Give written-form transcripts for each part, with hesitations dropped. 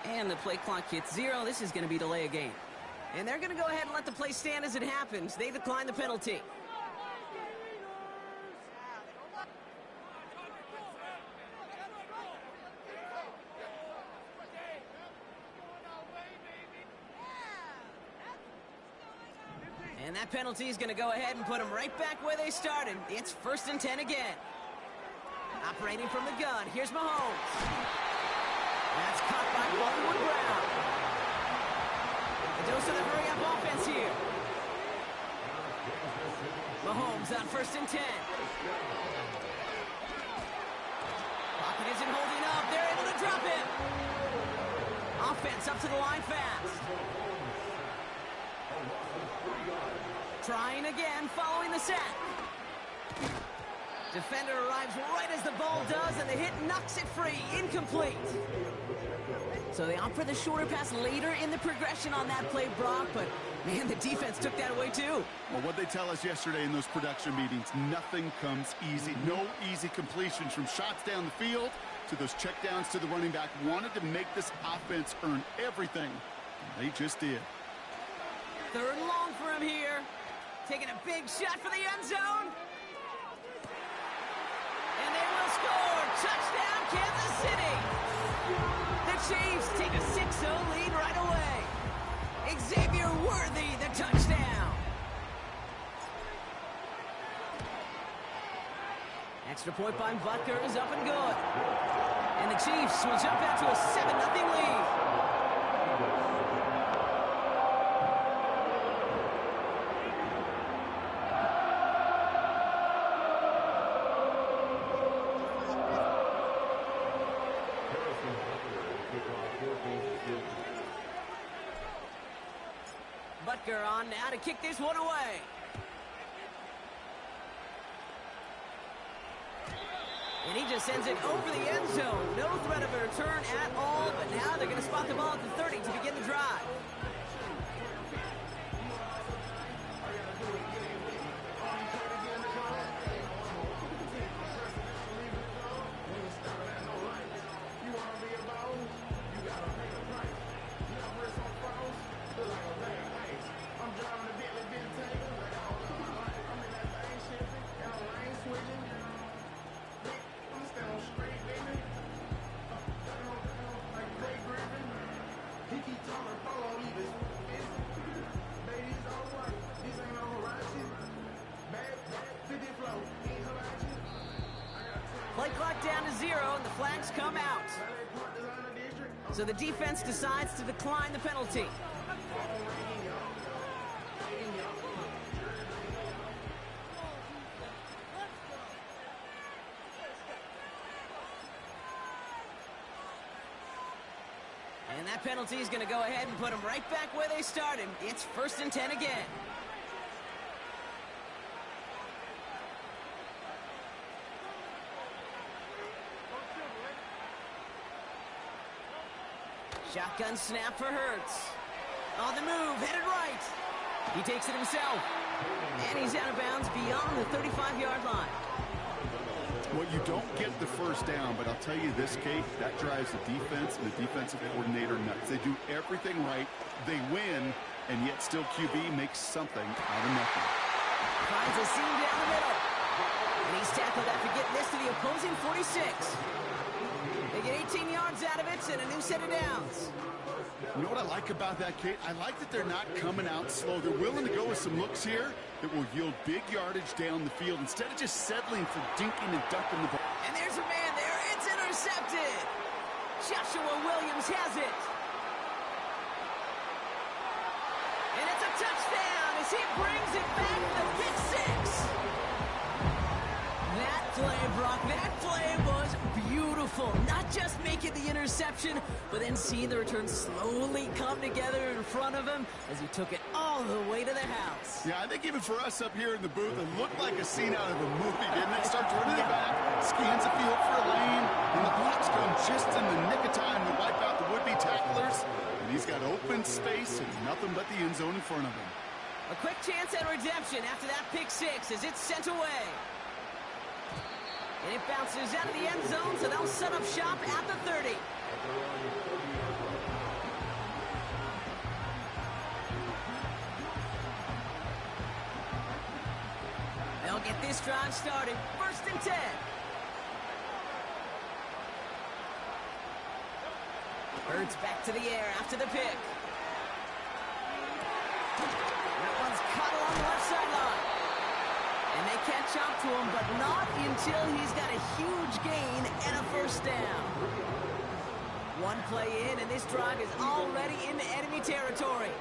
And the play clock hits 0. This is going to be delay a game. And they're going to go ahead and let the play stand as it happens. They decline the penalty. And that penalty is going to go ahead and put them right back where they started. It's 1st and 10 again. Operating from the gun, here's Mahomes. That's caught by Baldwin Brown. A dose of the hurry-up offense here. Mahomes on 1st and 10. Pocket isn't holding up. They're able to drop him. Offense up to the line fast. Trying again, following the sack. Defender arrives right as the ball does, and the hit knocks it free. Incomplete. So they opt for the shorter pass later in the progression on that play, Brock, but, man, the defense took that away, too. Well, what they tell us yesterday in those production meetings, nothing comes easy. No easy completions from shots down the field to those checkdowns to the running back. Wanted to make this offense earn everything. And they just did. 3rd and long for him here. Taking a big shot for the end zone. And they will score. Touchdown, Kansas City. The Chiefs take a 6-0 lead right away. Xavier Worthy, the touchdown. Extra point by Butker is up and good. And the Chiefs will jump out to a 7-0 lead. Butker on now to kick this one away. And he just sends it over the end zone. No threat of a return at all, but now they're going to spot the ball at the 30 to begin the drive. Play clock down to 0, and the flags come out. So the defense decides to decline the penalty. And that penalty is going to go ahead and put them right back where they started. It's 1st and 10 again. Shotgun snap for Hurts. On the move, headed right. He takes it himself. And he's out of bounds beyond the 35-yard line. Well, you don't get the first down, but I'll tell you this, Kate, that drives the defense and the defensive coordinator nuts. They do everything right. They win, and yet still QB makes something out of nothing. Finds a seam down the middle. And he's tackled after getting this to the opposing 46. They get 18 yards out of it and a new set of downs. You know what I like about that, Kate? I like that they're not coming out slow. They're willing to go with some looks here that will yield big yardage down the field instead of just settling for dinking and dunking the ball. And there's a man there. It's intercepted. Joshua Williams has it. And it's a touchdown as he brings it back to the pick 6. That play, Brock, that play was beautiful. Not just making the interception, but then seeing the return slowly come together in front of him as he took it all the way to the house. Yeah, I think even for us up here in the booth, it looked like a scene out of a movie, didn't it? Starts running it back, scans the field for a lane, and the blocks come just in the nick of time to wipe out the would-be tacklers. And he's got open space and nothing but the end zone in front of him. A quick chance at redemption after that pick 6 as it's sent away. And it bounces out of the end zone, so they'll set up shop at the 30. drive started. 1st and 10. Hurts back to the air after the pick. That one's caught along the left sideline. And they catch up to him, but not until he's got a huge gain and a 1st down. One play in, and this drive is already into enemy territory.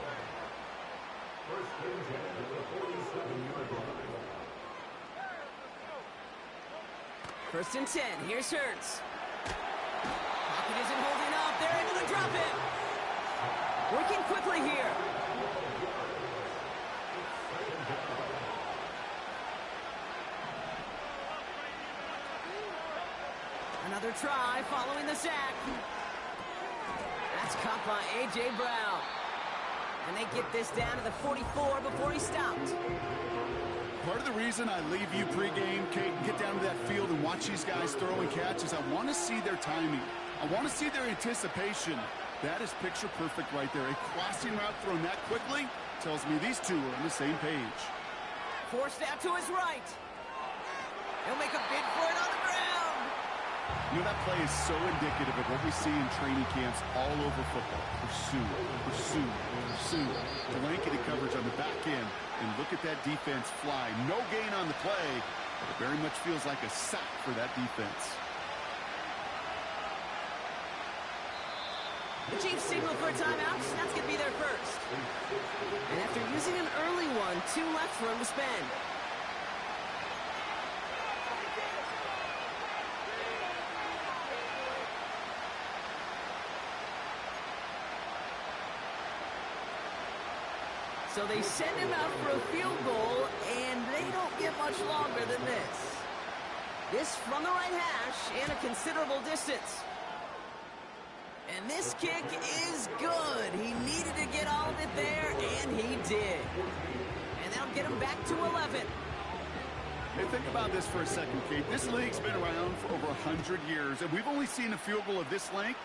1st and 10. Here's Hurts. Pocket isn't holding up. They're able to drop it. Working quickly here. Another try following the sack. That's caught by A.J. Brown. And they get this down to the 44 before he stopped. Part of the reason I leave you pregame, Kate, and get down to that field and watch these guys throw and catch is I want to see their timing. I want to see their anticipation. That is picture perfect right there. A crossing route thrown that quickly tells me these two are on the same page. Forced out to his right. He'll make a bid for it on the ground. You know, that play is so indicative of what we see in training camps all over football. Pursue, pursue, pursue. Blanketed coverage on the back end. And look at that defense fly. No gain on the play, but it very much feels like a sack for that defense. The Chiefs signal for a timeout. That's going to be their 1st. And after using an early one, 2 left for him to spend. So they send him out for a field goal, and they don't get much longer than this. This from the right hash and a considerable distance. And this kick is good. He needed to get all of it there, and he did. And that'll get him back to 11. Hey, think about this for a second, Kate. This league's been around for over 100 years, and we've only seen a field goal of this length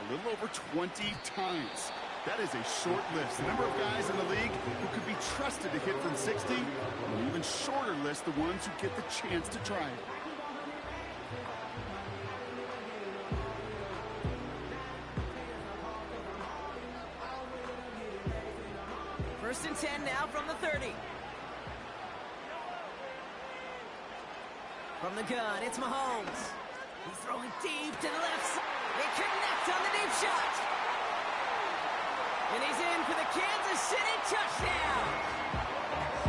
a little over 20 times. That is a short list. The number of guys in the league who could be trusted to hit from 60, and an even shorter list the ones who get the chance to try it. First and 10 now from the 30. From the gun, it's Mahomes. He's throwing deep to the left side. They connect on the deep shot. And he's in for the Kansas City touchdown.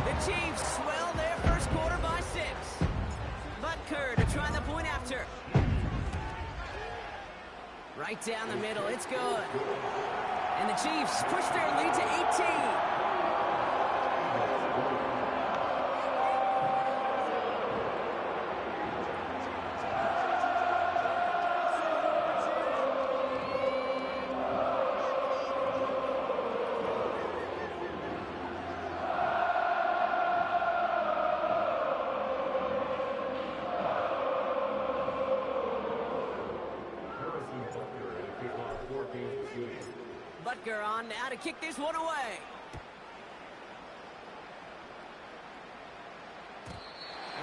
The Chiefs swell their 1st quarter by 6. Butker to try the point after. Right down the middle, it's good. And the Chiefs push their lead to 18. Butker on now to kick this one away.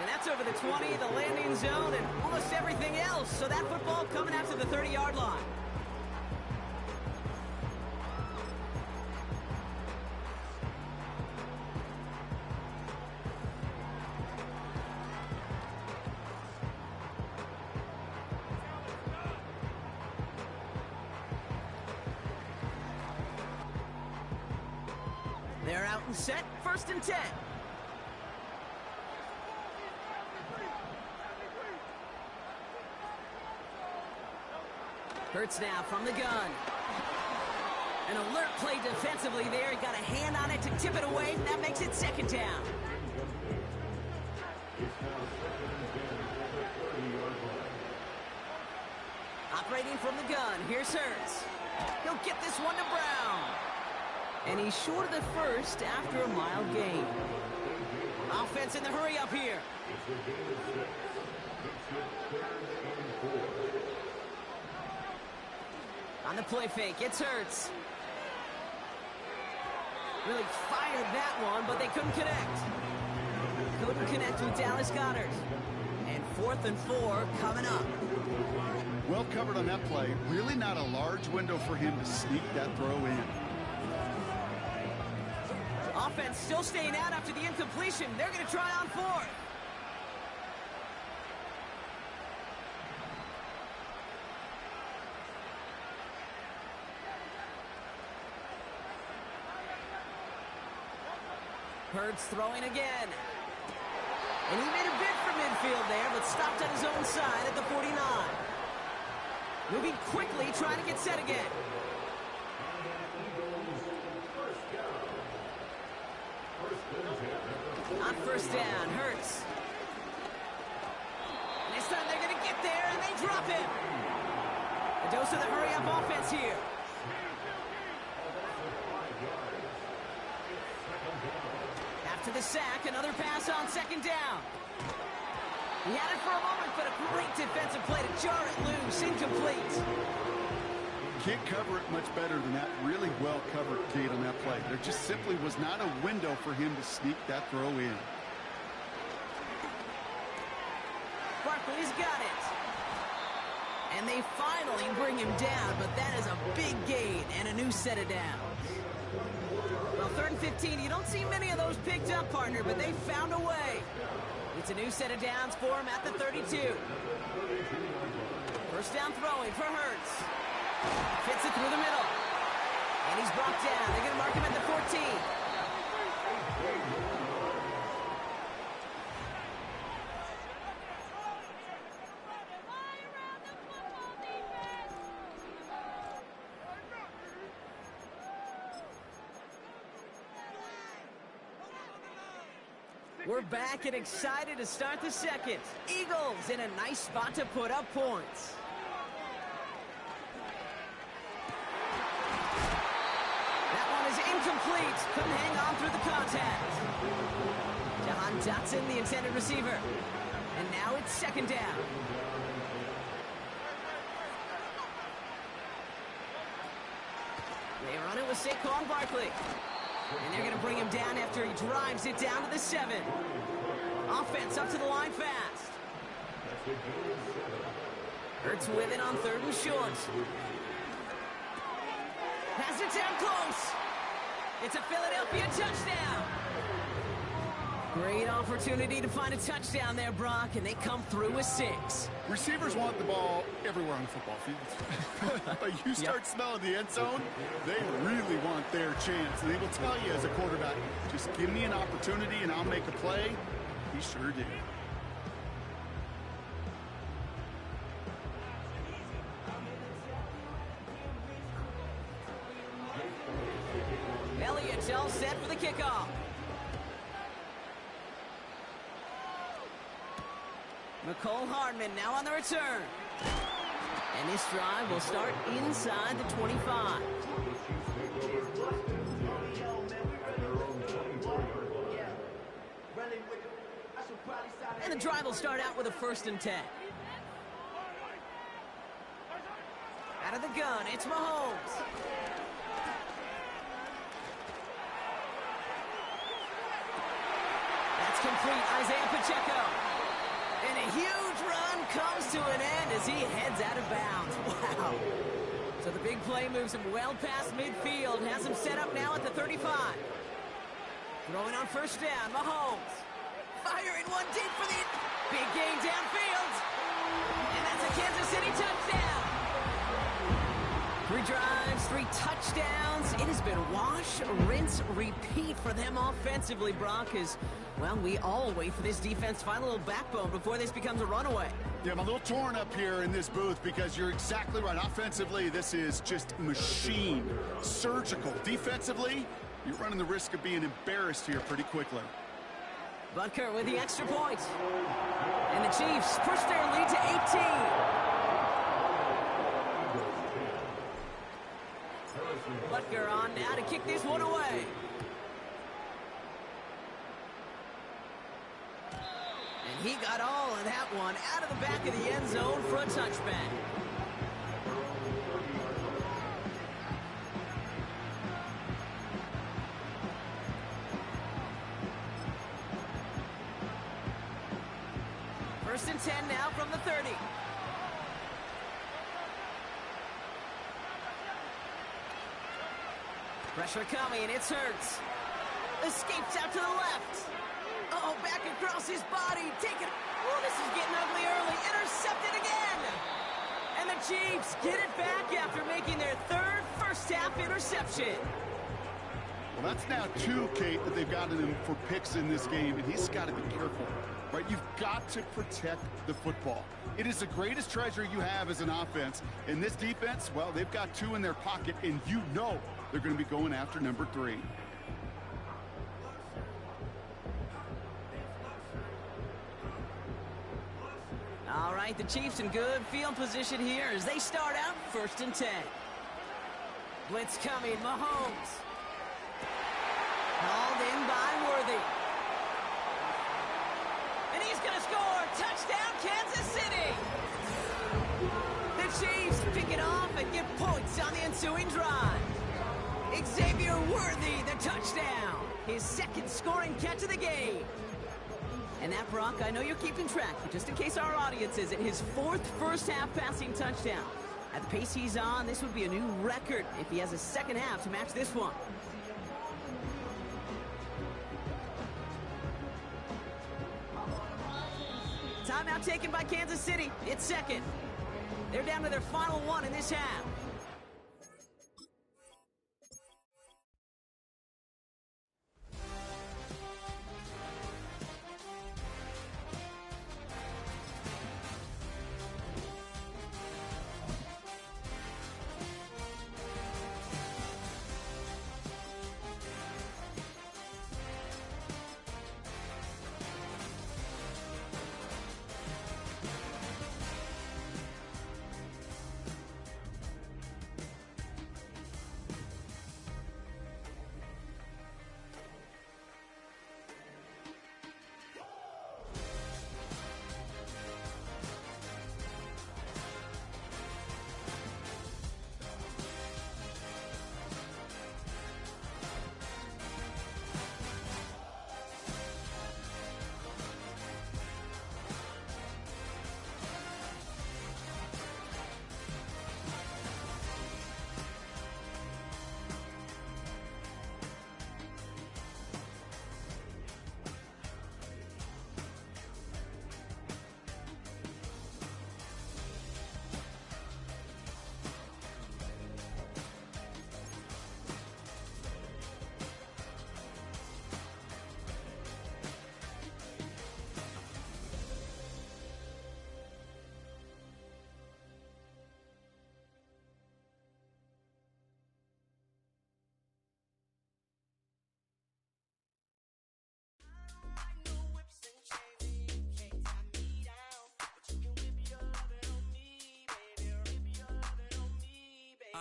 And that's over the 20, the landing zone, and almost everything else. So that football coming out to the 30-yard line. They're out and set, 1st and 10. Hurts now from the gun. An alert play defensively there. He got a hand on it to tip it away. That makes it 2nd down. Operating from the gun, here's Hurts. He'll get this one to Brown. And he's short of the 1st after a mild gain. Offense in the hurry up here. On the play fake, it's Hurts. Really fired that one, but they couldn't connect. couldn't connect with Dallas Goedert. And 4th and 4 coming up. Well covered on that play. Really not a large window for him to sneak that throw in. Offense still staying out after the incompletion. They're going to try on 4th. Hurts throwing again. And he made a bid for midfield there, but stopped on his own side at the 49. Moving quickly, trying to get set again. On 1st down, Hurts. And this time they're going to get there, and they drop him. A dose of the hurry-up offense here. After the sack, another pass on 2nd down. He had it for a moment, but a great defensive play to jar it loose, incomplete. Can't cover it much better than that. Really well covered gate on that play. There just simply was not a window for him to sneak that throw in. Barkley's got it. And they finally bring him down, but that is a big gain and a new set of downs. Well, 3rd and 15, you don't see many of those picked up, partner, but they found a way. It's a new set of downs for him at the 32. 1st down throwing for Hurts. Fits it through the middle. And he's brought down. They're going to mark him at the 14. We're back and excited to start the 2nd. Eagles in a nice spot to put up points. That one is incomplete. Couldn't hang on through the contact. Jahan Dotson, the intended receiver. And now it's 2nd down. They run it with Saquon Barkley. And they're going to bring him down after he drives it down to the 7. Offense up to the line fast. Hurts with it on 3rd and short. Has it down close. It's a Philadelphia touchdown. Great opportunity to find a touchdown there, Brock, and they come through with 6. Receivers want the ball everywhere on the football field. But you start smelling the end zone, they really want their chance. And they will tell you as a quarterback, just give me an opportunity and I'll make a play. He sure did. Elliott's all set for the kickoff. McCole Hardman now on the return. And this drive will start inside the 25. And the drive will start out with a 1st and 10. Out of the gun, it's Mahomes. That's complete, Isaiah Pacheco. And a huge run comes to an end as he heads out of bounds. Wow. So the big play moves him well past midfield. Has him set up now at the 35. Throwing on 1st down, Mahomes. Firing one deep for the big gain downfield. And that's a Kansas City touchdown. 3 drives, 3 touchdowns. It has been wash, rinse, repeat for them offensively, Brock, as, well, we all wait for this defense to find a little backbone before this becomes a runaway. Yeah, I'm a little torn up here in this booth because you're exactly right. Offensively, this is just machine, surgical. Defensively, you're running the risk of being embarrassed here pretty quickly. Butker with the extra point. And the Chiefs push their lead to 18. Butker on now to kick this one away. And he got all of that one out of the back of the end zone for a touchback. First and 10 now from the 30. Pressure coming, and it's Hurts. Escapes out to the left. Oh, back across his body. Taking. Oh, this is getting ugly early. Intercepted again. And the Chiefs get it back after making their third first-half interception. Well, that's now two, Kate, that they've gotten him for picks in this game, and he's got to be careful, right? You've got to protect the football. It is the greatest treasure you have as an offense. And this defense, well, they've got two in their pocket, and you know they're going to be going after number 3. All right, the Chiefs in good field position here as they start out first and 10. Blitz coming, Mahomes. Called in by Worthy. And he's going to score. Touchdown, Kansas City. The Chiefs pick it off and get points on the ensuing drive. Xavier Worthy, the touchdown. His second scoring catch of the game. And that, Brock, I know you're keeping track, but just in case our audience isn't, his 4th first-half passing touchdown. At the pace he's on, this would be a new record if he has a second half to match this one. Timeout taken by Kansas City. It's second. They're down to their final one in this half.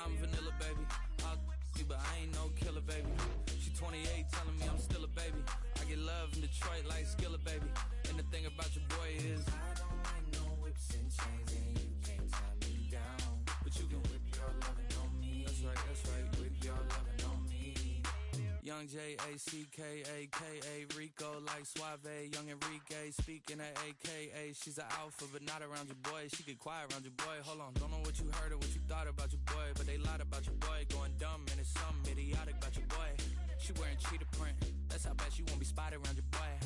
I'm vanilla, baby. I'll you, but I ain't no killer, baby. She 28, telling me I'm still a baby. I get love in Detroit like Skilla, baby. And the thing about your boy is I don't like no whips and chains, and you can't tie me down. But you can whip your lovin' on me. That's right, whip your lovin' on me. Young J-A-C-K-A-K-A, Rico like Suave, young Enrique, speaking at AKA. She's an alpha, but not around your boy. She get quiet around your boy. Hold on, don't know what you heard or what you thought about your boy, but they lied about your boy. Going dumb, and it's something idiotic about your boy. She wearing cheetah print, that's how bad she won't be spotted around your boy. I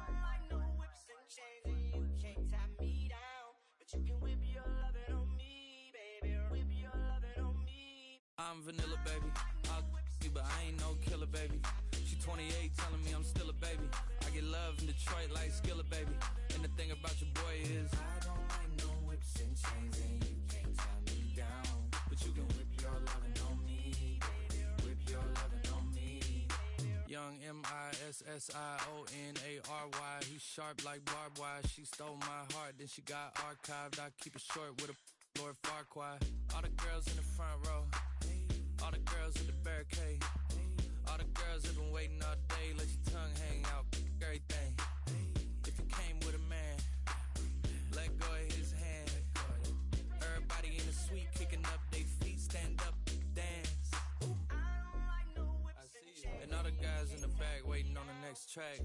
don't like no whips and chains, and you can't tie me down. But you can whip your lovin' on me, baby. Whip your lovin' on me. I'm vanilla, baby. I'll you, but I ain't no killer, baby. She 28, telling me I'm still a baby. I get love in Detroit like Skilla, baby. And the thing about your boy is I don't like no whips and chains, and you can't tie me down. But you can whip your lovin' on me, baby. Whip your lovin' on me. Young M-I-S-S-I-O-N-A-R-Y. He's sharp like barbed wire. She stole my heart, then she got archived. I keep it short with a Lord Farquaad. All the girls in the front row, all the girls at the barricade, all the girls have been waiting all day. Let your tongue hang out, everything. If you came with a man, let go of his hand. Everybody in the suite kicking up their feet, stand up, dance. I see you. And all the guys in the back waiting on the next track.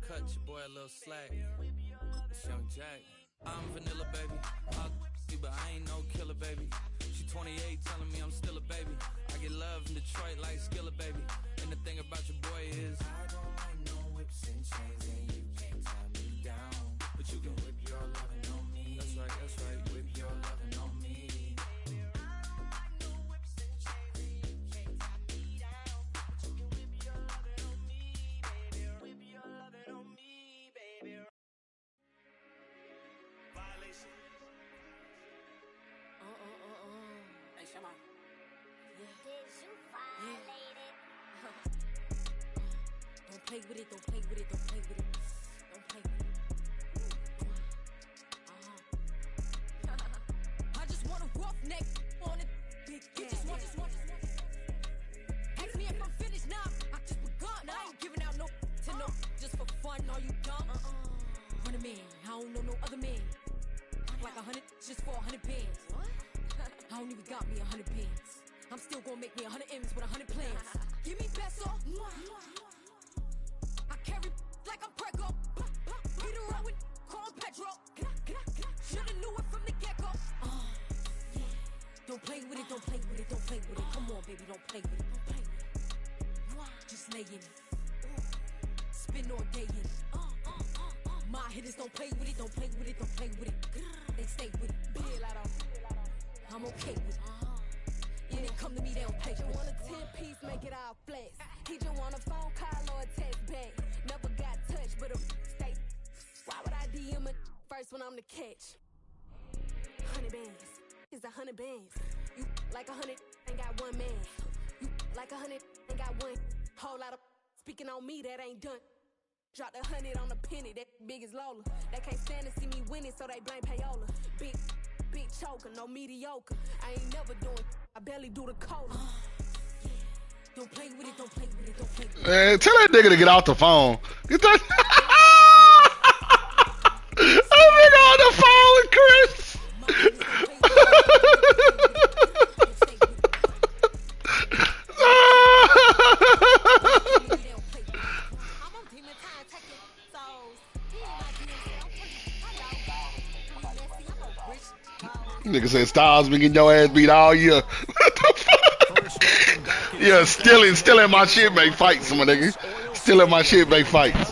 Cut your boy a little slack. It's Young Jack. I'm vanilla, baby. I'll you, but I ain't no killer, baby. She 28, telling me I'm still a baby. I get love in Detroit like Skilla, baby. And the thing about your boy is I don't like no whips and chains, and you can't tie me down. But you can whip your lovin' on me. That's right, that's right. Whip your lovin' on me. Hey, Shema. Did you violate it? Don't play with it, don't play with it, don't play with it. Don't play with it. I just want a rough neck on it. Big you just want. Ask me if I'm finished now. I just begun. I ain't giving out no to no. Just for fun, are you dumb? 100 man, I don't know no other man. Like 100 just for 100 bands. What? I don't even got me 100 bands. I'm still gonna make me 100 M's with 100 plans. Give me peso. I carry like I'm Prego. Beat around with call Pedro. Shoulda knew it from the get-go. Yeah. Don't play with it, don't play with it, don't play with it. Come on, baby, don't play with it, don't play with it. Just lay in it. Spin all day in it. My hitters don't play with it, don't play with it, don't play with it. They stay with it. I'm okay with it. Yeah, they come to me, they don't play with it. You want a 10-piece, make it all flex. He just want a phone call or a text back. Never got touched, but a stay. Why would I DM it first when I'm the catch? 100 bands, it's 100 bands. You like 100, ain't got one man. You like 100, ain't got one. Whole lot of speaking on me, that ain't done. Drop the 100 on the penny, that big as Lola. They can't stand to see me winning, so they blame payola. Big choker, no mediocre. I ain't never doing, I barely do the cola. Don't play with it, don't play with it, don't play with it. Man, tell that nigga to get off the phone. Get that that nigga on the phone with Chris. Nigga said Styles been getting your ass beat all year. What the fuck? Yeah, stealing my shit make fights, my nigga. Stealing my shit make fights.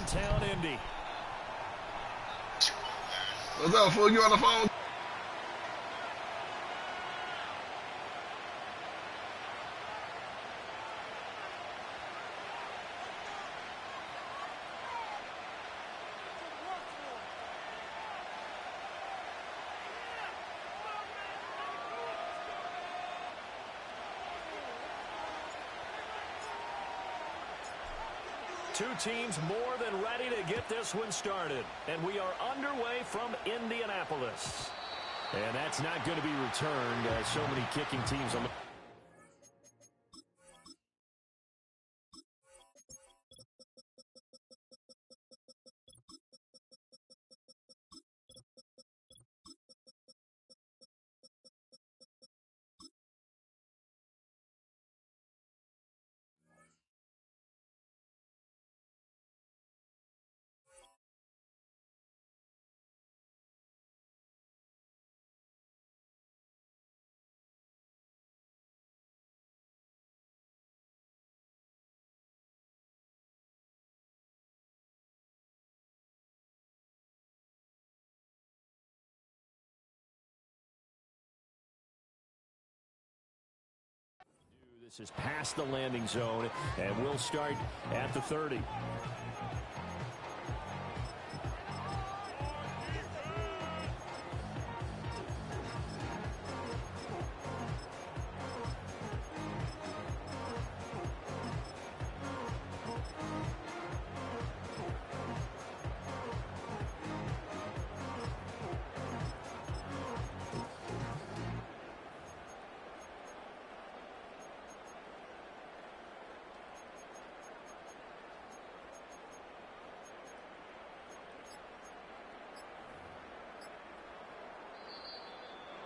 What's up, fool? You on the phone? Two teams more than ready to get this one started. And we are underway from Indianapolis. And that's not going to be returned as so many kicking teams on the... This is past the landing zone, and we'll start at the 30.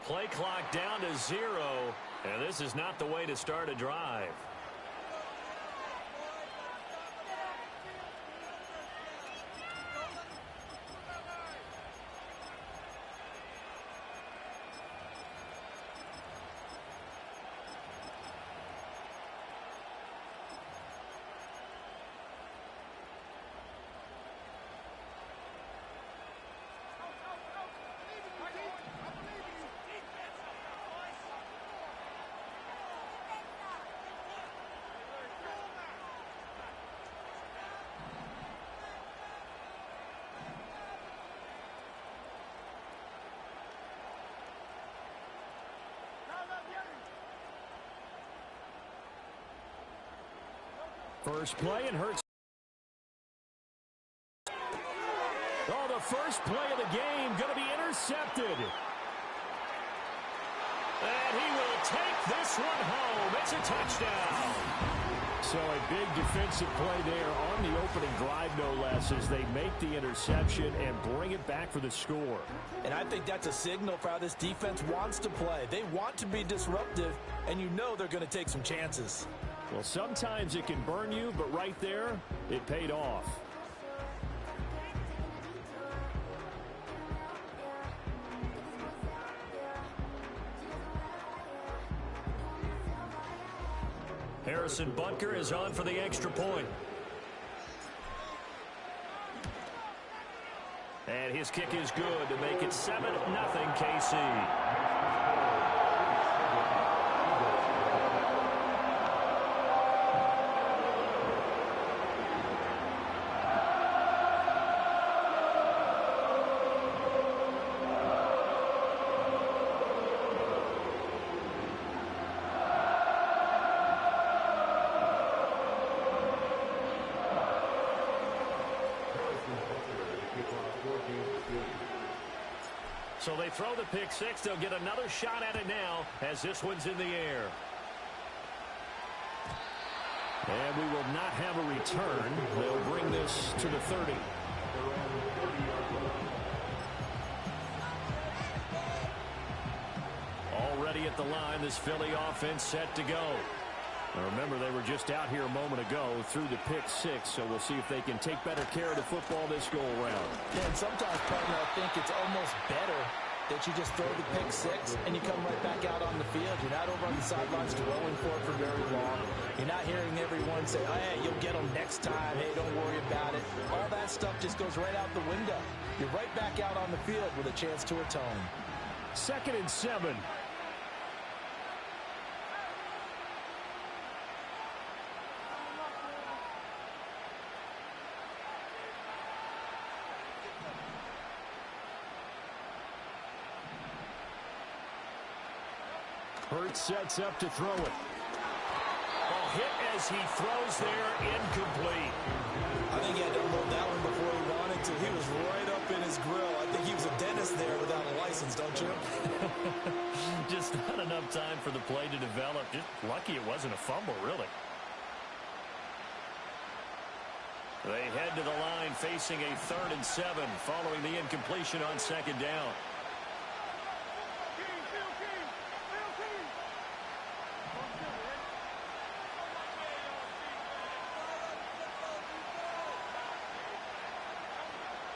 Play clock down to 0, and this is not the way to start a drive. First play and Hurts. Oh, the first play of the game going to be intercepted. And he will take this one home. It's a touchdown. So a big defensive play there on the opening drive, no less, as they make the interception and bring it back for the score. And I think that's a signal for how this defense wants to play. They want to be disruptive, and you know they're going to take some chances. Well, sometimes it can burn you, but right there, it paid off. Harrison Butker is on for the extra point. And his kick is good to make it 7-0 KC. So they throw the pick six. They'll get another shot at it now as this one's in the air. And we will not have a return. They'll bring this to the 30. Already at the line, this Philly offense set to go. Now remember, they were just out here a moment ago through the pick six, so we'll see if they can take better care of the football this go-around. Yeah, and sometimes, partner, I think it's almost better that you just throw the pick six and you come right back out on the field. You're not over on the sidelines dwelling for it for very long. You're not hearing everyone say, oh, hey, you'll get them next time. Hey, don't worry about it. All that stuff just goes right out the window. You're right back out on the field with a chance to atone. 2nd and 7. Hurts sets up to throw it. Oh, hit as he throws there, incomplete. I think he had to unload that one before he wanted to. He was right up in his grill. I think he was a dentist there without a license, don't you? Just not enough time for the play to develop. Just lucky it wasn't a fumble, really. They head to the line facing a 3rd and 7 following the incompletion on 2nd down.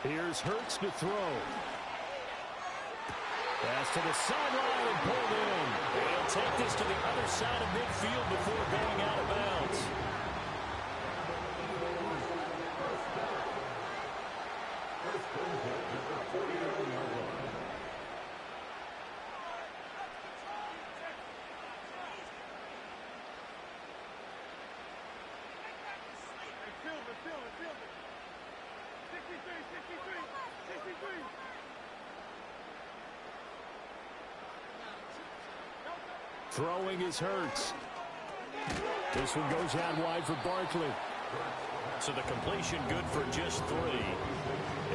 Here's Hurts to throw. Pass to the sideline and pulled in. He'll take this to the other side of midfield before going out of bounds. Throwing is Hurts. This one goes out wide for Barkley. So the completion good for just 3.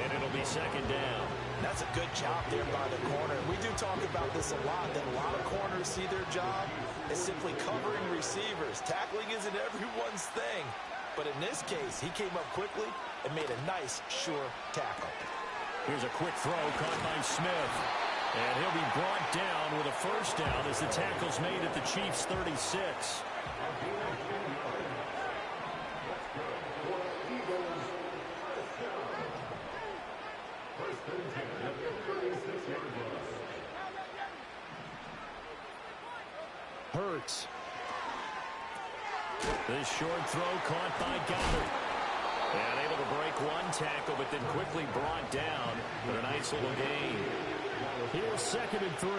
And it'll be 2nd down. That's a good job there by the corner. We do talk about this a lot, that a lot of corners see their job as simply covering receivers. Tackling isn't everyone's thing. But in this case, he came up quickly and made a nice, sure tackle. Here's a quick throw caught by Smith. And he'll be brought down with a 1st down as the tackle's made at the Chiefs' 36. Hurts. This short throw caught by Goddard. And able to break one tackle, but then quickly brought down with a nice little gain. Here's 2nd and 3.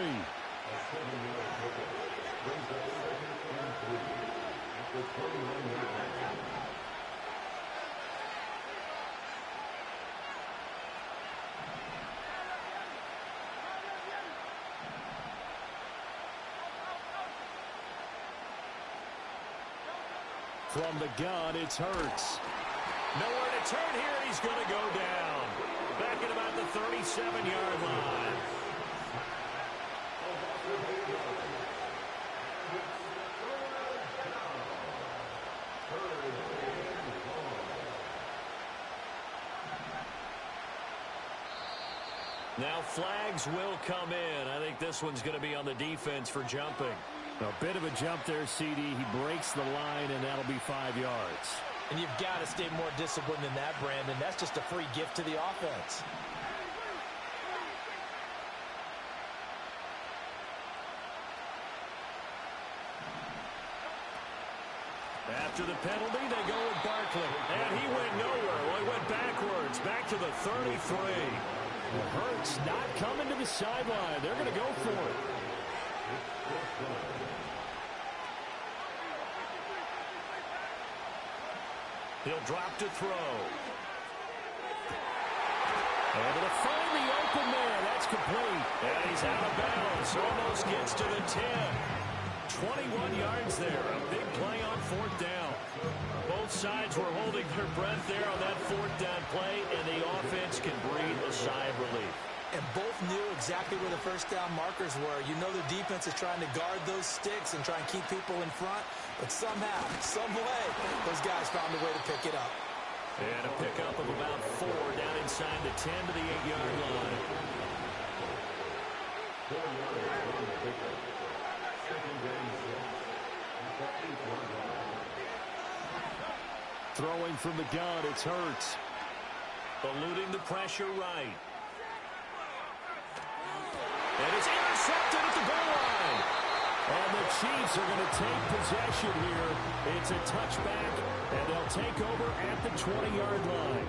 From the gun, it's Hurts. Nowhere to turn here. He's going to go down. Back at about the 37-yard line. Now flags will come in. I think this one's going to be on the defense for jumping. A bit of a jump there, CD. He breaks the line, and that'll be 5 yards. And you've got to stay more disciplined than that, Brandon. That's just a free gift to the offense. After the penalty, they go with Barkley. And he went nowhere. Well, he went backwards, back to the 33. Hurts not coming to the sideline. They're going to go for it. He'll drop to throw. Able to find the open man. That's complete. And he's out of bounds. Almost gets to the 10. 21 yards there. A big play on 4th down. Both sides were holding their breath there on that 4th down play, and the offense can breathe a sigh of relief. And both knew exactly where the first down markers were. You know the defense is trying to guard those sticks and try and keep people in front, but somehow, some way, those guys found a way to pick it up. And a pickup of about 4 down inside the 10 to the 8-yard line. Throwing from the gun, it's Hurts. Eluding the pressure right. And it's intercepted at the goal line. And the Chiefs are going to take possession here. It's a touchback, and they'll take over at the 20-yard line.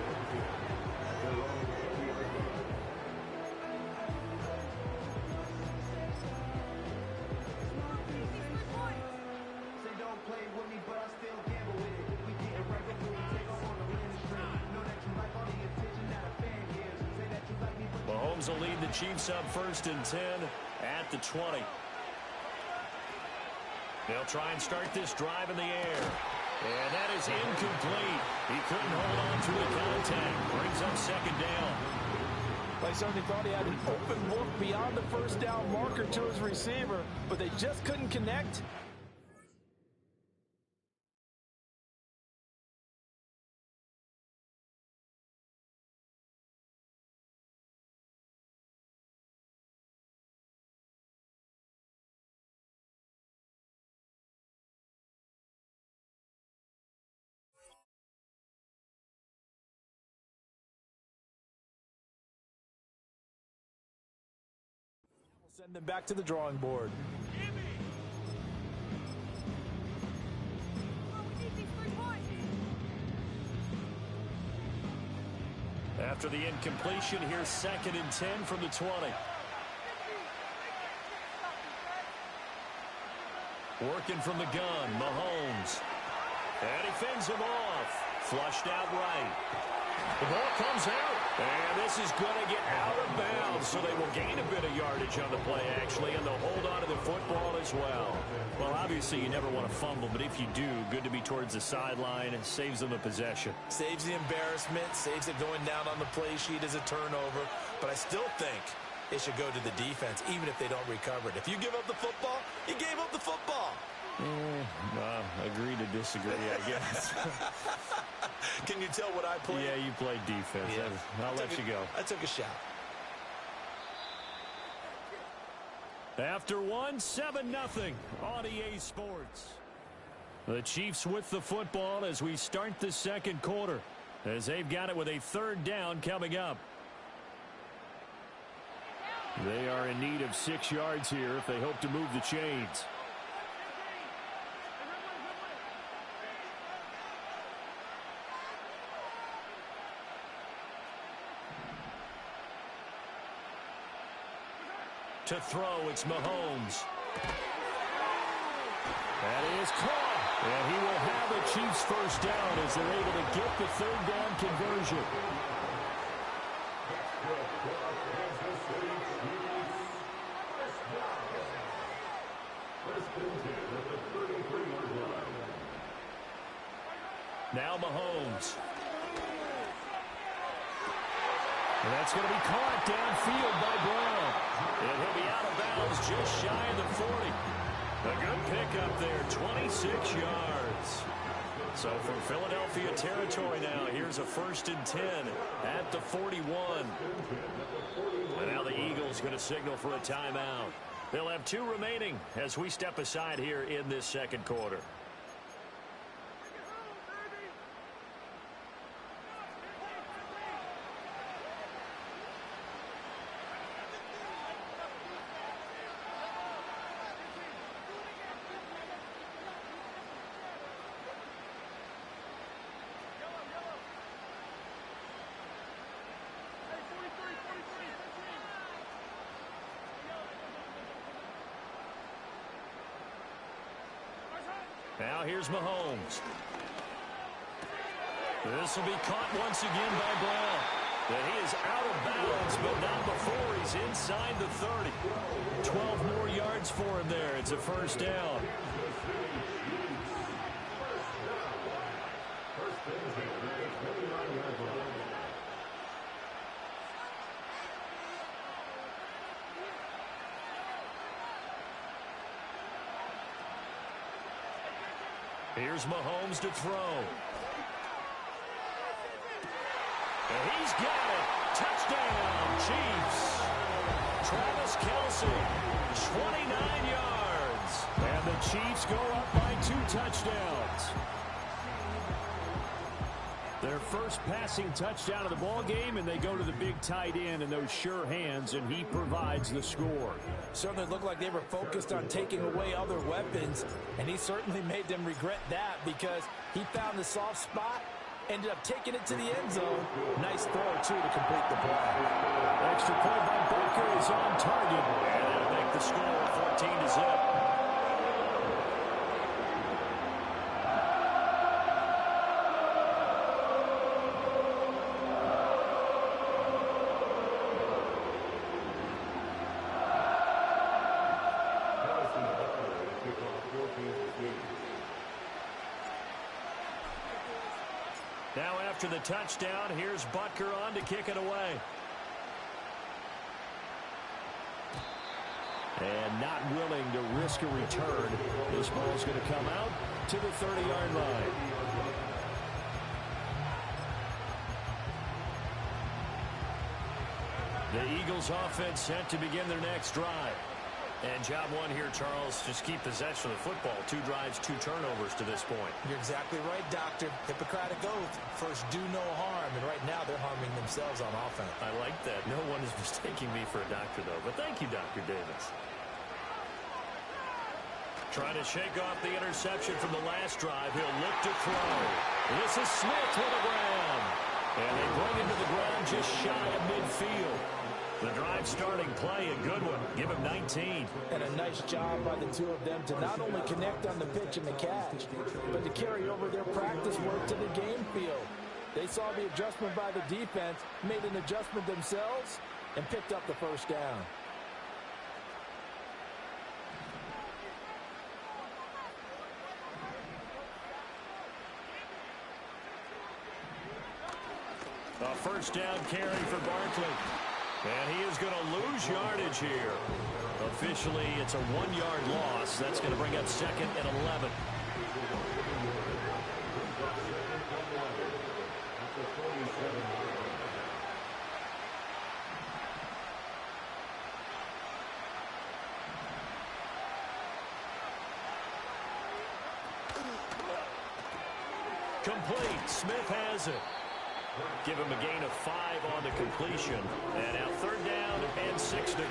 Mahomes will lead the Chiefs up 1st and 10 at the 20. They'll try and start this drive in the air. And that is incomplete. He couldn't hold on to the contact. Brings up 2nd down. They certainly thought he had an open look beyond the first down marker to his receiver, but they just couldn't connect. Send them back to the drawing board. After the incompletion, here's 2nd and 10 from the 20. Working from the gun, Mahomes. And he fends him off. Flushed out right. The ball comes out, and this is going to get out of bounds, so they will gain a bit of yardage on the play, actually, and they'll hold on to the football as well. Well, obviously, you never want to fumble, but if you do, good to be towards the sideline. It saves them a possession. Saves the embarrassment, saves it going down on the play sheet as a turnover, but I still think it should go to the defense, even if they don't recover it. If you give up the football, you gave up the football. Agree to disagree, I guess. Can you tell what I played? Yeah, you played defense. Yeah. I'll let you go. I took a shot. After 7-0 on EA Sports. The Chiefs with the football as we start the 2nd quarter, as they've got it with a 3rd down coming up. They are in need of 6 yards here if they hope to move the chains. To throw, it's Mahomes. That is caught. And he will have the Chiefs 1st down as they're able to get the 3rd down conversion. Now Mahomes. And that's going to be caught downfield by Brown. And he'll be out of bounds just shy of the 40. A good pickup there, 26 yards. So from Philadelphia territory now, here's a 1st and 10 at the 41. And now the Eagles going to signal for a timeout. They'll have 2 remaining as we step aside here in this second quarter. Now here's Mahomes. This will be caught once again by Brown. And he is out of bounds, but not before he's inside the 30. 12 more yards for him there. It's a 1st down. Here's Mahomes to throw. And he's got it. Touchdown, Chiefs. Travis Kelce, 29 yards. And the Chiefs go up by 2 touchdowns. Their first passing touchdown of the ball game, and they go to the big tight end in those sure hands, and he provides the score. Certainly looked like they were focused on taking away other weapons, and he certainly made them regret that because he found the soft spot, ended up taking it to the end zone. Nice throw, too, to complete the play. Extra point by Baker is on target, and that'll make the score 14-0. Now after the touchdown, here's Butker on to kick it away. And not willing to risk a return. This ball's going to come out to the 30-yard line. The Eagles offense set to begin their next drive. And job one here, Charles, just keep possession of the football. 2 drives, 2 turnovers to this point. You're exactly right, Doctor. Hippocratic oath. First, do no harm. And right now, they're harming themselves on offense. I like that. No one is mistaking me for a doctor, though. But thank you, Dr. Davis. Trying to shake off the interception from the last drive. He'll look to throw. This is Smith to the ground. And they bring him to the ground just shy of midfield. The drive starting play, a good one. Give him 19. And a nice job by the 2 of them to not only connect on the pitch and the catch, but to carry over their practice work to the game field. They saw the adjustment by the defense, made an adjustment themselves, and picked up the 1st down. A 1st down carry for Barkley. And he is going to lose yardage here. Officially, it's a 1-yard loss. That's going to bring up 2nd and 11. Complete. Smith has it. Give him a gain of 5 on the completion. And now 3rd down and 6 to go.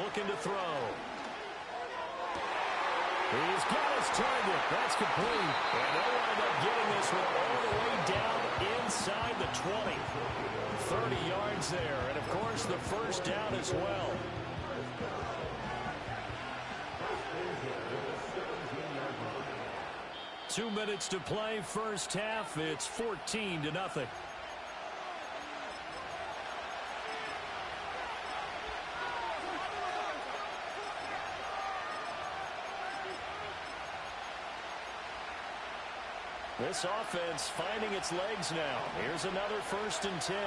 Looking to throw. He's got his target. That's complete. And they'll wind up getting this one all the way down inside the 20. 30 yards there. And, of course, the 1st down as well. 2 minutes to play, first half. It's 14-0. This offense finding its legs now. Here's another 1st and 10.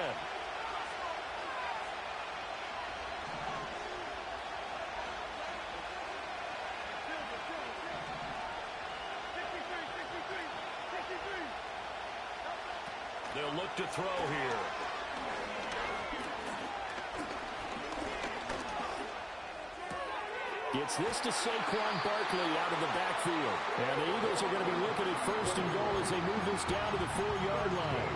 They'll look to throw here. Gets this to Saquon Barkley out of the backfield. And the Eagles are going to be looking at 1st and goal as they move this down to the 4-yard line.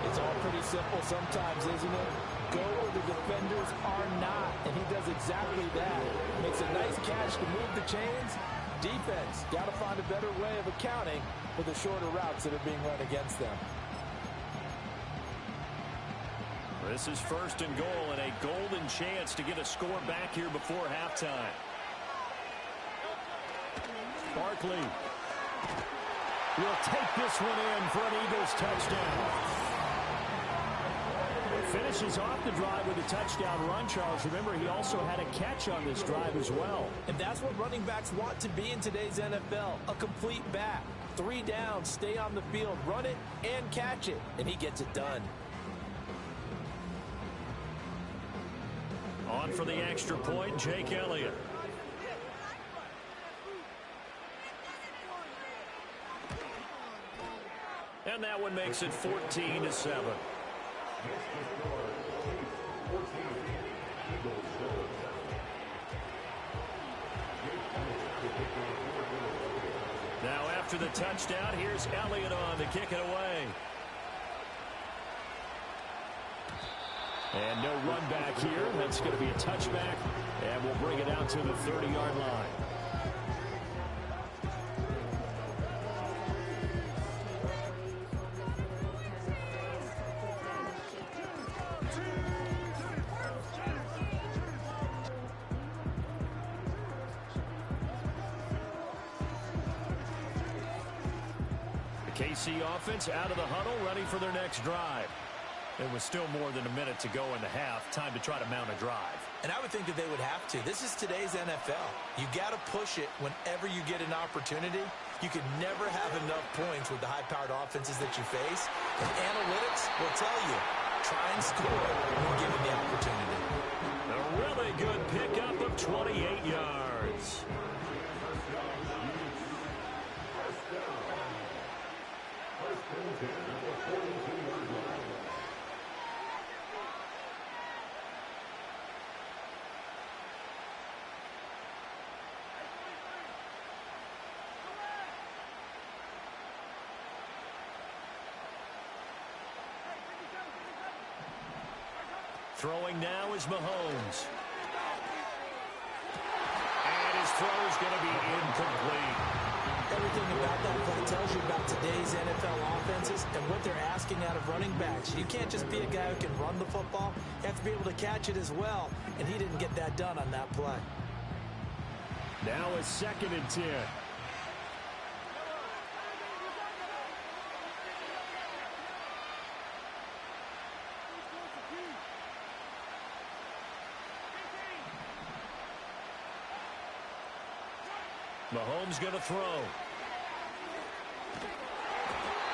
It's all pretty simple sometimes, isn't it? Go where the defenders are not, and he does exactly that. Makes a nice catch to move the chains. Defense, got to find a better way of accounting for the shorter routes that are being run against them. This is 1st and goal and a golden chance to get a score back here before halftime. Barkley will take this one in for an Eagles touchdown. He finishes off the drive with a touchdown run, Charles. Remember, he also had a catch on this drive as well. And that's what running backs want to be in today's NFL, a complete back. 3 downs, stay on the field, run it, and catch it. And he gets it done. On for the extra point, Jake Elliott. And that one makes it 14-7. Now after the touchdown, here's Elliott on to kick it away. And no run back here. That's going to be a touchback. And we'll bring it out to the 30-yard line. The KC offense out of the huddle, ready for their next drive. There was still more than a minute to go in the half. Time to try to mount a drive. And I would think that they would have to. This is today's NFL. You got to push it whenever you get an opportunity. You can never have enough points with the high-powered offenses that you face. And analytics will tell you, try and score when given the opportunity. A really good pickup of 28 yards. Throwing now is Mahomes. And his throw is going to be incomplete. Everything about that play tells you about today's NFL offenses and what they're asking out of running backs. You can't just be a guy who can run the football. You have to be able to catch it as well, and he didn't get that done on that play. Now a 2nd and 10. Mahomes going to throw.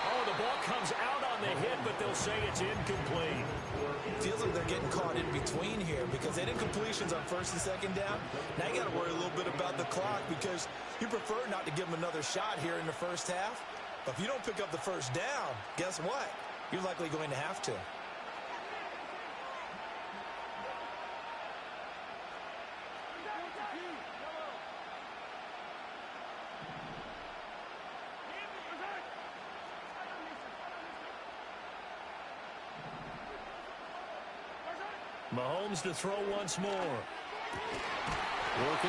Oh, the ball comes out on the hit, but they'll say it's incomplete. Feels like they're getting caught in between here because they did incompletions on 1st and 2nd down. Now you got to worry a little bit about the clock because you prefer not to give them another shot here in the first half. But if you don't pick up the 1st down, guess what? You're likely going to have to. Mahomes to throw once more. Work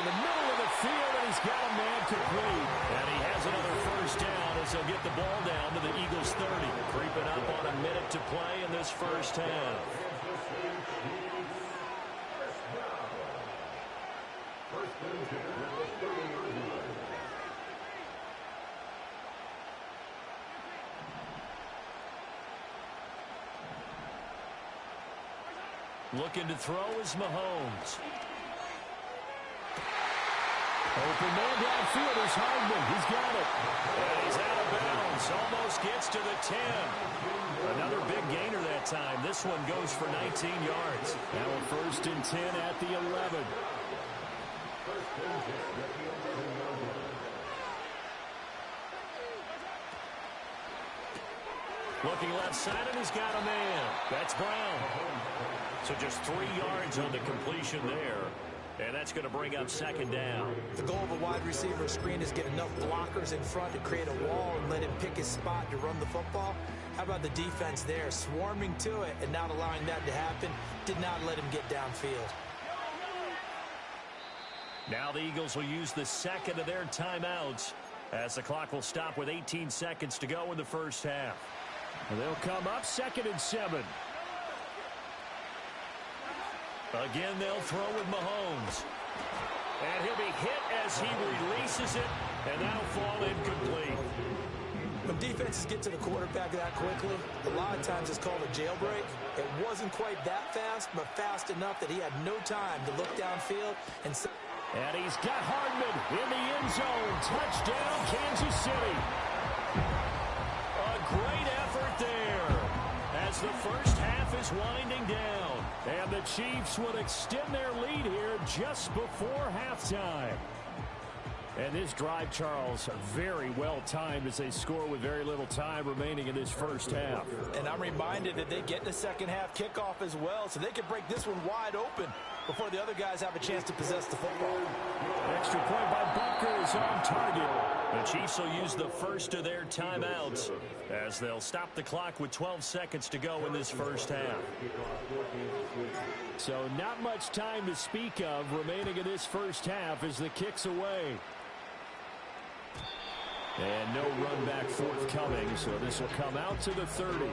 in the middle of the field, and he's got a man complete. And he has another 1st down as they'll get the ball down to the Eagles' 30. Creeping up on a minute to play in this first half. Looking to throw is Mahomes. Open man downfield is Hardman. He's got it. And he's out of bounds. Almost gets to the 10. Another big gainer that time. This one goes for 19 yards. Now a 1st and 10 at the 11. Looking left side, and he's got a man. That's Brown. So just 3 yards on the completion there. And that's going to bring up 2nd down. The goal of a wide receiver screen is get enough blockers in front to create a wall and let him pick his spot to run the football. How about the defense there, swarming to it and not allowing that to happen? Did not let him get downfield. Now the Eagles will use the 2nd of their timeouts as the clock will stop with 18 seconds to go in the first half. And they'll come up 2nd and 7. Again, they'll throw with Mahomes. And he'll be hit as he releases it, and that'll fall incomplete. When defenses get to the quarterback that quickly, a lot of times it's called a jailbreak. It wasn't quite that fast, but fast enough that he had no time to look downfield. And he's got Hardman in the end zone. Touchdown, Kansas City. A great effort there as the first half is winding down. And the Chiefs would extend their lead here just before halftime. And this drive, Charles, very well timed as they score with very little time remaining in this first half. And I'm reminded that they get the second half kickoff as well, so they can break this one wide open before the other guys have a chance to possess the football. Extra point by Butker is on target. The Chiefs will use the first of their timeouts as they'll stop the clock with 12 seconds to go in this first half. So not much time to speak of remaining in this first half as the kick's away. And no run back forthcoming, so this will come out to the 30.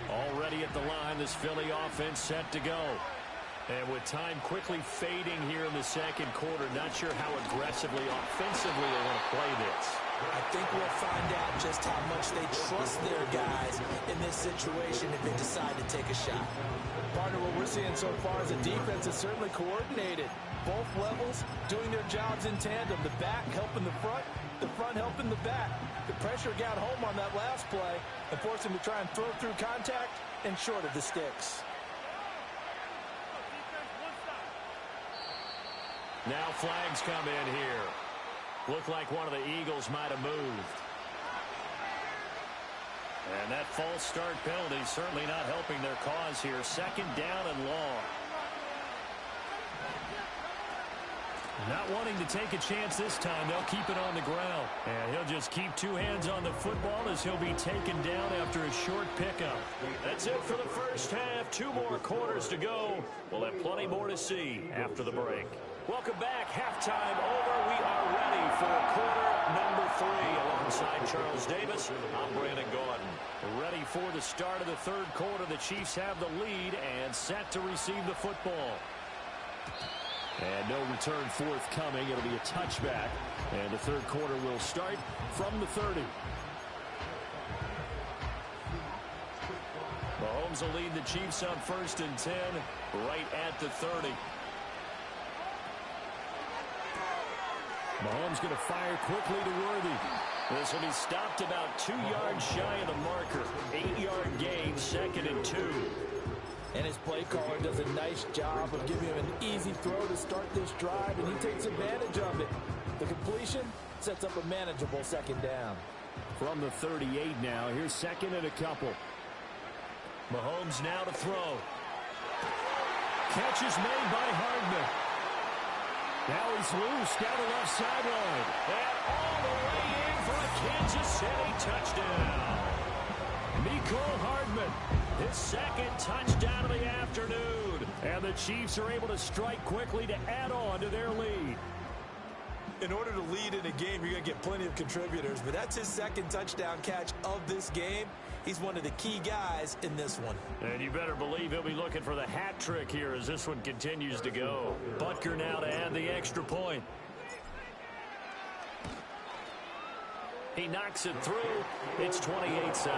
Already at the line, this Philly offense set to go. And with time quickly fading here in the second quarter, not sure how aggressively, offensively they want to play this. I think we'll find out just how much they trust their guys in this situation if they decide to take a shot. Partner, what we're seeing so far is the defense is certainly coordinated. Both levels doing their jobs in tandem. The back helping the front helping the back. The pressure got home on that last play and forced him to try and throw through contact and short of the sticks. Now flags come in here. Looked like one of the Eagles might have moved. And that false start penalty certainly not helping their cause here. 2nd down and long. Not wanting to take a chance this time. They'll keep it on the ground. And he'll just keep 2 hands on the football as he'll be taken down after a short pickup. That's it for the first half. 2 more quarters to go. We'll have plenty more to see after the break. Welcome back. Halftime over. We are ready for quarter number 3. Alongside Charles Davis, I'm Brandon Gordon. Ready for the start of the third quarter. The Chiefs have the lead and set to receive the football. And no return forthcoming. It'll be a touchback. And the third quarter will start from the 30. Mahomes will lead the Chiefs on 1st and 10 right at the 30. Mahomes going to fire quickly to Worthy. This will be stopped about 2 yards shy of the marker. 8-yard gain, 2nd and 2. And his play caller does a nice job of giving him an easy throw to start this drive, and he takes advantage of it. The completion sets up a manageable 2nd down. From the 38 now, here's 2nd and a couple. Mahomes now to throw. Catch is made by Hardman. Now he's loose down the left sideline. And all the way in for a Kansas City touchdown. Mecole Hardman, his 2nd touchdown of the afternoon. And the Chiefs are able to strike quickly to add on to their lead. in order to lead in a game, you're going to get plenty of contributors, but that's his second touchdown catch of this game. He's one of the key guys in this one. And you better believe he'll be looking for the hat trick here as this one continues to go. Butker now to add the extra point. He knocks it through. It's 28-7.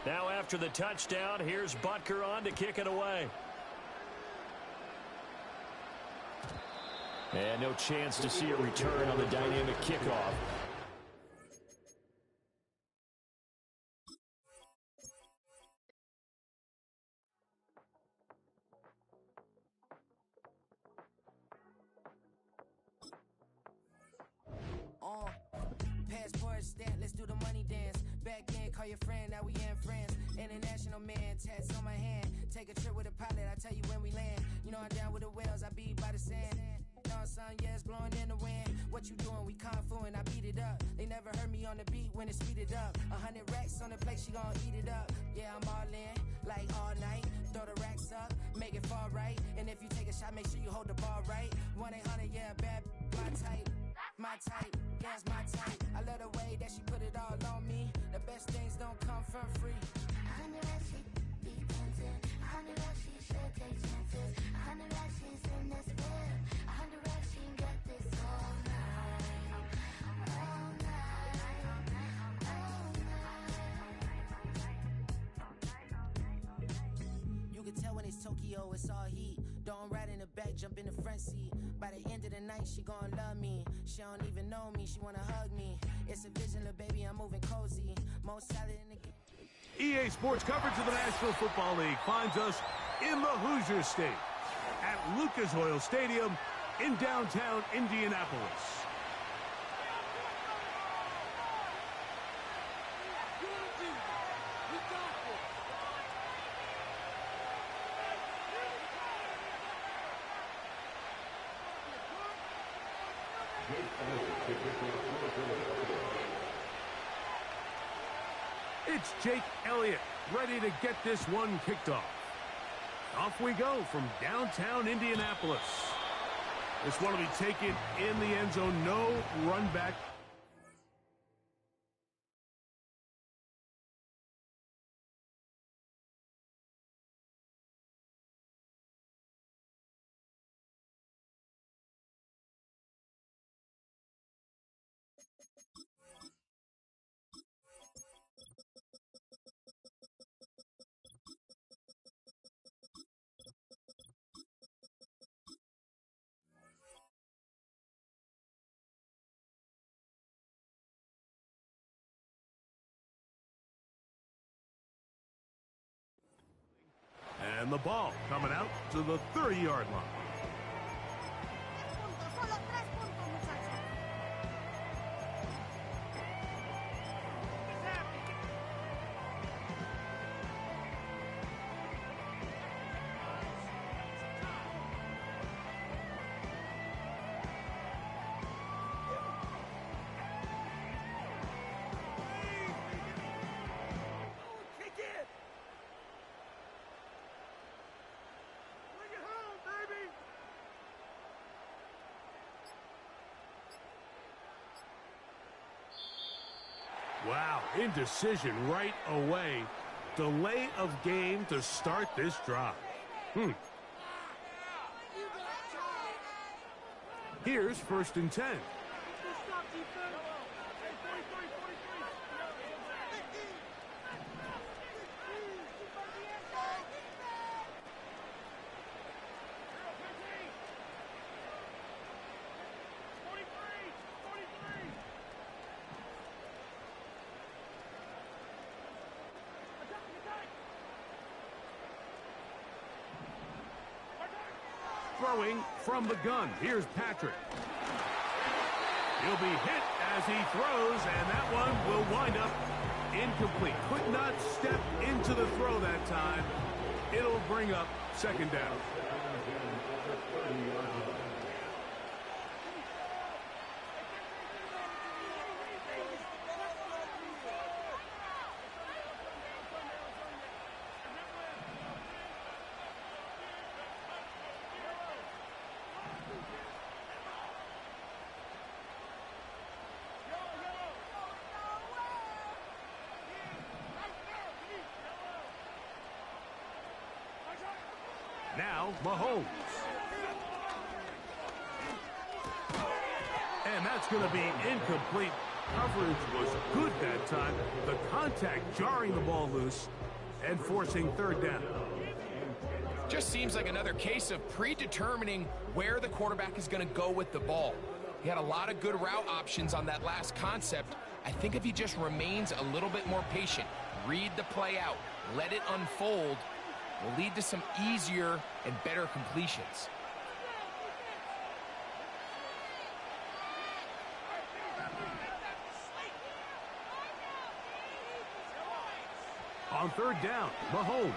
Now after the touchdown, here's Butker on to kick it away. And no chance to see a return on the dynamic kickoff. Passport stamp, let's do the money dance. Back then, call your friend, now we in France. International man, tats on my hand. Take a trip with a pilot, I tell you when we land. You know I'm down with the whales, I be by the sand. No, son, yeah, it's blowing in the wind. What you doing? We kung fu and I beat it up. They never heard me on the beat when it's speeded up. 100 racks on the plate, she gon' eat it up. Yeah, I'm all in, like all night. Throw the racks up, make it fall right. And if you take a shot, make sure you hold the ball right. 1-800, yeah, bad, my type. My type, yeah, it's my type. I love the way that she put it all on me. The best things don't come for free. 100 racks, she be tempted. 100 racks, she should take chances. 100 racks, she's in this bed. 100 racks, she can get this all night. All night. All night. You can tell when it's Tokyo, it's all heat. Don't ride in the back, jump in the front seat. By the end of the night, she gon' love me. She don't even know me, she wanna hug me. It's a vision, little baby, I'm moving cozy. Most solid in the game. EA Sports coverage of the National Football League finds us in the Hoosier State at Lucas Oil Stadium in downtown Indianapolis. It's Jake Elliott ready to get this one kicked off. Off we go from downtown Indianapolis. This one will be taken in the end zone. No run back. And the ball coming out to the 30-yard line. Wow, indecision right away. Delay of game to start this drive. Here's 1st and 10. Throwing from the gun. Here's Patrick. He'll be hit as he throws, and that one will wind up incomplete. Could not step into the throw that time. It'll bring up second down. Now, Mahomes. And that's going to be incomplete. Coverage was good that time. The contact jarring the ball loose and forcing third down. Just seems like another case of predetermining where the quarterback is going to go with the ball. He had a lot of good route options on that last concept. I think if he just remains a little bit more patient, read the play out, let it unfold, will lead to some easier and better completions. On third down, Mahomes.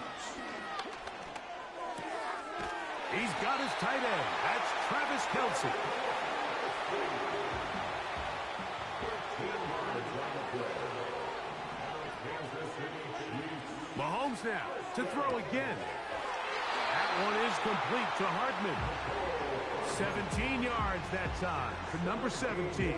He's got his tight end. That's Travis Kelce. Mahomes now to throw again. That one is complete to Hardman. 17 yards that time for number 17.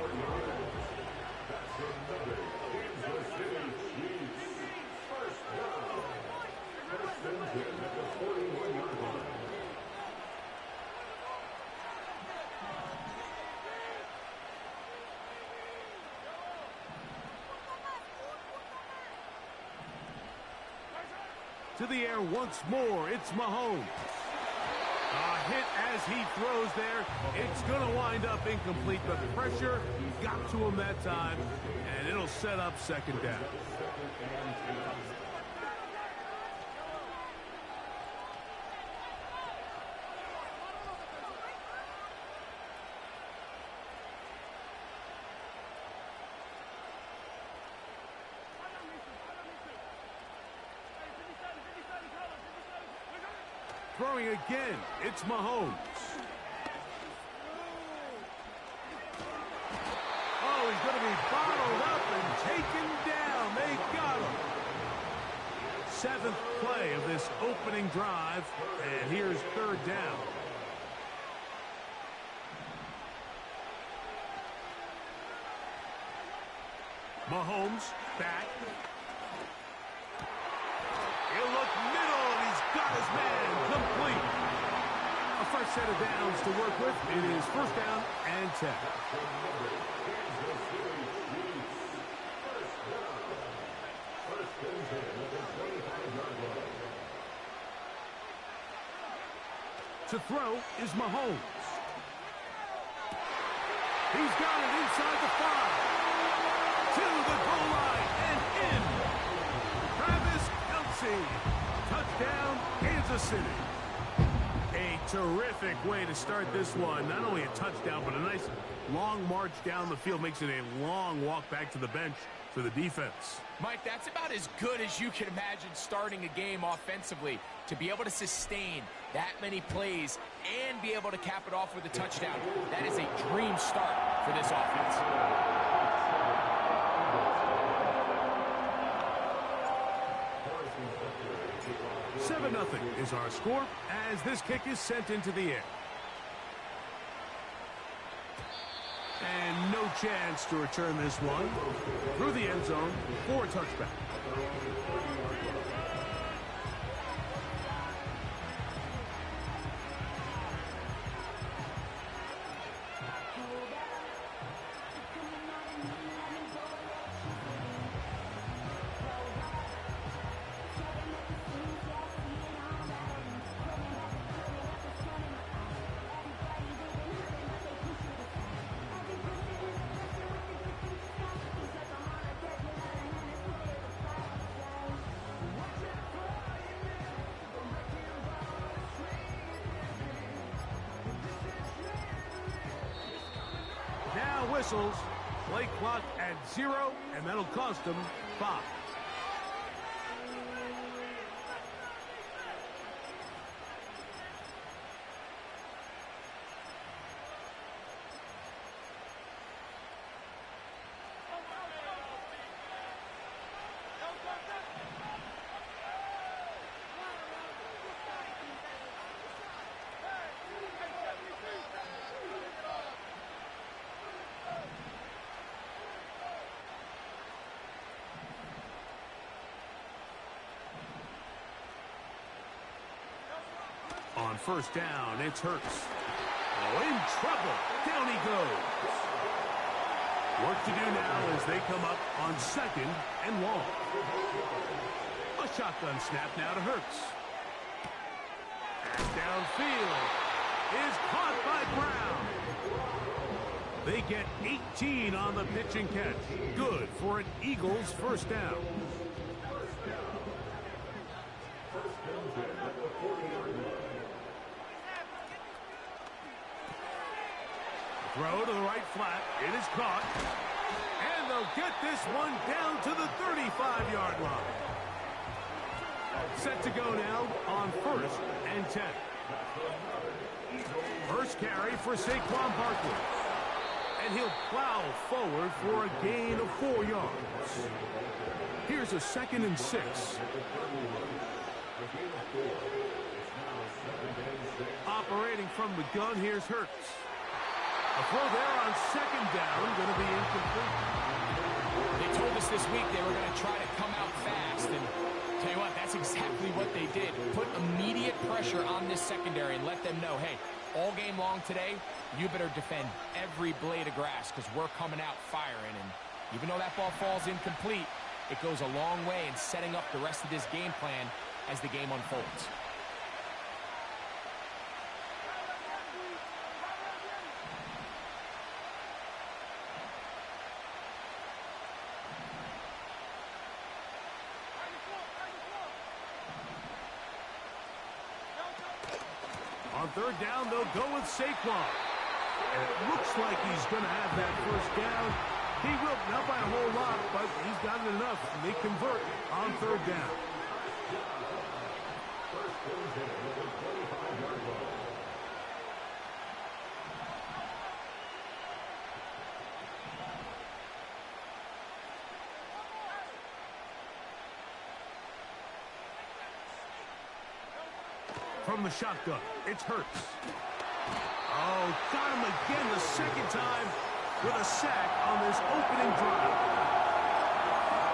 To the air once more, it's Mahomes. A hit as he throws there. It's going to wind up incomplete, but pressure got to him that time, and it'll set up second down. Throwing again, it's Mahomes. Oh, he's going to be bottled up and taken down. They got him. Seventh play of this opening drive, and here's third down. Mahomes back. He'll look middle, and he's got his man complete. A fresh set of downs to work with. It is first down and 10. To throw is Mahomes. He's got it inside the 5. To the goal line and in. Travis Kelce. Touchdown, Kansas City. A terrific way to start this one. Not only a touchdown, but a nice long march down the field. Makes it a long walk back to the bench for the defense. Mike, that's about as good as you can imagine starting a game offensively. To be able to sustain that many plays and be able to cap it off with a touchdown. That is a dream start for this offense. 7-0 is our score as this kick is sent into the air. And no chance to return this one through the end zone for a touchback. Whistles, play clock at 0, and that'll cost them 5. On first down, it's Hurts. Oh, in trouble. Down he goes. Work to do now as they come up on 2nd and long. A shotgun snap now to Hurts. Pass downfield is caught by Brown. They get 18 on the pitch and catch. Good for an Eagles first down. Throw to the right flat. It is caught. And they'll get this one down to the 35-yard line. Set to go now on 1st and 10. First carry for Saquon Barkley. And he'll plow forward for a gain of 4 yards. Here's a 2nd and 6. Operating from the gun, here's Hurts. A throw there on 2nd down, going to be incomplete. They told us this week they were going to try to come out fast, and tell you what, that's exactly what they did. Put immediate pressure on this secondary and let them know, hey, all game long today, you better defend every blade of grass because we're coming out firing. And even though that ball falls incomplete, it goes a long way in setting up the rest of this game plan as the game unfolds. On 3rd down, they'll go with Saquon. And it looks like he's going to have that first down. He will, not by a whole lot, but he's got it enough. And they convert on 3rd down. From the shotgun, it's Hurts. Oh, got him again the 2nd time with a sack on this opening drive.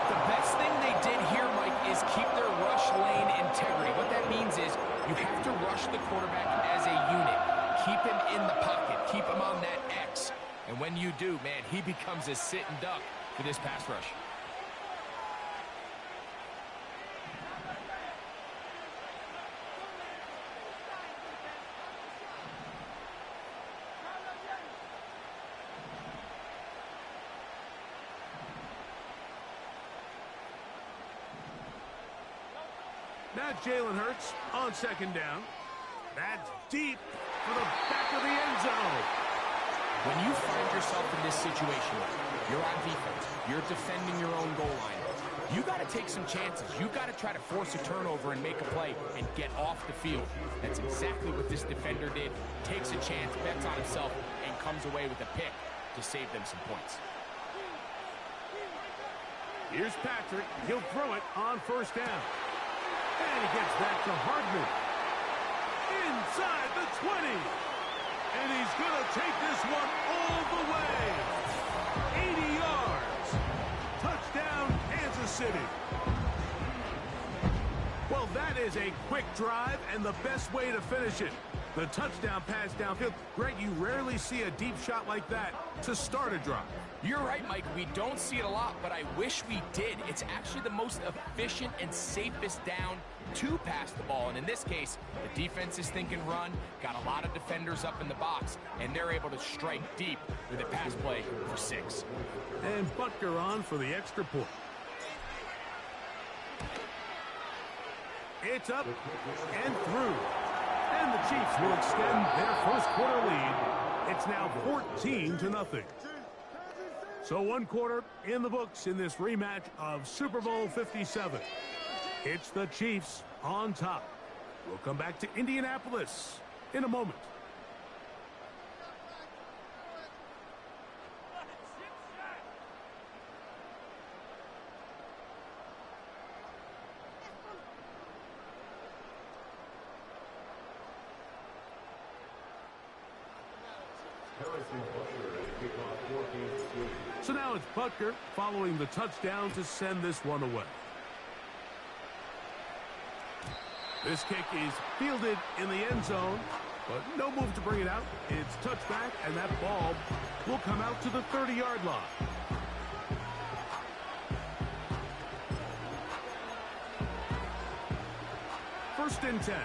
The best thing they did here, Mike, is keep their rush lane integrity. What that means is you have to rush the quarterback as a unit. Keep him in the pocket. Keep him on that X. And when you do, man, he becomes a sitting duck for this pass rush. Now Jalen Hurts on 2nd down. That's deep for the back of the end zone. When you find yourself in this situation, you're on defense, you're defending your own goal line, you got to take some chances. You got to try to force a turnover and make a play and get off the field. That's exactly what this defender did. Takes a chance, bets on himself, and comes away with a pick to save them some points. Here's Patrick. He'll throw it on 1st down. And he gets back to Hardman. Inside the 20. And he's going to take this one all the way. 80 yards. Touchdown, Kansas City. Well, that is a quick drive and the best way to finish it. The touchdown pass downfield. Greg, you rarely see a deep shot like that to start a drive. You're right, Mike. We don't see it a lot, but I wish we did. It's actually the most efficient and safest down to pass the ball. And in this case, the defense is thinking run, got a lot of defenders up in the box, and they're able to strike deep with a pass play for 6. And Butker on for the extra point. It's up and through. And the Chiefs will extend their first quarter lead. It's now 14-0. So 1 quarter in the books in this rematch of Super Bowl 57. It's the Chiefs on top. We'll come back to Indianapolis in a moment. So now it's Butker following the touchdown to send this one away. This kick is fielded in the end zone, but no move to bring it out. It's touchback, and that ball will come out to the 30-yard line. First and 10.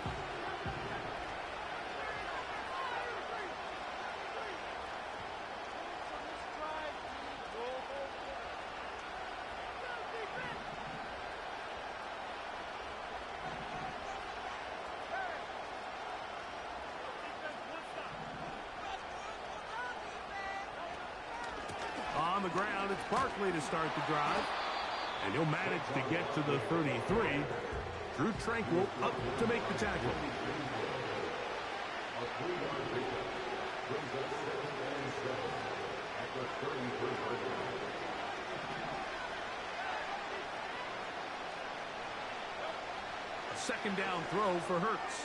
On the ground, it's Barkley to start the drive. And he'll manage to get to the 33. Drew Tranquil up to make the tackle. A second down throw for Hurts.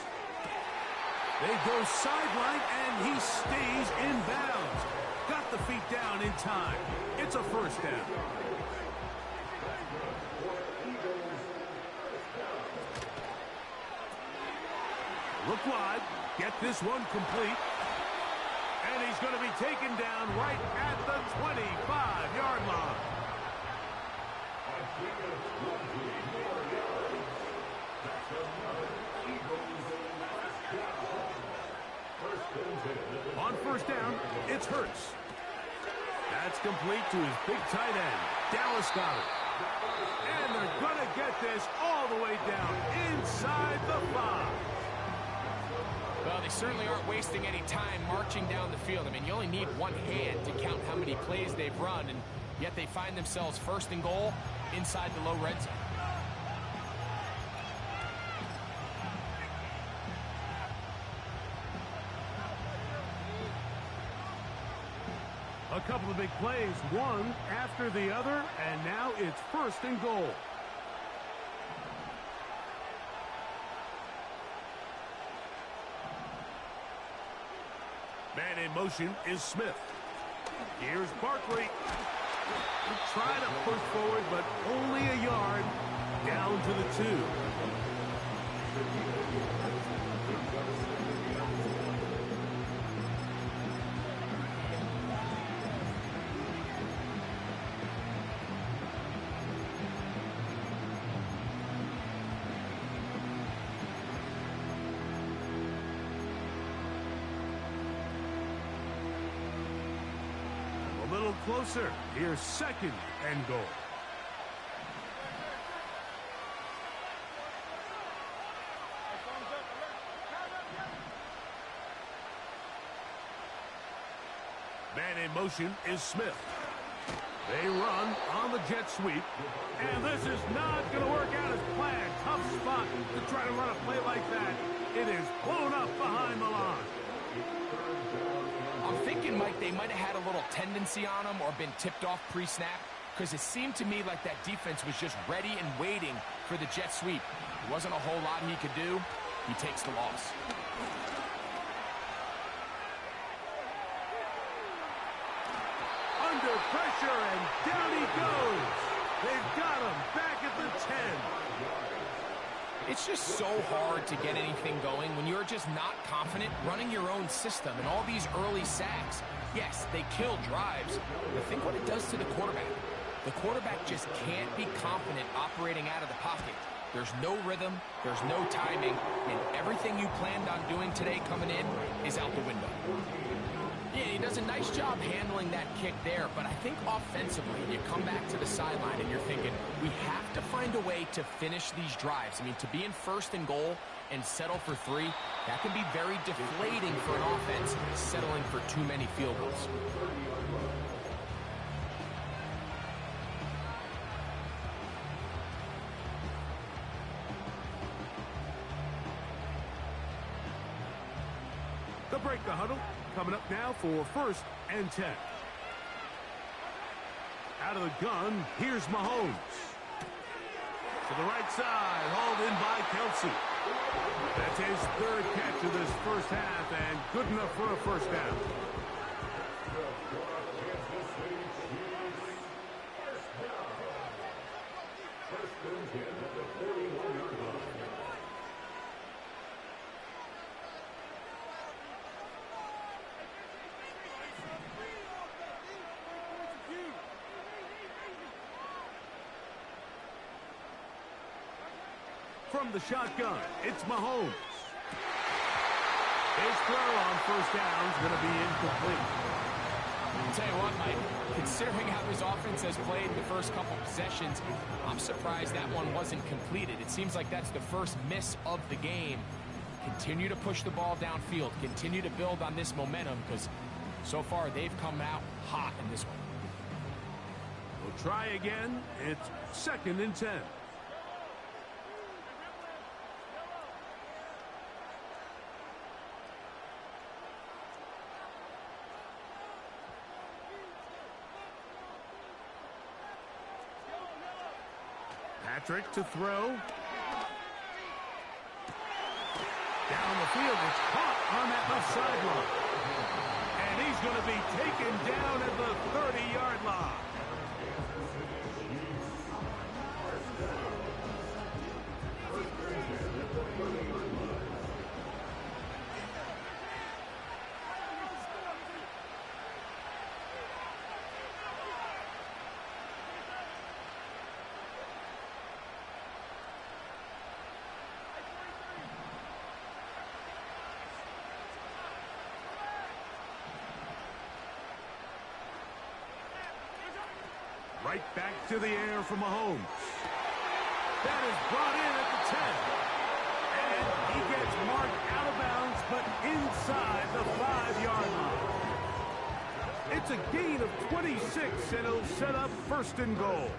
They go sideline, and he stays in bounds. Got the feet down in time. It's a first down. Look wide. Get this one complete. And he's going to be taken down right at the 25-yard line. On first down, it's Hurts. That's complete to his big tight end, Dallas Goedert. And they're going to get this all the way down inside the 5. Well, they certainly aren't wasting any time marching down the field. I mean, you only need one hand to count how many plays they've run, and yet they find themselves first and goal inside the low red zone. A couple of big plays, one after the other, and now it's first and goal. Man in motion is Smith. Here's Barkley. Try to push forward, but only a yard down to the 2. A little closer. Here's second and goal. Man in motion is Smith. They run on the jet sweep. And this is not going to work out as planned. Tough spot to try to run a play like that. It is blown up behind the line. I'm thinking, Mike, they might have had a little tendency on him or been tipped off pre-snap, because it seemed to me like that defense was just ready and waiting for the jet sweep. There wasn't a whole lot he could do. He takes the loss. Under pressure, and down he goes. They've got him back at the 10. It's just so hard to get anything going when you're just not confident running your own system, and all these early sacks. Yes, they kill drives, but think what it does to the quarterback. The quarterback just can't be confident operating out of the pocket. There's no rhythm, there's no timing, and everything you planned on doing today coming in is out the window. Yeah, he does a nice job handling that kick there, but I think offensively, you come back to the sideline and you're thinking, we have to find a way to finish these drives. I mean, to be in first and goal and settle for 3, that can be very deflating for an offense settling for too many field goals. They'll break the huddle. Coming up now for first and 10. Out of the gun, here's Mahomes. To the right side, hauled in by Kelsey. That's his 3rd catch of this first half, and good enough for a first down. from the shotgun, it's Mahomes. His throw on first down is going to be incomplete. I'll tell you what, Mike, considering how this offense has played the first couple possessions, I'm surprised that one wasn't completed. It seems like that's the first miss of the game. Continue to push the ball downfield. Continue to build on this momentum because so far they've come out hot in this one. We'll try again. It's 2nd and 10. Patrick to throw. Down the field, it's caught on that left sideline. And he's going to be taken down at the 30-yard line. Right back to the air for Mahomes. That is brought in at the 10. And he gets marked out of bounds, but inside the 5-yard line. It's a gain of 26, and it'll set up 1st and goal.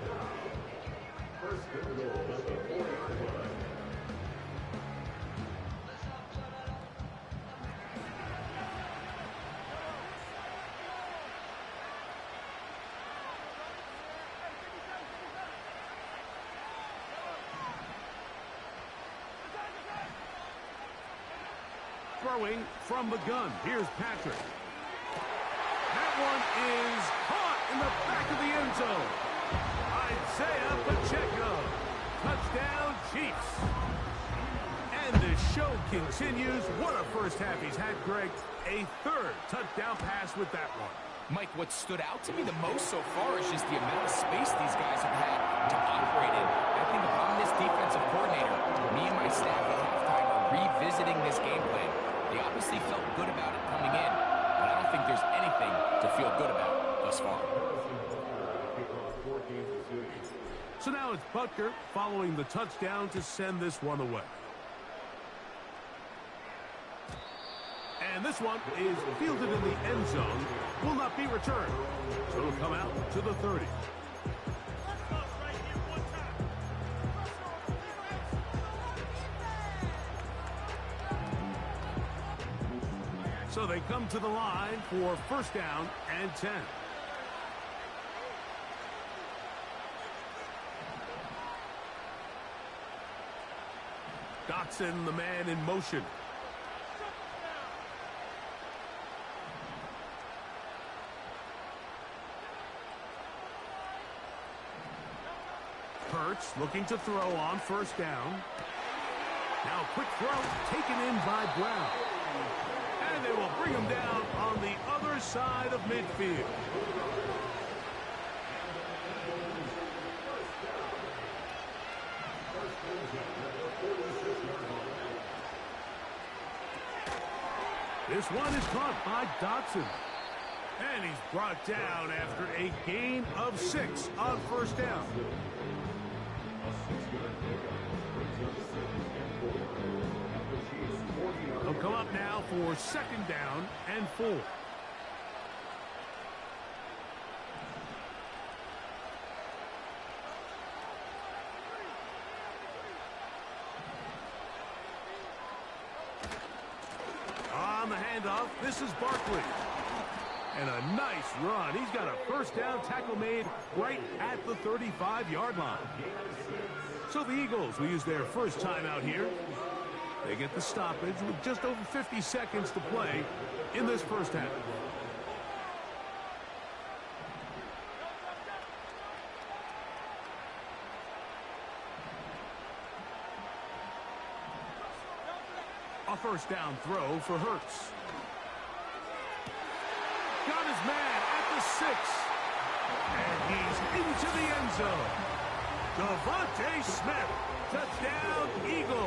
Throwing from the gun. Here's Patrick. That one is caught in the back of the end zone. Isaiah Pacheco. Touchdown, Chiefs. And the show continues. What a first half he's had, Greg. A 3rd touchdown pass with that one. Mike, what stood out to me the most so far is just the amount of space these guys have had to operate in. I think if I'm this defensive coordinator, me and my staff at halftime are revisiting this game plan. They obviously felt good about it coming in, but I don't think there's anything to feel good about thus far. So now it's Butker following the touchdown to send this one away. And this one is fielded in the end zone, will not be returned. So it'll come out to the 30. So they come to the line for 1st down and 10. Dotson, the man in motion. Hurts looking to throw on 1st down. Now quick throw taken in by Brown. And they will bring him down on the other side of midfield. This one is caught by Dotson. And he's brought down after a gain of 6 on 1st down. He'll come up now for 2nd down and 4. On the handoff, this is Barkley. And a nice run. He's got a 1st down tackle made right at the 35-yard line. So the Eagles will use their first timeout here. They get the stoppage with just over 50 seconds to play in this first half. A 1st down throw for Hurts. Got his man at the 6. And he's into the end zone. Devontae Smith. Touchdown, Eagles.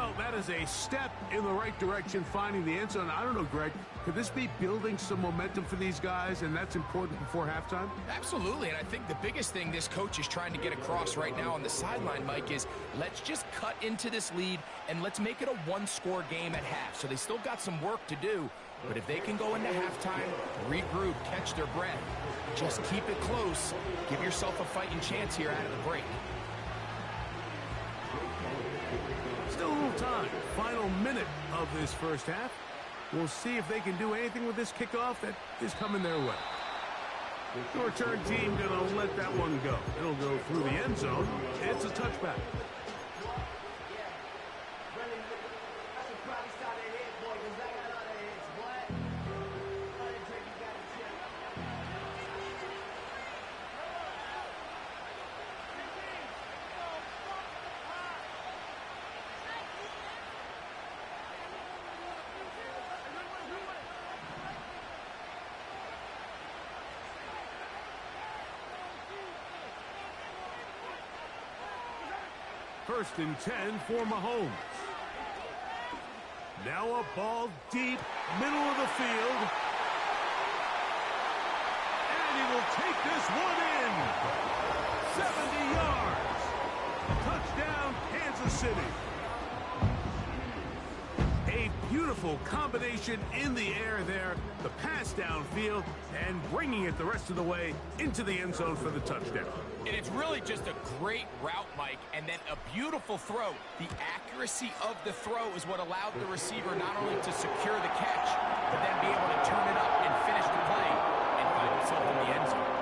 Well, that is a step in the right direction, finding the end zone. I don't know, Greg, could this be building some momentum for these guys, and that's important before halftime? Absolutely, and I think the biggest thing this coach is trying to get across right now on the sideline, Mike, is let's just cut into this lead and let's make it a one-score game at half. So they still got some work to do, but if they can go into halftime, regroup, catch their breath, just keep it close, give yourself a fighting chance here out of the break. Still a little time. Final minute of this first half. We'll see if they can do anything with this kickoff that is coming their way. The return team gonna let that one go. It'll go through the end zone. It's a touchback. First and 10 for Mahomes. Now a ball deep, middle of the field. And he will take this one in. 70 yards. Touchdown, Kansas City. A beautiful combination in the air there. The pass downfield and bringing it the rest of the way into the end zone for the touchdown. And it's really just a great route, Mike, and then a beautiful throw. The accuracy of the throw is what allowed the receiver not only to secure the catch, but then be able to turn it up and finish the play and find himself in the end zone.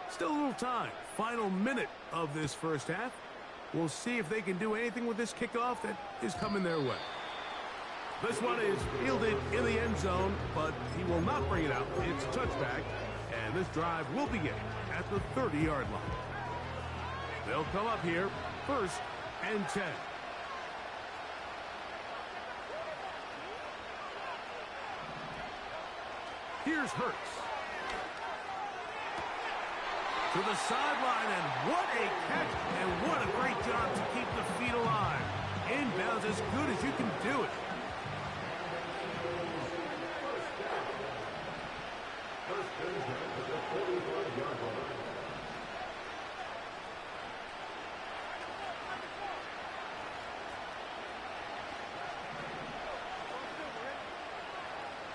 Still a little time. Final minute of this first half. We'll see if they can do anything with this kickoff that is coming their way. This one is fielded in the end zone, but he will not bring it out. It's a touchback, and this drive will begin at the 30-yard line. They'll come up here, first and 10. Here's Hurts. To the sideline, and what a catch, and what a great job to keep the feet alive. Inbounds as good as you can do it.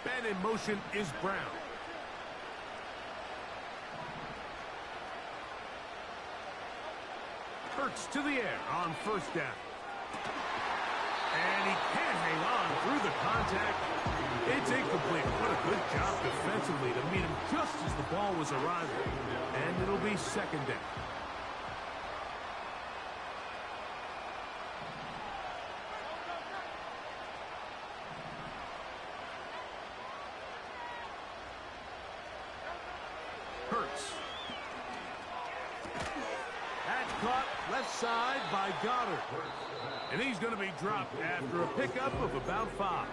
Man in motion is Brown. Hurts to the air on first down. And he can't hang on through the contact. It's incomplete. What a good job defensively to meet him just as the ball was arriving. And it'll be second down. Hurts. That's caught left side by Goddard. And he's going to be dropped after a pickup of about 5.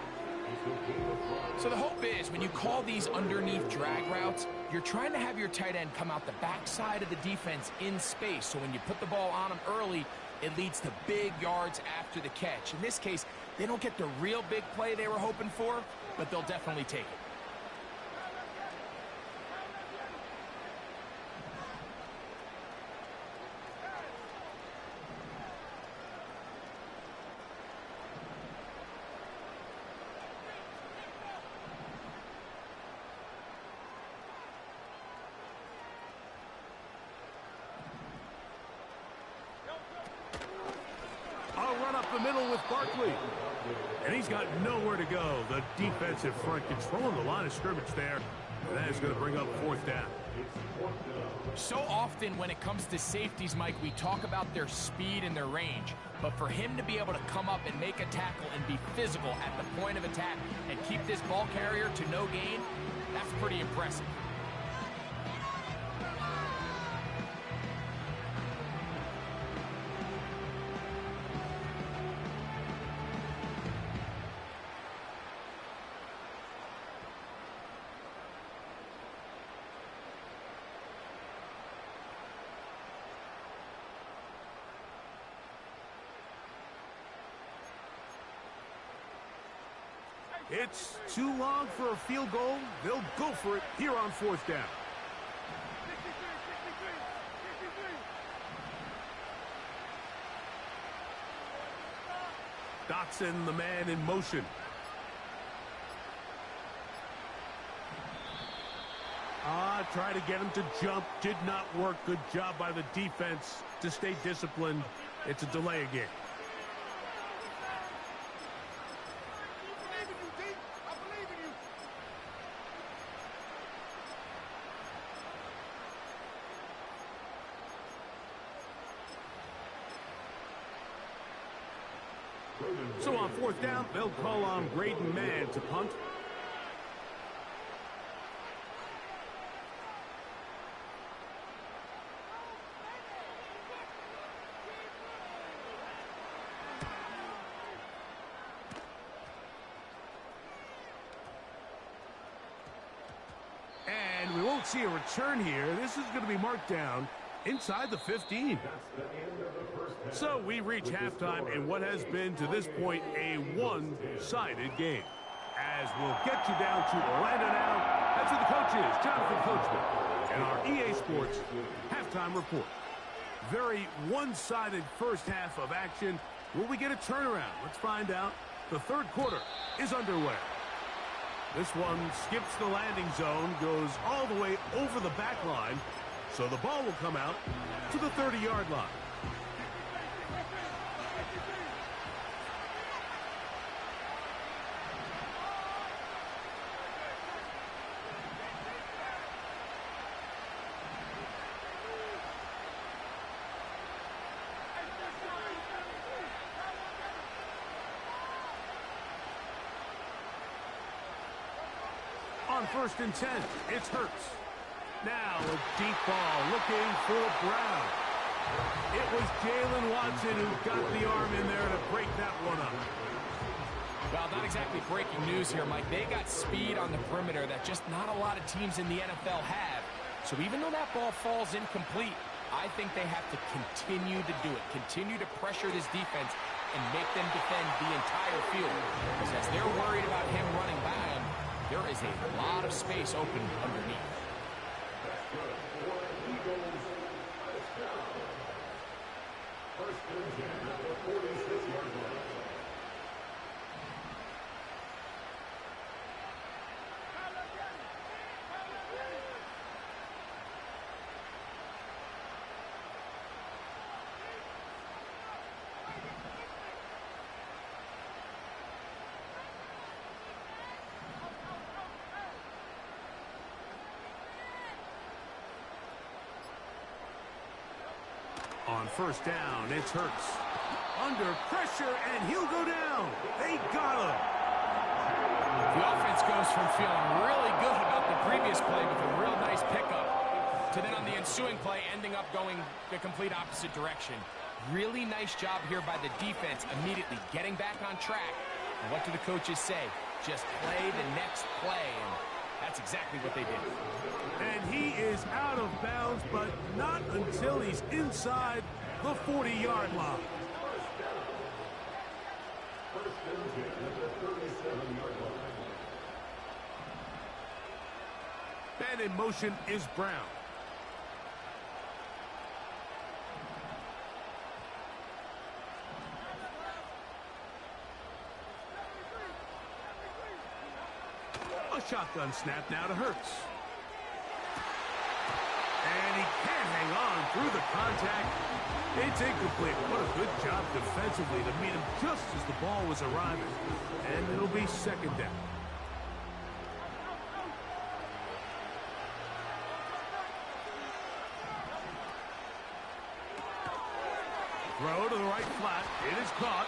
So the hope is when you call these underneath drag routes, you're trying to have your tight end come out the backside of the defense in space. So when you put the ball on him early, it leads to big yards after the catch. In this case, they don't get the real big play they were hoping for, but they'll definitely take it. Run up the middle with Barkley. And he's got nowhere to go. The defensive front controlling the line of scrimmage there. And that is going to bring up fourth down. So often when it comes to safeties, Mike, we talk about their speed and their range. But for him to be able to come up and make a tackle and be physical at the point of attack and keep this ball carrier to no gain, that's pretty impressive. It's too long for a field goal. They'll go for it here on 4th down. Dotson, the man in motion. Try to get him to jump. Did not work. Good job by the defense to stay disciplined. It's a delay again. So on 4th down, they'll call on Braden Mann to punt. And we won't see a return here. This is going to be marked down inside the 15. So we reach halftime in what has been, to this point, a one-sided game. As we'll get you down to Orlando now, that's where the coach is, Jonathan Coachman, and our EA Sports halftime report. Very one-sided first half of action. Will we get a turnaround? Let's find out. The 3rd quarter is underway. This one skips the landing zone, goes all the way over the back line, so the ball will come out to the 30-yard line. On 1st and 10, it's Hurts. Now a deep ball looking for Brown. It was Jalen Watson who got the arm in there to break that one up. Well, not exactly breaking news here, Mike. They got speed on the perimeter that just not a lot of teams in the NFL have. So even though that ball falls incomplete, I think they have to continue to do it. Continue to pressure this defense and make them defend the entire field. Because as they're worried about him running by him, there is a lot of space open underneath. On 1st down, it's Hurts. Under pressure, and he'll go down. They got him. The offense goes from feeling really good about the previous play with a real nice pickup to then on the ensuing play ending up going the complete opposite direction. Really nice job here by the defense immediately getting back on track. And what do the coaches say? Just play the next play. And that's exactly what they did. And he is out of bounds, but not until he's inside the 40-yard line. And in motion is Brown. A shotgun snap now to Hurts. And he can't hang on through the contact. It's incomplete. What a good job defensively to meet him just as the ball was arriving. And it'll be 2nd down. Throw to the right flat. It is caught.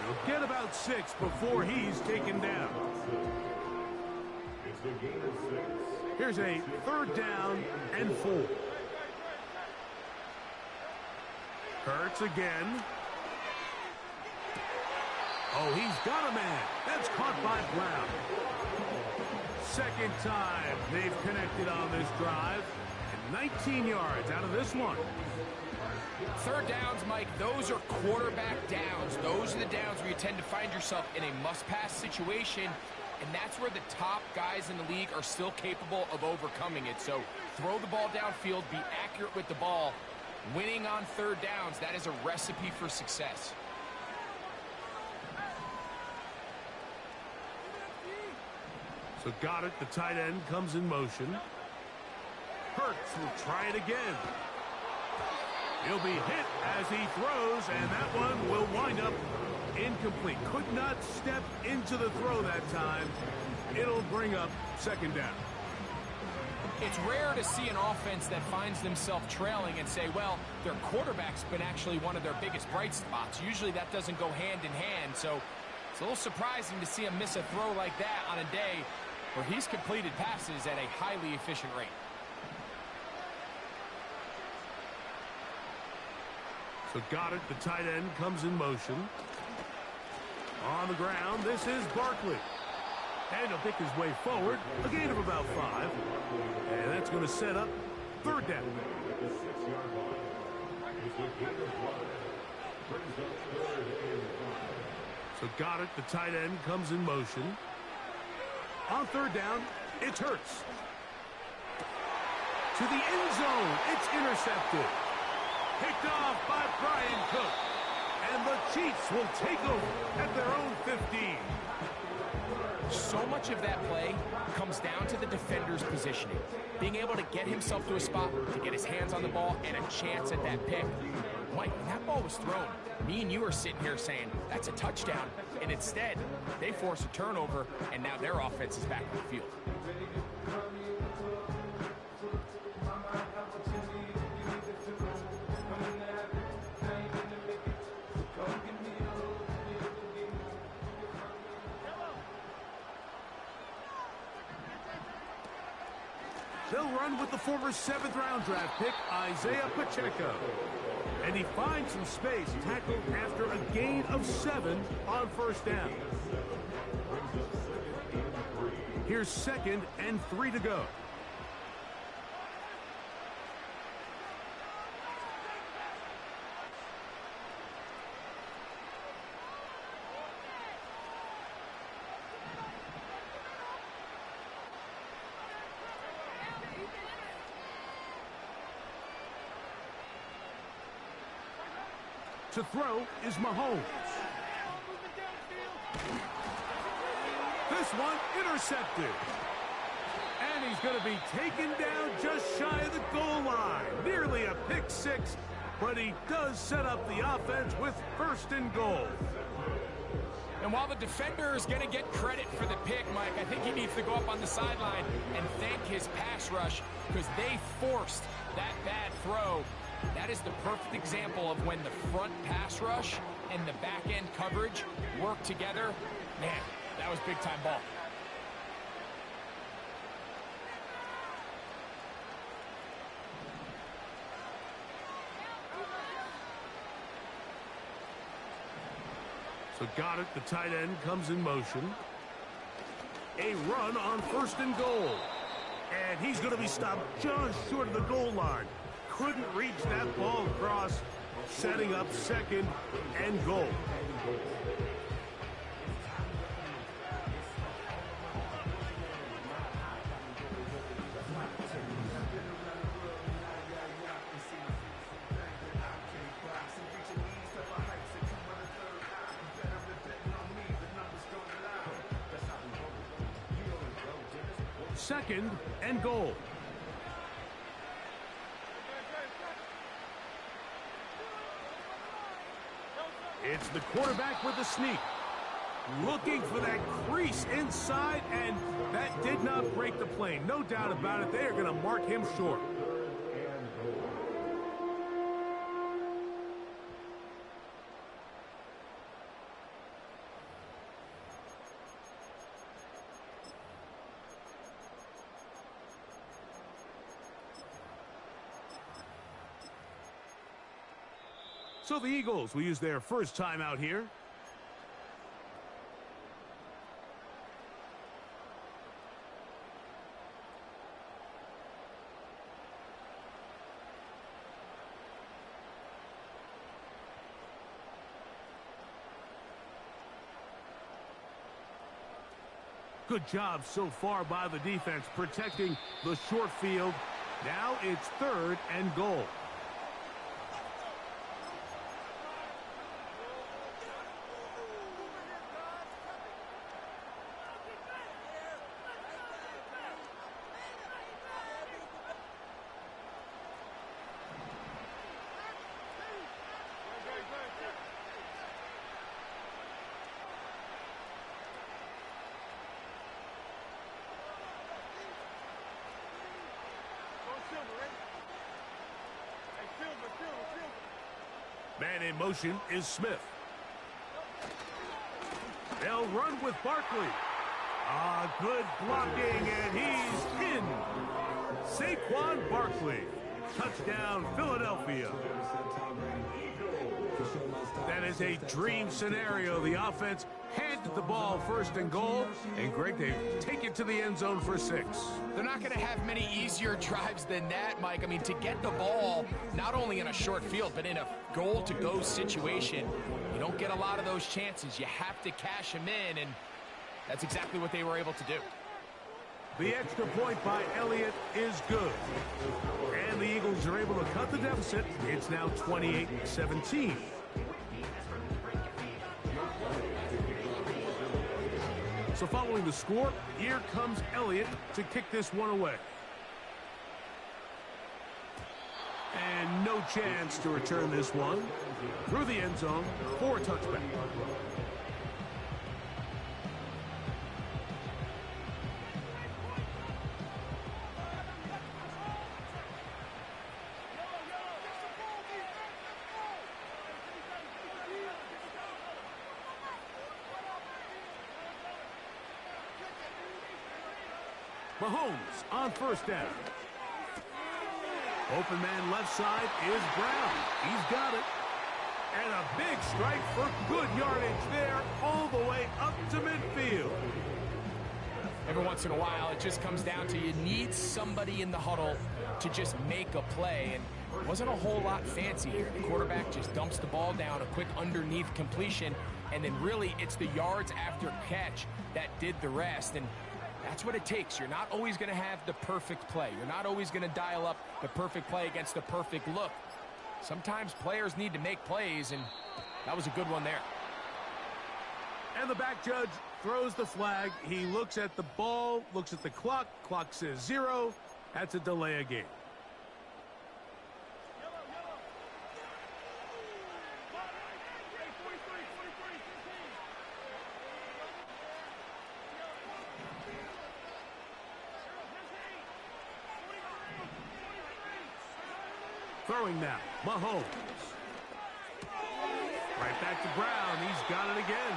He'll get about 6 before he's taken down. Here's a 3rd down and 4. Hurts again. Oh, he's got a man. That's caught by Brown. 2nd time they've connected on this drive. And 19 yards out of this one. Third downs, Mike, those are quarterback downs. Those are the downs where you tend to find yourself in a must-pass situation, and that's where the top guys in the league are still capable of overcoming it. So throw the ball downfield, be accurate with the ball. Winning on third downs, that is a recipe for success. So got it. The tight end comes in motion. Hurts will try it again. He'll be hit as he throws, and that one will wind up incomplete. Could not step into the throw that time. It'll bring up second down. It's rare to see an offense that finds themselves trailing and say, well, their quarterback's been actually one of their biggest bright spots. Usually that doesn't go hand in hand, so it's a little surprising to see him miss a throw like that on a day where he's completed passes at a highly efficient rate. So got it. The tight end comes in motion. On the ground, this is Barkley. And he'll pick his way forward. A gain of about 5. And that's going to set up third down. So got it. The tight end comes in motion. On third down, it's Hurts. To the end zone. It's intercepted. Picked off by Brian Cook. And the Chiefs will take over at their own 15. So much of that play comes down to the defender's positioning. Being able to get himself to a spot, to get his hands on the ball, and a chance at that pick. Mike, when that ball was thrown, me and you are sitting here saying, that's a touchdown. And instead, they force a turnover, and now their offense is back on the field. They'll run with the former 7th-round draft pick, Isaiah Pacheco. And he finds some space, tackled after a gain of 7 on first down. Here's 2nd and 3 to go. To throw is Mahomes. This one intercepted. And he's going to be taken down just shy of the goal line. Nearly a pick 6, but he does set up the offense with 1st and goal. And while the defender is going to get credit for the pick, Mike, I think he needs to go up on the sideline and thank his pass rush because they forced that bad throw. That is the perfect example of when the front pass rush and the back end coverage work together. Man, that was big time ball. So got it. The tight end comes in motion. A run on 1st and goal. And he's going to be stopped just short of the goal line. Couldn't reach that ball across, setting up 2nd and goal. Second and goal. It's the quarterback with the sneak. Looking for that crease inside, and that did not break the plane. No doubt about it. They are going to mark him short. So the Eagles will use their first time out here. Good job so far by the defense protecting the short field. Now it's 3rd and goal. Man in motion is Smith. They'll run with Barkley. Good blocking, and he's in. Saquon Barkley. Touchdown, Philadelphia. That is a dream scenario. The offense handed the ball 1st and goal, and Greg, they take it to the end zone for 6. They're not going to have many easier drives than that, Mike. I mean, to get the ball not only in a short field, but in a goal-to-go situation, you don't get a lot of those chances. You have to cash them in, and that's exactly what they were able to do. The extra point by Elliott is good. And the Eagles are able to cut the deficit. It's now 28-17. So following the score, here comes Elliott to kick this one away. And no chance to return this one through the end zone for a touchback. Mahomes on 1st down. Open man left side is Brown. He's got it. And a big strike for good yardage there all the way up to midfield. Every once in a while, it just comes down to you need somebody in the huddle to just make a play. And it wasn't a whole lot fancy here. The quarterback just dumps the ball down, a quick underneath completion, and then really it's the yards after catch that did the rest. And that's what it takes. You're not always going to have the perfect play. You're not always going to dial up the perfect play against the perfect look. Sometimes players need to make plays, and that was a good one there. And the back judge throws the flag. He looks at the ball, looks at the clock. Clock says 0. That's a delay of game. Throwing now, Mahomes. Right back to Brown. He's got it again.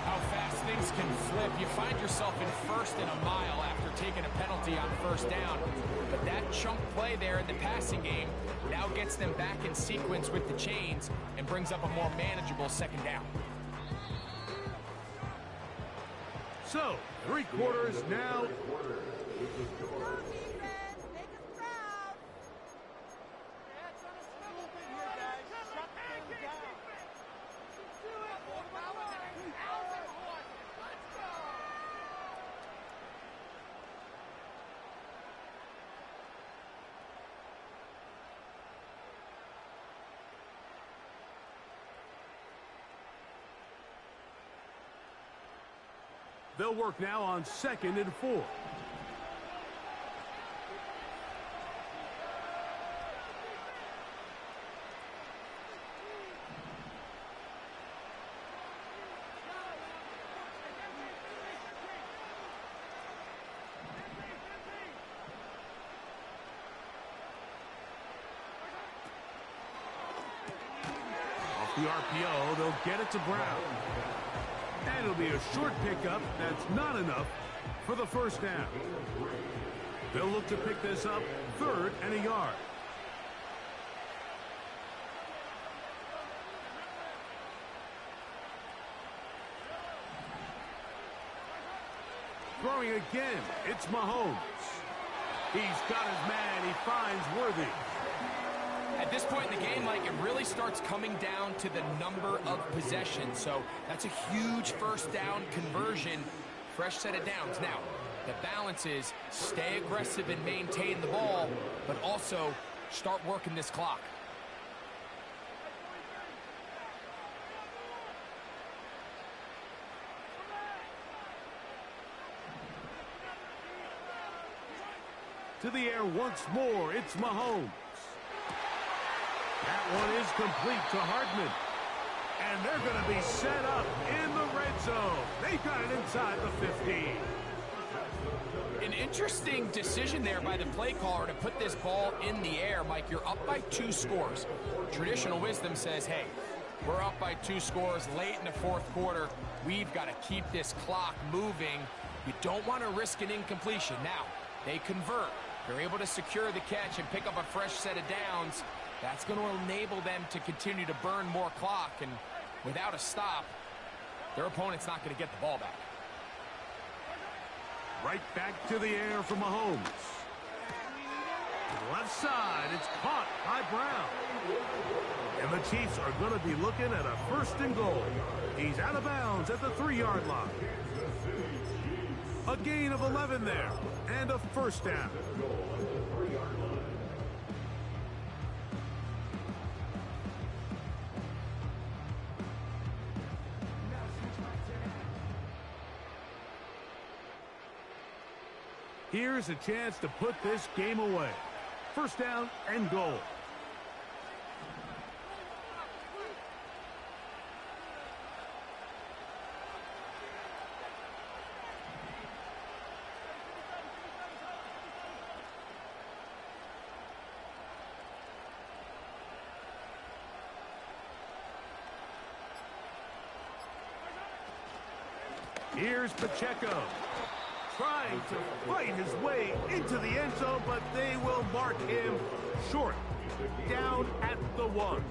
How fast things can flip. You find yourself in 1st and a mile after taking a penalty on 1st down. But that chunk play there in the passing game now gets them back in sequence with the chains and brings up a more manageable 2nd down. So, 3 quarters now. They'll work now on 2nd and 4. Off the RPO, they'll get it to Brown. And it'll be a short pickup. That's not enough for the 1st down. They'll look to pick this up 3rd and a yard. Throwing again, it's Mahomes. He's got his man. He finds Worthy. At this point in the game, Mike, it really starts coming down to the number of possessions. So that's a huge 1st down conversion fresh set of downs. Now, the balance is stay aggressive and maintain the ball, but also start working this clock. To the air once more, it's Mahomes. That one is complete to Hardman. And they're going to be set up in the red zone. They've got it inside the 15. An interesting decision there by the play caller to put this ball in the air. Mike, you're up by 2 scores. Traditional wisdom says, hey, we're up by 2 scores late in the fourth quarter. We've got to keep this clock moving. You don't want to risk an incompletion. Now, they convert. They're able to secure the catch and pick up a fresh set of downs. That's going to enable them to continue to burn more clock. And without a stop, their opponent's not going to get the ball back. Right back to the air for Mahomes. To the left side, it's caught by Brown. And the Chiefs are going to be looking at a 1st and goal. He's out of bounds at the 3-yard line. A gain of 11 there, and a 1st down. Here's a chance to put this game away. 1st down and goal. Here's Pacheco, trying to fight his way into the end zone, but they will mark him short, down at the 1.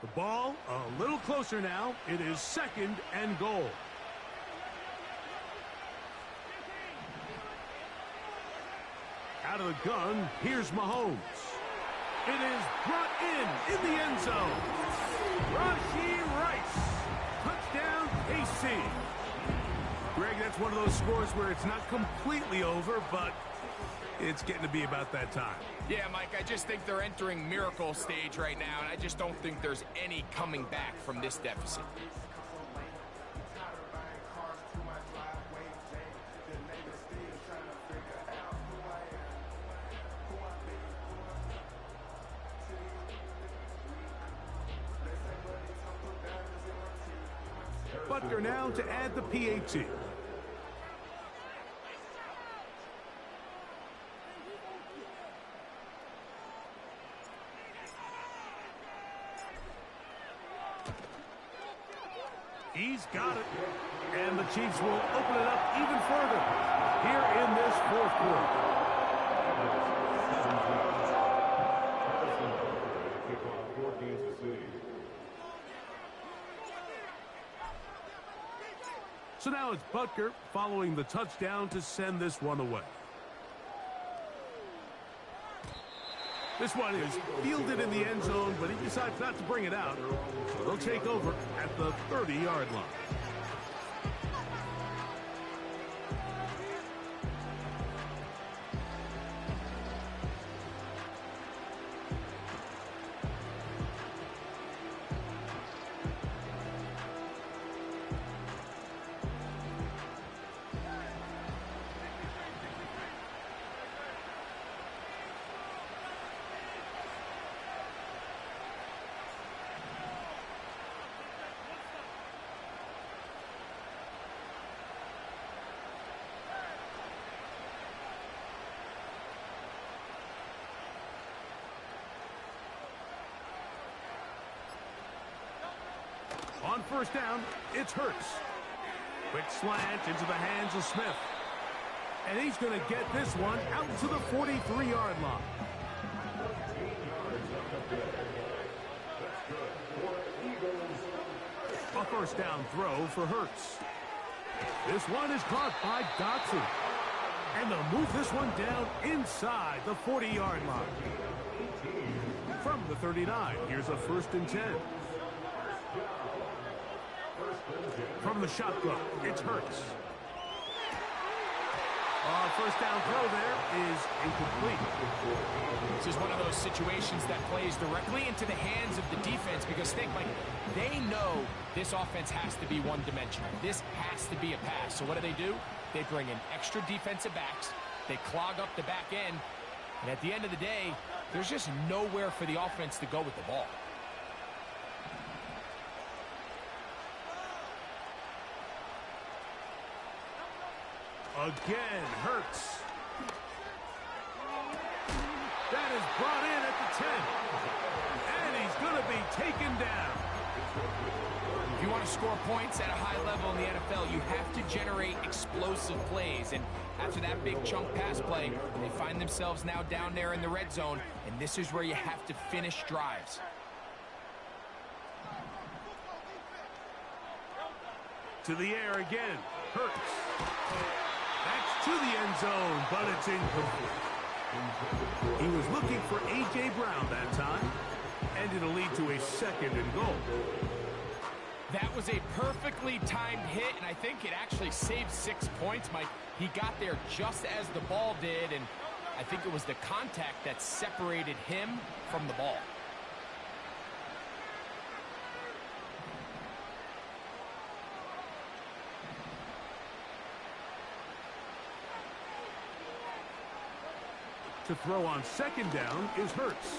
The ball a little closer now. It is 2nd and goal. Out of the gun, here's Mahomes. It is brought in the end zone. Rashee Rice. Touchdown, KC. Greg, that's one of those scores where it's not completely over, but it's getting to be about that time. Yeah, Mike, I just think they're entering miracle stage right now, and I just don't think there's any coming back from this deficit. Butker now to add the PAT. He's got it. And the Chiefs will open it up even further here in this 4th quarter. So now it's Butker following the touchdown to send this one away. This one is fielded in the end zone, but he decides not to bring it out. So they'll take over at the 30-yard line. On 1st down, it's Hurts. Quick slant into the hands of Smith. And he's going to get this one out to the 43-yard line. A first down throw for Hurts. This one is caught by Dotson. And they'll move this one down inside the 40-yard line. From the 39, here's a 1st and 10. From the shotgun, it's Hurts. First down throw there is incomplete. This is one of those situations that plays directly into the hands of the defense because think, Mike, they know this offense has to be one-dimensional. This has to be a pass. So what do? They bring in extra defensive backs. They clog up the back end. And at the end of the day, there's just nowhere for the offense to go with the ball. Again, Hurts. That is brought in at the 10. And he's going to be taken down. If you want to score points at a high level in the NFL, you have to generate explosive plays. And after that big chunk pass play, they find themselves now down there in the red zone. And this is where you have to finish drives. To the air again. Hurts. That's to the end zone, but it's incomplete. He was looking for A.J. Brown that time, and it'll lead to a 2nd and goal. That was a perfectly timed hit, and I think it actually saved 6 points, Mike. He got there just as the ball did, and I think it was the contact that separated him from the ball. To throw on 2nd down is Hurts.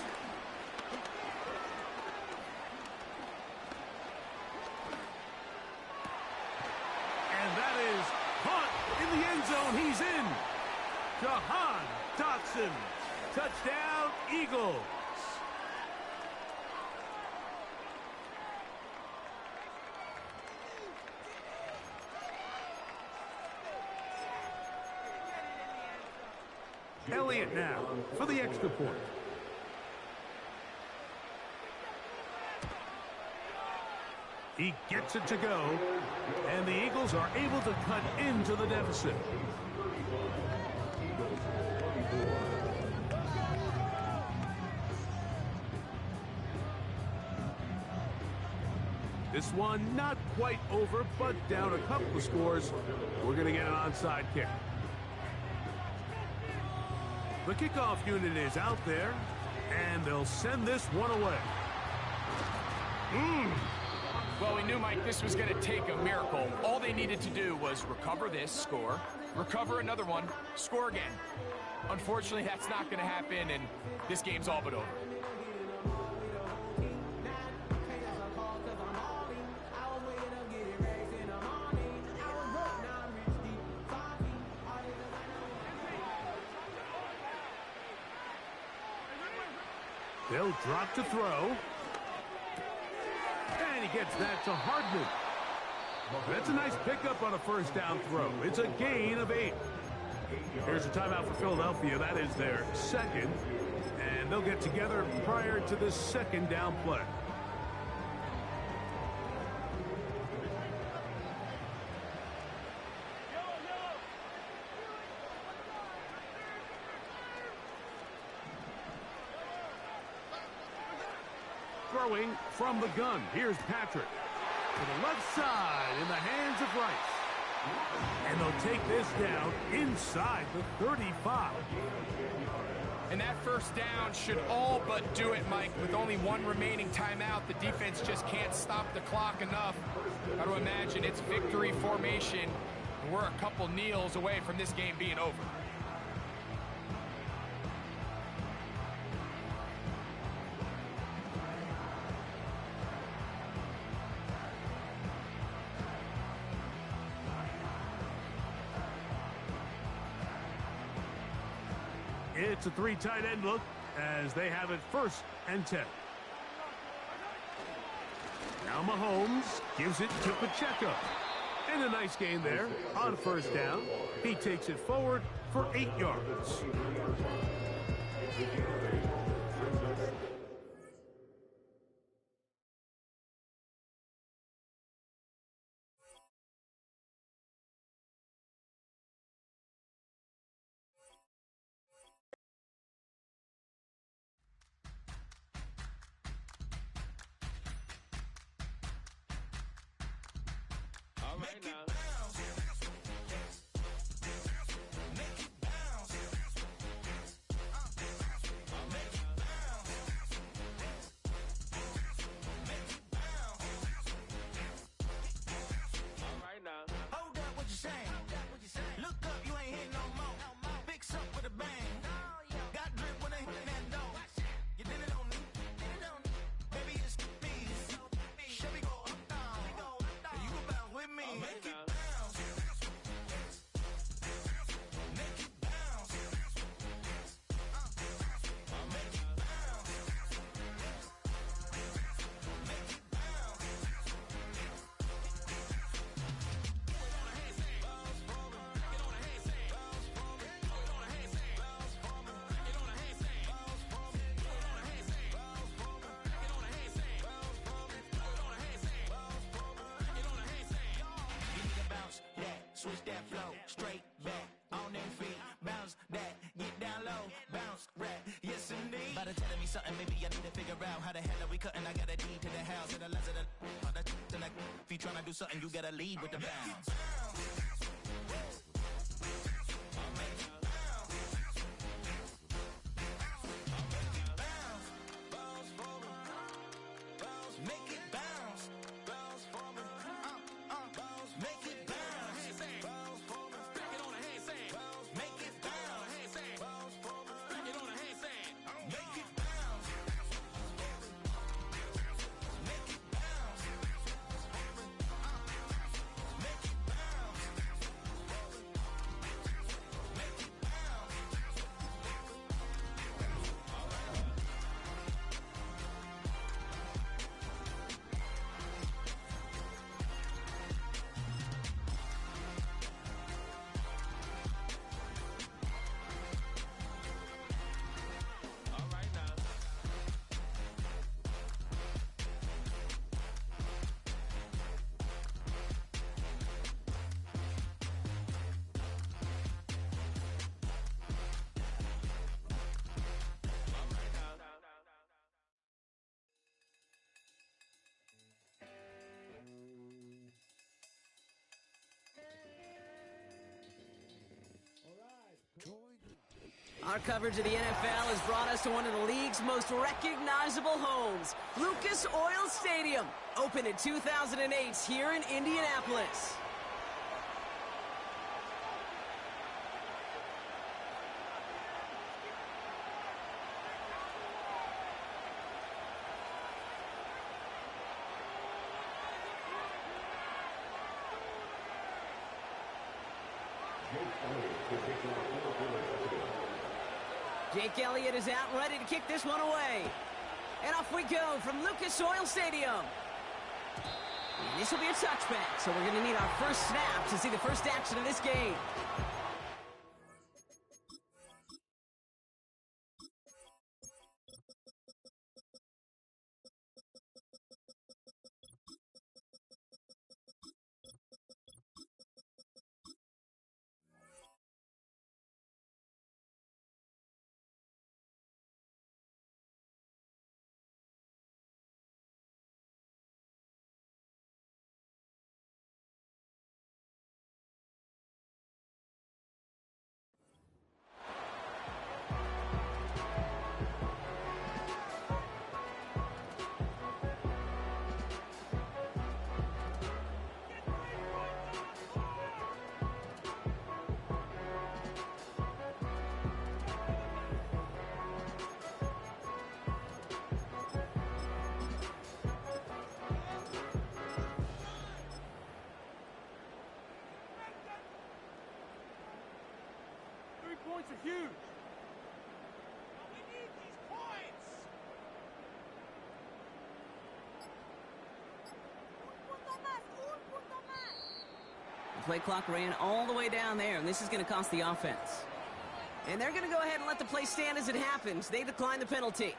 And that is caught in the end zone. He's in. Jahan Dotson. Touchdown, Eagles. Elliott now for the extra point. He gets it to go, and the Eagles are able to cut into the deficit. This one not quite over, but down a couple of scores. We're going to get an onside kick. The kickoff unit is out there, and they'll send this one away. Well, we knew, Mike, this was going to take a miracle. All they needed to do was recover this, score, recover another one, score again. Unfortunately, that's not going to happen, and this game's all but over. They'll drop to throw. And he gets that to Hardman. That's a nice pickup on a first down throw. It's a gain of 8. Here's a timeout for Philadelphia. That is their 2nd. And they'll get together prior to the 2nd down play. Throwing from the gun. Here's Patrick. To the left side in the hands of Rice. And they'll take this down inside the 35. And that first down should all but do it, Mike. With only one remaining timeout, the defense just can't stop the clock enough. Got to imagine it's victory formation. And we're a couple kneels away from this game being over. It's a 3 tight end look as they have it 1st and 10. Now Mahomes gives it to Pacheco. And a nice gain there on first down. He takes it forward for 8 yards. All right now. Hold up, what you saying? Look up, you ain't hitting no more. Fix up with a bang. Got drip when I hit that door. You did it on me. Baby, it's me. Chevy go up, down. You go bounce with me. Make it bounce. Make it bounce. Make it bounce. Make it bounce. Switch that flow, straight back, on them feet, bounce that, get down low, bounce, rap, yes indeed. By the telling me something, maybe I need to figure out how the hell are we cutting. I got a deed to the house and the less of the if you tryna do something, you gotta lead with the bounce. Make it bounce, bounce for me. Make it bounce, bounce for me. Get on a handstand. Make it bounce, bounce for me. Get on a handstand. Make it bounce. Make it bounce. Make it bounce. Make it bounce. All right now. Our coverage of the NFL has brought us to one of the league's most recognizable homes, Lucas Oil Stadium, opened in 2008 here in Indianapolis. Jake Elliott is out and ready to kick this one away. And off we go from Lucas Oil Stadium. And this will be a touchback, so we're going to need our first snap to see the first action of this game. Points are huge. But we need these points. Un punto más, un punto más. play clock ran all the way down there, and this is going to cost the offense. And they're going to go ahead and let the play stand as it happens. They decline the penalty.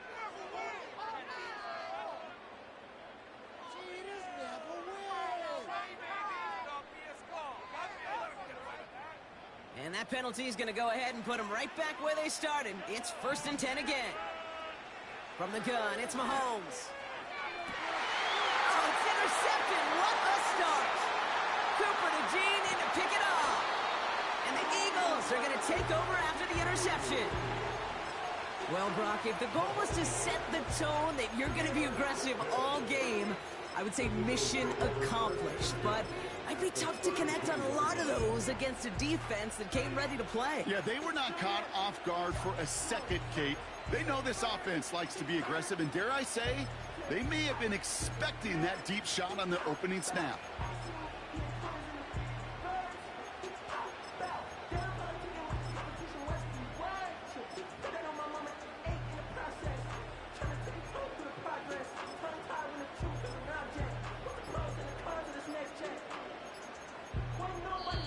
And that penalty is going to go ahead and put them right back where they started. It's 1st and 10 again. From the gun, it's Mahomes. Oh, it's intercepted. What a start. Cooper to Gene in to pick it off. And the Eagles are going to take over after the interception. Well, Brock, if the goal was to set the tone that you're going to be aggressive all game, I would say mission accomplished. But I'd be tough to connect on a lot of those against a defense that came ready to play. Yeah, they were not caught off guard for a second, Kate. They know this offense likes to be aggressive, and dare I say, they may have been expecting that deep shot on the opening snap.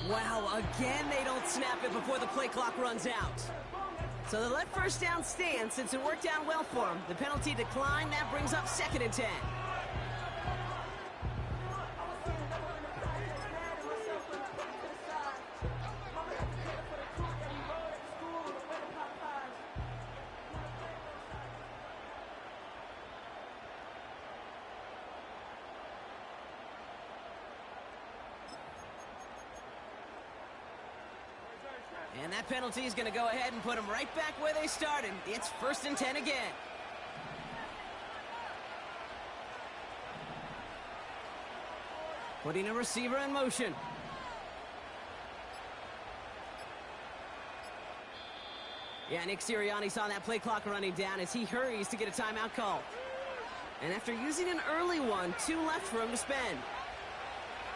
Wow, again they don't snap it before the play clock runs out. So they let 1st down stand since it worked out well for them. The penalty declined, that brings up 2nd and 10. And that penalty is going to go ahead and put them right back where they started. It's 1st and 10 again. Putting a receiver in motion. Yeah, Nick Sirianni saw that play clock running down as he hurries to get a timeout call. And after using an early one, 2 left for him to spend.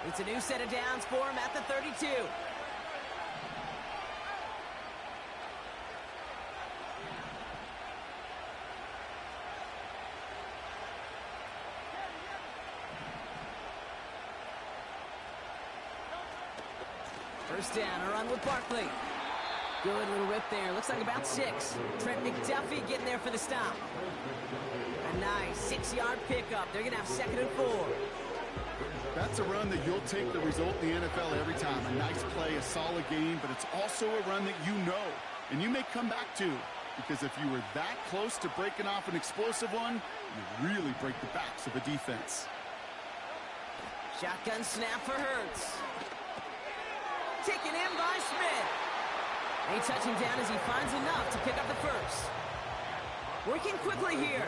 It's a new set of downs for him at the 32. First down, a run with Barkley. Good little rip there. Looks like about 6. Trent McDuffie getting there for the stop. A nice 6-yard pickup. They're going to have 2nd and 4. That's a run that you'll take the result in the NFL every time. A nice play, a solid game, but it's also a run that you know, and you may come back to, because if you were that close to breaking off an explosive one, you really break the backs of a defense. Shotgun snap for Hurts. Taken in by Smith. They touch him down as he finds enough to pick up the 1st. Working quickly here.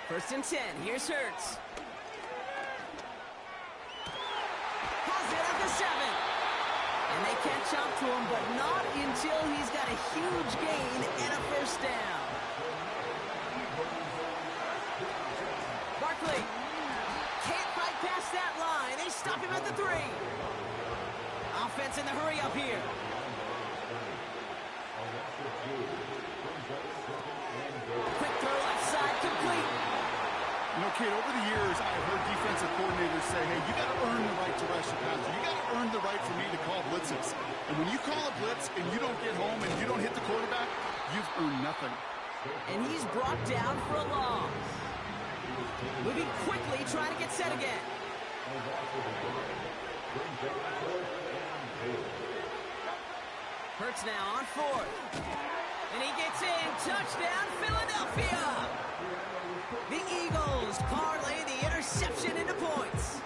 First and 10. Here's Hurts. Has it at the 7. And they catch up to him, but not until he's got a huge gain and a 1st down. Barkley can't fight past that line. They stop him at the 3. Offense in the hurry up here. Quick throw left side, complete. You know, Kate, over the years, I've heard defensive coordinators say, hey, you got to earn the right to rush your passer. You got to earn the right for me to call blitzes. And when you call a blitz and you don't get home and you don't hit the quarterback, you've earned nothing. And he's brought down for a loss. Moving quickly, trying to get set again. Hurts now on 4th. And he gets in. Touchdown, Philadelphia! The Eagles parlay the interception into points.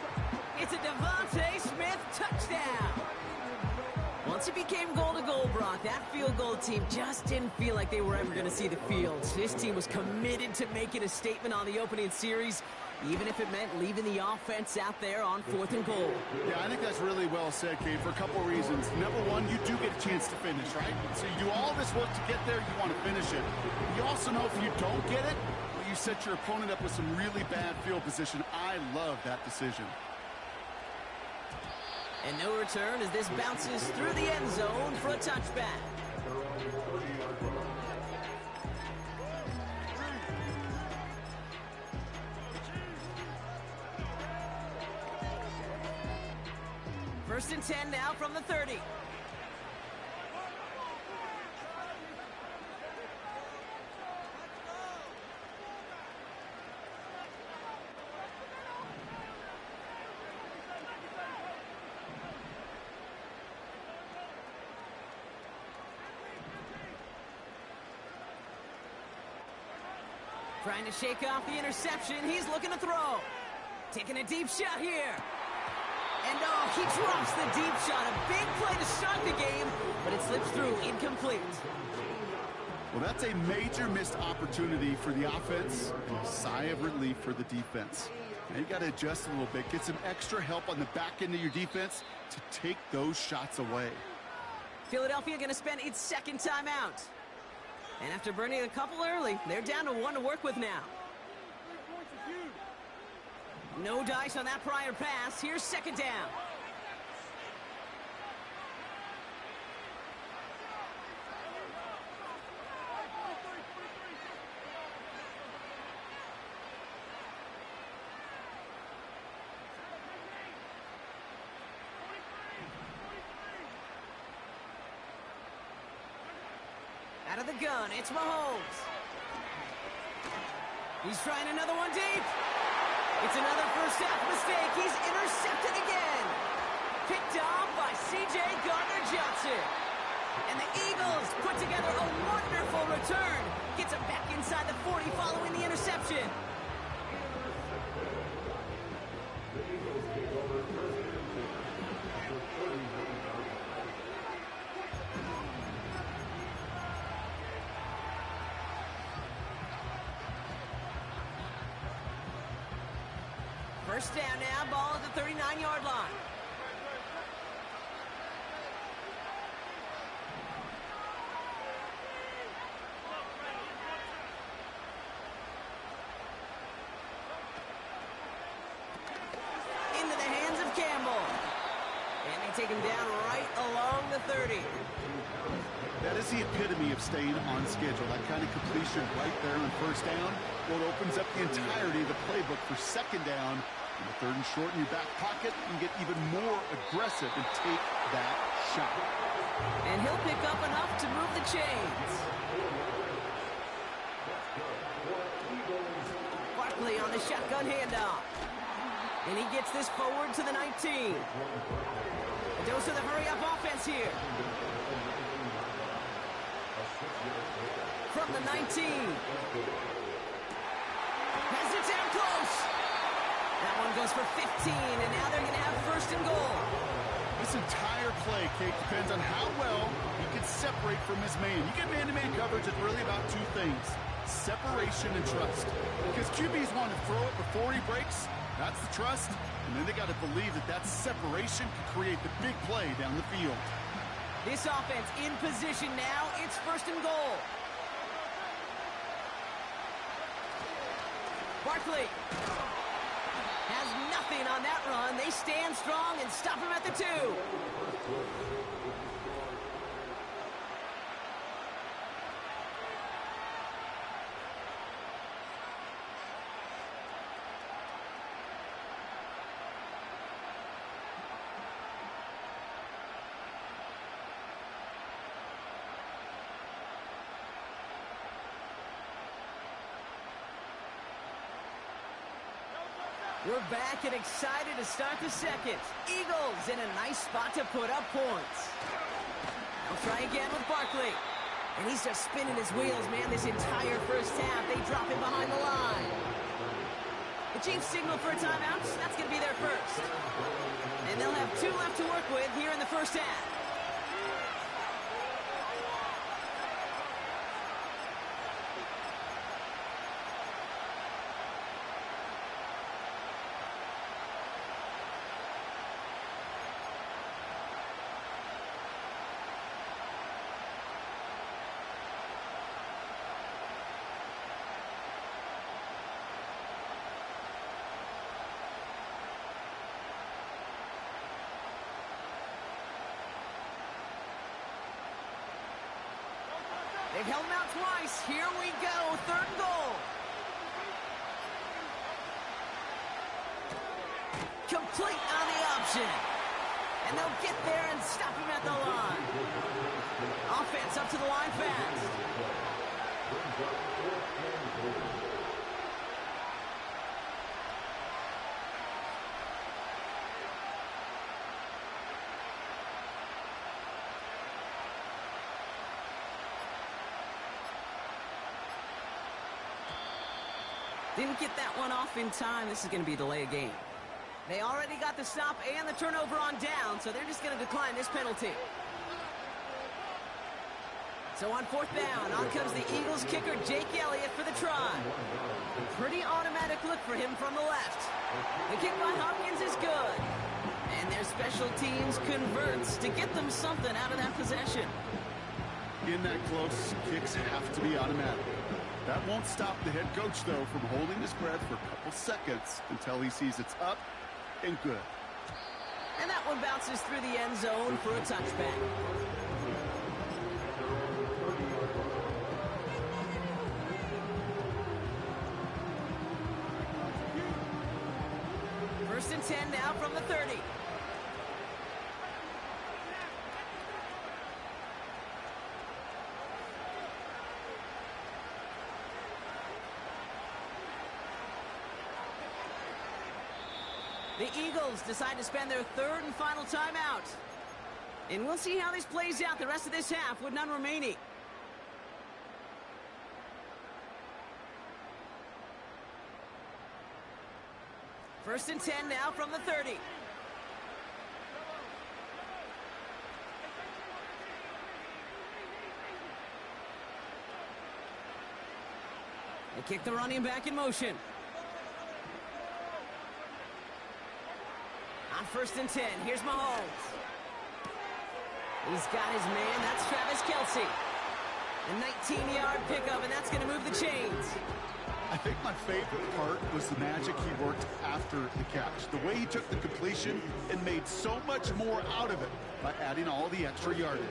It's a Devontae Smith touchdown. Once it became goal-to-goal, Brock, that field goal team just didn't feel like they were ever going to see the field. This team was committed to making a statement on the opening series, even if it meant leaving the offense out there on 4th and goal. Yeah, I think that's really well said, Kate, for a couple reasons. Number one, you do get a chance to finish, right? So you do all this work to get there, you want to finish it. You also know if you don't get it, you set your opponent up with some really bad field position. I love that decision. And no return as this bounces through the end zone for a touchback. First and 10 now from the 30. Trying to shake off the interception. He's looking to throw. Taking a deep shot here. And oh, he drops the deep shot. A big play to start the game, but it slips through incomplete. Well, that's a major missed opportunity for the offense and a sigh of relief for the defense. Now you got to adjust a little bit, get some extra help on the back end of your defense to take those shots away. Philadelphia going to spend its second timeout. And after burning a couple early, they're down to 1 to work with now. No dice on that prior pass. Here's second down. Out of the gun, it's Mahomes. He's trying another one deep. It's another first half mistake. He's intercepted again. Picked off by C.J. Gardner-Johnson. And the Eagles put together a wonderful return. Gets him back inside the 40 following the interception. First down now, ball at the 39-yard line. Into the hands of Campbell. And they take him down right along the 30. That is the epitome of staying on schedule. That kind of completion right there on first down. Well, it opens up the entirety of the playbook for second down. In the third and short in your back pocket, you can get even more aggressive and take that shot. And he'll pick up enough to move the chains. Barkley on the shotgun handoff. And he gets this forward to the 19. A dose of the hurry-up offense here. From the 19. Has it down close. That one goes for 15, and now they're going to have first and goal. This entire play, Kate, depends on how well he can separate from his man. You get man-to-man coverage, it's really about two things: separation and trust. Because QBs want to throw it before he breaks. That's the trust. And then they got to believe that that separation can create the big play down the field. This offense in position now. It's first and goal. Barkley has nothing on that run. They stand strong and stop him at the 2. We're back and excited to start the second. Eagles in a nice spot to put up points. They'll try again with Barkley. And he's just spinning his wheels, man, this entire first half. They drop him behind the line. The Chiefs signal for a timeout. That's going to be their first. And they'll have 2 left to work with here in the first half. They've held him out twice. Here we go, third and goal. Complete on the option. And they'll get there and stop him at the line. Offense up to the line fast. Didn't get that one off in time. This is going to be a delay of game. They already got the stop and the turnover on down, so they're just going to decline this penalty. So on fourth down, on comes the Eagles kicker, Jake Elliott, for the try. Pretty automatic look for him from the left. The kick by Hopkins is good. And their special teams converts to get them something out of that possession. In that close, kicks have to be automatic. That won't stop the head coach, though, from holding his breath for a couple seconds until he sees it's up and good. And that one bounces through the end zone for a touchback. First and 10 now from the 30. The Eagles decide to spend their third and final timeout. And we'll see how this plays out the rest of this half with none remaining. First and 10 now from the 30. They kick the running back in motion. On first and 10, here's Mahomes. He's got his man, that's Travis Kelce. A 19-yard pickup, and that's going to move the chains. I think my favorite part was the magic he worked after the catch. The way he took the completion and made so much more out of it by adding all the extra yardage.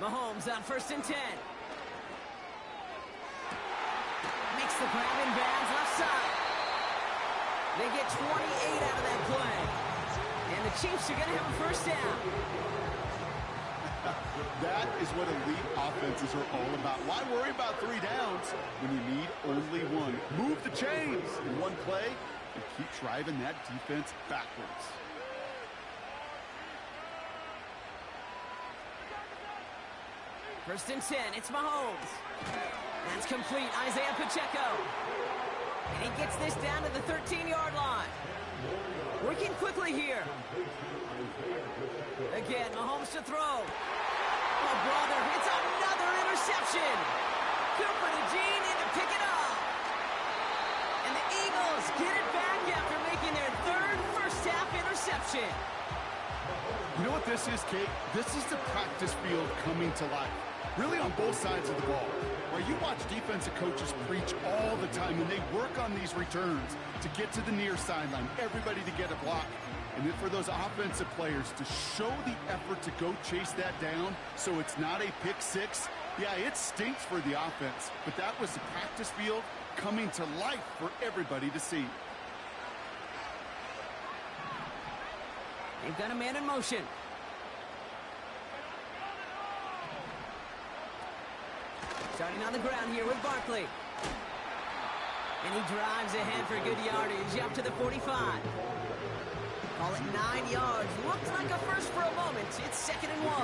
Mahomes on first and 10. Makes the grab in bounds left side. They get 28 out of that play. And the Chiefs are going to have a first down. That is what elite offenses are all about. Why worry about 3 downs when you need only one? Move the chains in one play and keep driving that defense backwards. First and 10, it's Mahomes. That's complete, Isaiah Pacheco. And he gets this down to the 13-yard line. Working quickly here. Again, Mahomes to throw. Oh, brother, it's another interception. Cooper to Gene in to pick it up. And the Eagles get it back after making their third first-half interception. You know what this is, Kate? This is the practice field coming to life. Really on both sides of the ball. Where you watch defensive coaches preach all the time and they work on these returns to get to the near sideline, everybody to get a block. And then for those offensive players to show the effort to go chase that down so it's not a pick six. Yeah, it stinks for the offense, but that was the practice field coming to life for everybody to see. They've got a man in motion. Starting on the ground here with Barkley. And he drives ahead for good yardage up to the 45. Call it 9 yards. Looked like a first for a moment. It's 2nd and 1.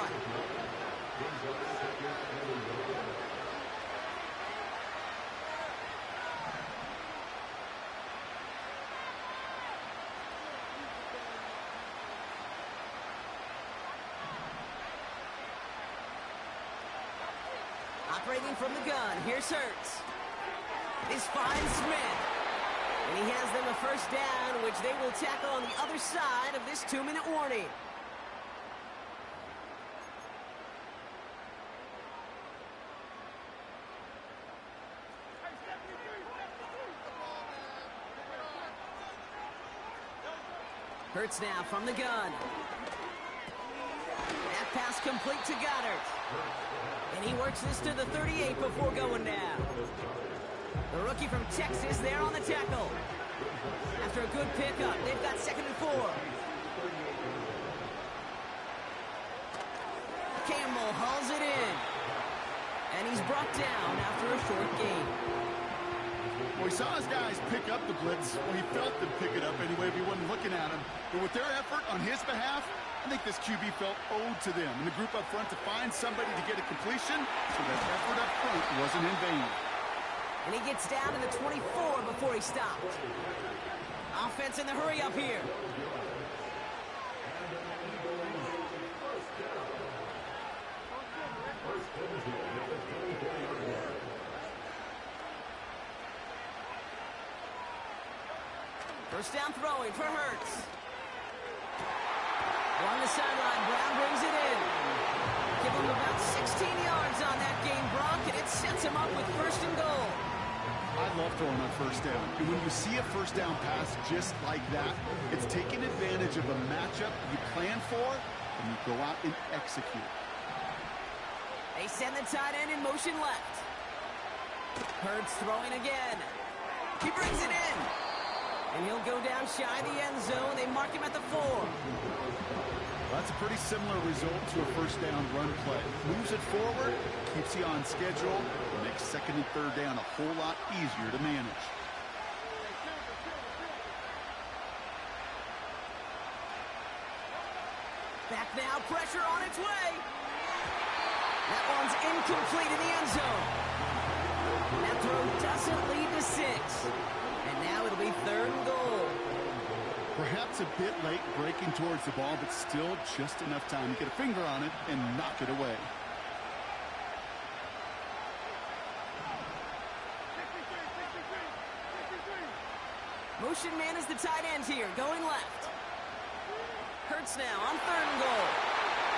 Operating from the gun, here's Hurts. This finds Smith. And he has them a first down, which they will tackle on the other side of this 2-minute warning. Hurts now from the gun. That pass complete to Goddard. And he works this to the 38 before going down. The rookie from Texas there on the tackle. After a good pickup, they've got 2nd and 4. Campbell hauls it in. And he's brought down after a short gain. Well, he saw his guys pick up the blitz. Well, he felt them pick it up anyway if he wasn't looking at him. But with their effort on his behalf, I think this QB felt owed to them and the group up front to find somebody to get a completion, so that effort up front wasn't in vain. And he gets down to the 24 before he stopped. Offense in the hurry up here. First down throwing for Hurts. Along the sideline, Brown brings it in. Give him about 16 yards on that game, Brock, and it sets him up with 1st and goal. I love throwing on 1st down. And when you see a 1st down pass just like that, it's taking advantage of a matchup you plan for, and you go out and execute. They send the tight end in motion left. Hurts throwing again. He brings it in. And he'll go down shy of the end zone. They mark him at the 4. That's a pretty similar result to a 1st down run play. Moves it forward, keeps you on schedule, and makes 2nd and 3rd down a whole lot easier to manage. Back now, pressure on its way. That one's incomplete in the end zone. That throw doesn't lead to 6. And now it'll be 3rd and goal. Perhaps a bit late breaking towards the ball, but still just enough time to get a finger on it and knock it away. Motion man is the tight end here, going left. Hurts now on 3rd and goal.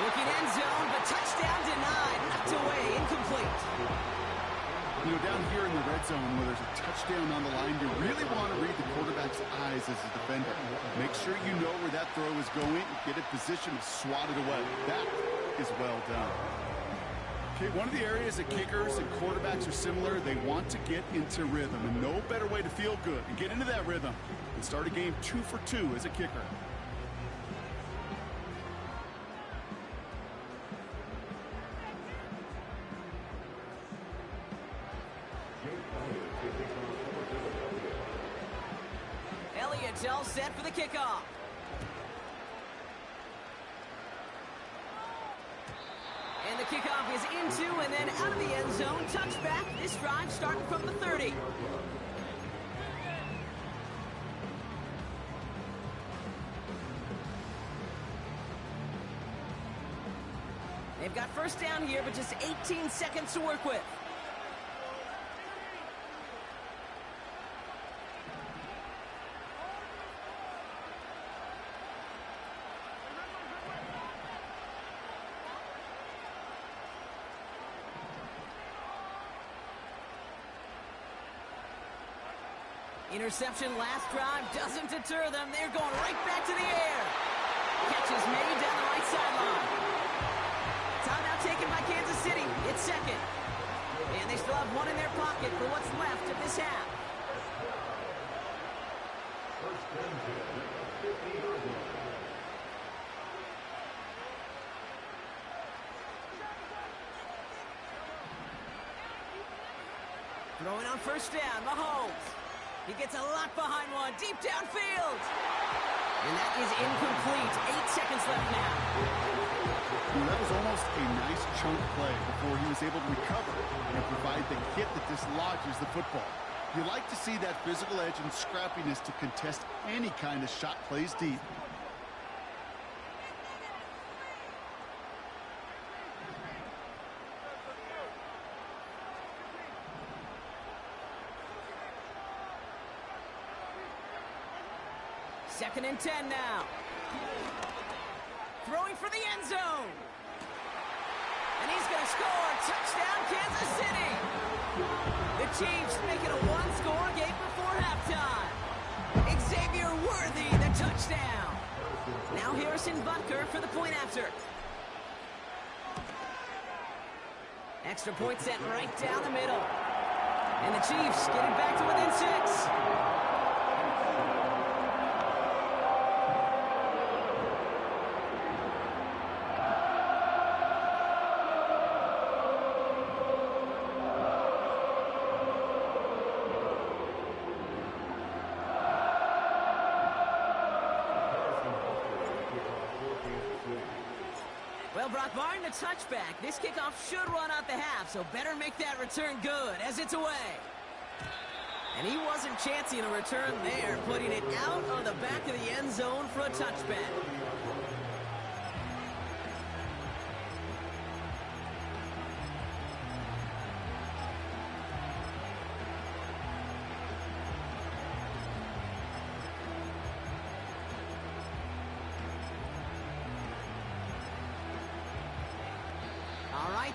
Looking end zone, but touchdown denied. Knocked away, incomplete. You know, down here in the red zone where there's a touchdown on the line, you really want to read the quarterback's eyes as a defender. Make sure you know where that throw is going and get a position to swat it away. That is well done. Okay, one of the areas that kickers and quarterbacks are similar, they want to get into rhythm. And no better way to feel good and get into that rhythm than start a game 2 for 2 as a kicker. Elliott's all set for the kickoff. And the kickoff is into and then out of the end zone. Touchback. This drive starting from the 30. They've got 1st down here, but just 18 seconds to work with. Interception last drive doesn't deter them. They're going right back to the air. Catch is made down the right sideline. Timeout taken by Kansas City. It's 2nd. And they still have 1 in their pocket for what's left of this half. Throwing on 1st down, Mahomes. He gets a lot behind one, deep downfield. And that is incomplete. 8 seconds left now. Well, that was almost a nice chunk play before he was able to recover and provide the hit that dislodges the football. You like to see that physical edge and scrappiness to contest any kind of shot plays deep. Second and 10 now. Throwing for the end zone. And he's going to score. Touchdown, Kansas City. The Chiefs make it a 1-score game before halftime. Xavier Worthy, the touchdown. Now Harrison Butker for the point after. Extra point set right down the middle. And the Chiefs get it back to within 6. Well, Brock, barring the touchback, this kickoff should run out the half, so better make that return good as it's away. And he wasn't chancing a return there, putting it out on the back of the end zone for a touchback.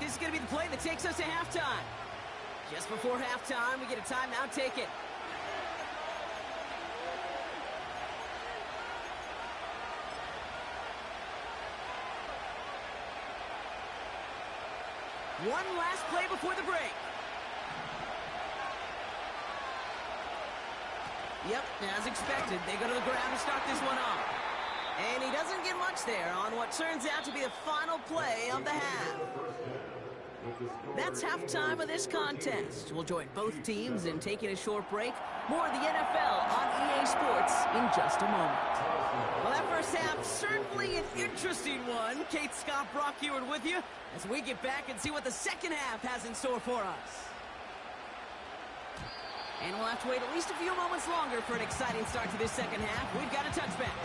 This is going to be the play that takes us to halftime. Just before halftime, we get a timeout taken. One last play before the break. Yep, as expected, they go to the ground to start this one off. And he doesn't get much there on what turns out to be the final play of the half. That's halftime of this contest. We'll join both teams in taking a short break. More of the NFL on EA Sports in just a moment. Well, that first half, certainly an interesting one. Kate, Scott, Brock Ewart with you as we get back and see what the second half has in store for us. And we'll have to wait at least a few moments longer for an exciting start to this second half. We've got a touchback.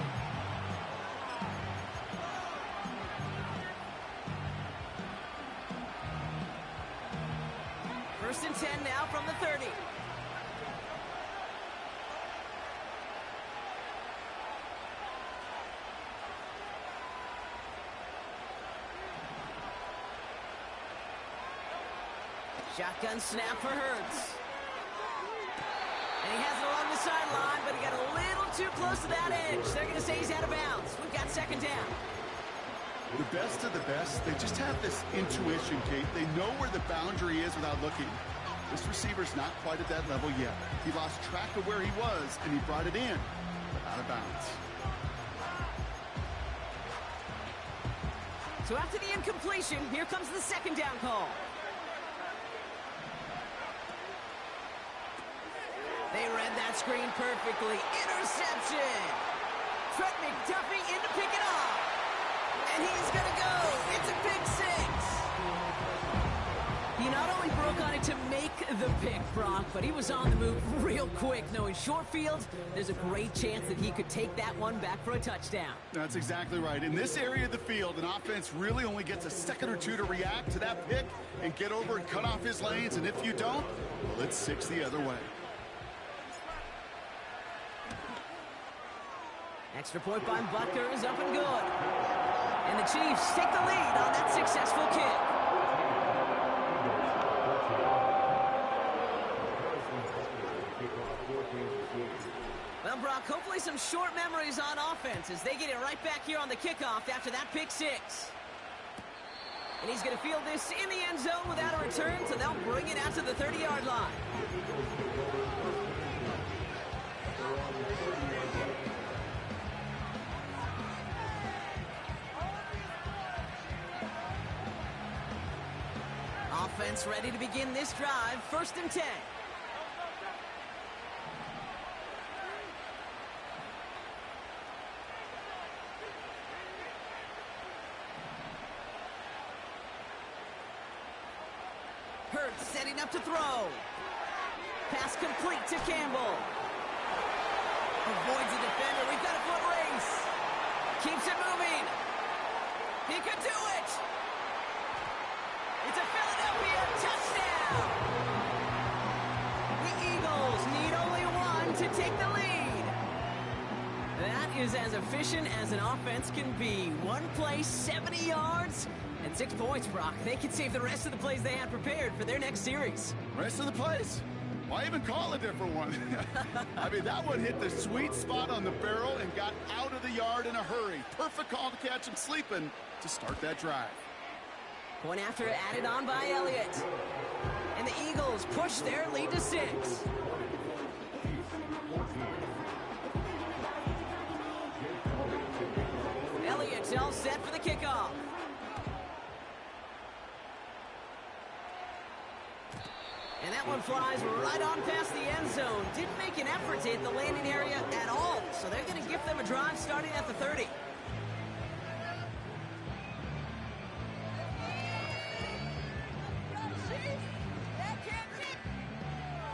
First and 10 now from the 30. Shotgun snap for Hurts. And he has it along the sideline, but he got a little too close to that edge. They're going to say he's out of bounds. We've got second down. The best of the best, they just have this intuition, Kate. They know where the boundary is without looking. This receiver's not quite at that level yet. He lost track of where he was, and he brought it in, but out of bounds. So after the incompletion, here comes the second down call. They read that screen perfectly. Interception! Trent McDuffie in to pick it off. And he's going to go. It's a pick six. He not only broke on it to make the pick, Brock, but he was on the move real quick. Knowing short field, there's a great chance that he could take that one back for a touchdown. That's exactly right. In this area of the field, an offense really only gets a second or two to react to that pick and get over and cut off his lanes. And if you don't, well, it's six the other way. Extra point by Butker is up and good. And the Chiefs take the lead on that successful kick. Well, Brock, hopefully some short memories on offense as they get it right back here on the kickoff after that pick six. And he's going to field this in the end zone without a return, so they'll bring it out to the 30-yard line. Offense ready to begin this drive. First and 10. Hurts setting up to throw. Pass complete to Campbell. Avoids a defender. We've got a foot race. Keeps it moving. He could do it. It's a Philadelphia touchdown! The Eagles need only one to take the lead. That is as efficient as an offense can be. One play, 70 yards, and 6 points, Brock. They can save the rest of the plays they had prepared for their next series. Rest of the plays? Why even call a different one? I mean, that one hit the sweet spot on the barrel and got out of the yard in a hurry. Perfect call to catch him sleeping to start that drive. Point after added on by Elliott. And the Eagles push their lead to 6. Elliott's all set for the kickoff. And that one flies right on past the end zone. Didn't make an effort to hit the landing area at all. So they're going to give them a drive starting at the 30.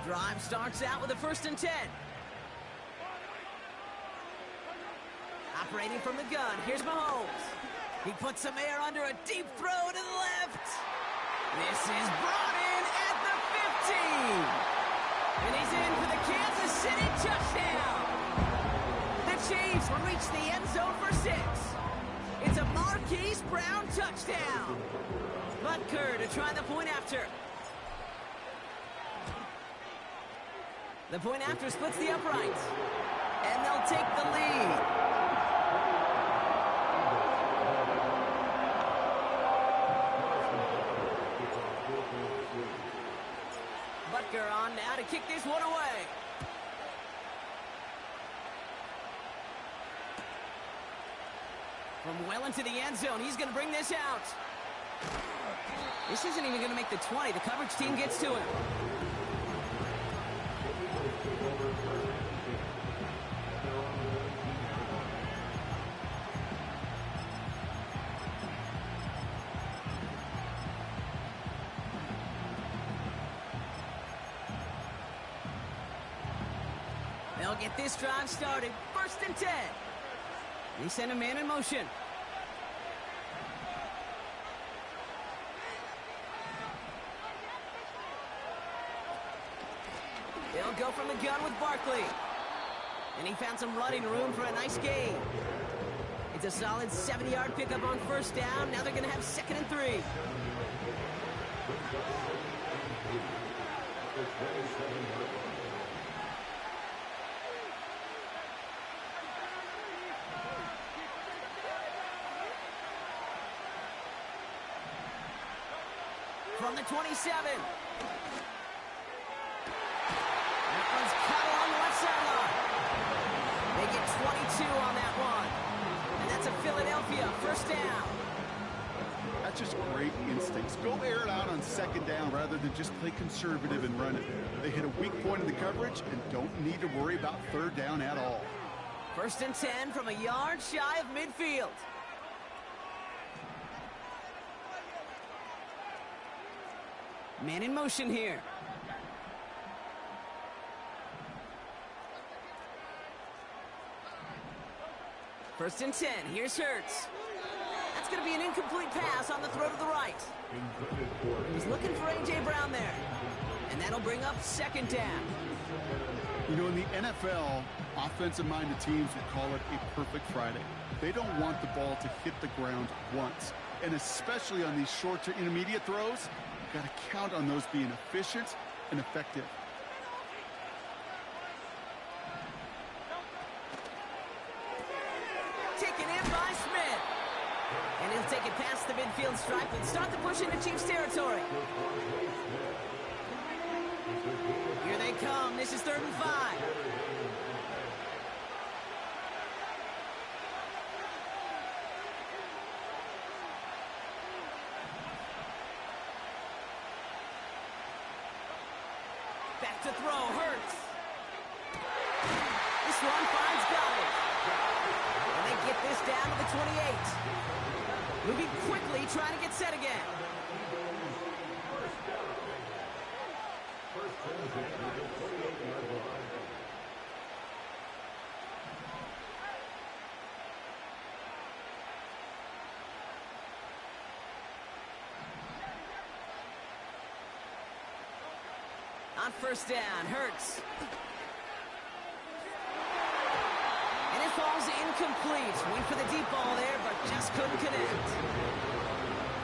Drive starts out with a 1st and 10. Operating from the gun, here's Mahomes. He puts some air under a deep throw to the left. This is brought in at the 15. And he's in for the Kansas City touchdown. The Chiefs will reach the end zone for 6. It's a Marquise Brown touchdown. Butker to try the point after. The point after splits the uprights. And they'll take the lead. Butker on now to kick this one away. From well into the end zone, he's going to bring this out. This isn't even going to make the 20. The coverage team gets to him. They'll get this drive started. 1st and 10. They send a man in motion. They'll go from the gun with Barkley. And he found some running room for a nice gain. It's a solid 70-yard pickup on 1st down. Now they're going to have 2nd and 3. From the 27. That one's cut along the left sideline. They get 22 on that one. And that's a Philadelphia 1st down. That's just great instincts. Go air it out on 2nd down rather than just play conservative and run it. They hit a weak point in the coverage and don't need to worry about 3rd down at all. 1st and 10 from a yard shy of midfield. Man in motion here. First and 10. Here's Hurts. That's going to be an incomplete pass on the throw to the right. He's looking for A.J. Brown there. And that'll bring up 2nd down. You know, in the NFL, offensive-minded teams would call it a perfect Friday. They don't want the ball to hit the ground once. And especially on these short to intermediate throws, you've got to count on those being efficient and effective. Taken in by Smith. And he'll take it past the midfield stripe and start the push into Chiefs territory. Here they come. This is 3rd and 5. Back to throw. Hurts. This one finds Goddard. And they get this down to the 28. Moving quickly, trying to get set again. On 1st down, Hurts. And it falls incomplete. Went for the deep ball there, but just couldn't connect.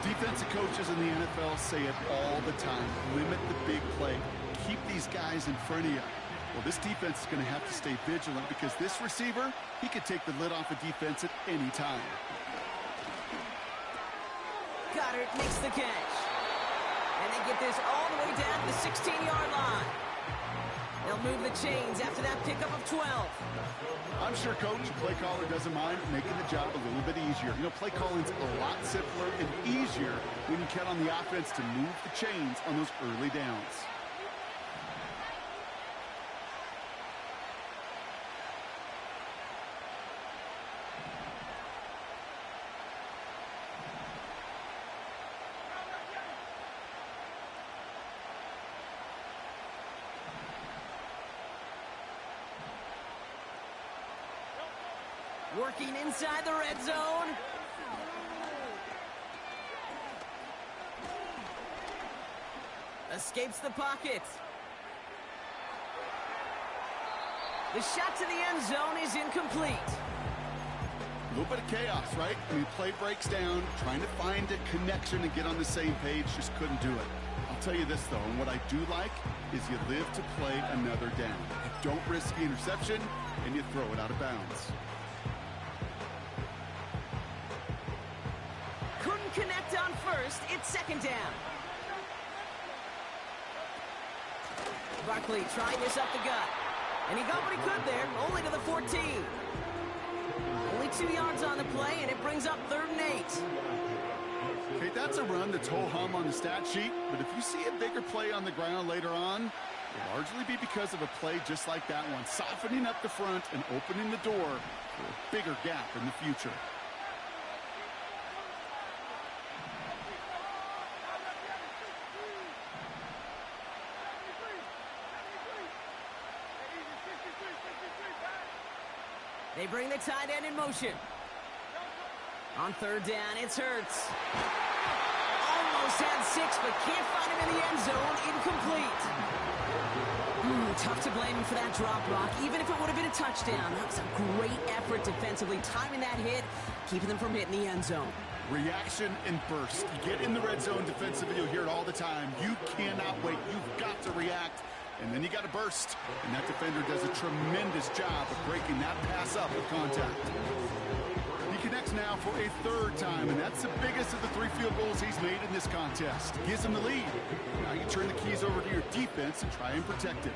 Defensive coaches in the NFL say it all the time. Limit the big play. keep these guys in front of you. Well, this defense is going to have to stay vigilant because this receiver, he could take the lid off a defense at any time. Goddard makes the catch. And they get this all the way down to the 16-yard line. They'll move the chains after that pickup of 12. I'm sure coach, play caller doesn't mind making the job a little bit easier. You know, play calling's a lot simpler and easier when you count on the offense to move the chains on those early downs. Working inside the red zone. Escapes the pocket. The shot to the end zone is incomplete. A little bit of chaos, right? I mean, play breaks down, trying to find a connection and get on the same page, just couldn't do it. I'll tell you this, though, and what I do like is you live to play another down. You don't risk the interception, and you throw it out of bounds. Couldn't connect on first. It's second down. Barkley trying this up the gut. And he got what he could there, only to the 14. Only 2 yards on the play, and it brings up 3rd and 8. Okay, that's a run that's ho-hum on the stat sheet, but if you see a bigger play on the ground later on, it'll largely be because of a play just like that one, softening up the front and opening the door for a bigger gap in the future. They bring the tight end in motion. On 3rd down, it's Hurts. Almost had 6, but can't find him in the end zone. Incomplete. Tough to blame him for that drop, Rock, even if it would have been a touchdown. That was a great effort defensively, timing that hit, keeping them from hitting the end zone. Reaction and burst. You get in the red zone defensively, you'll hear it all the time. You cannot wait. You've got to react. And then you got to burst. And that defender does a tremendous job of breaking that pass up with contact. He connects now for a 3rd time, and that's the biggest of the 3 field goals he's made in this contest. Gives him the lead. Now you turn the keys over to your defense and try and protect it.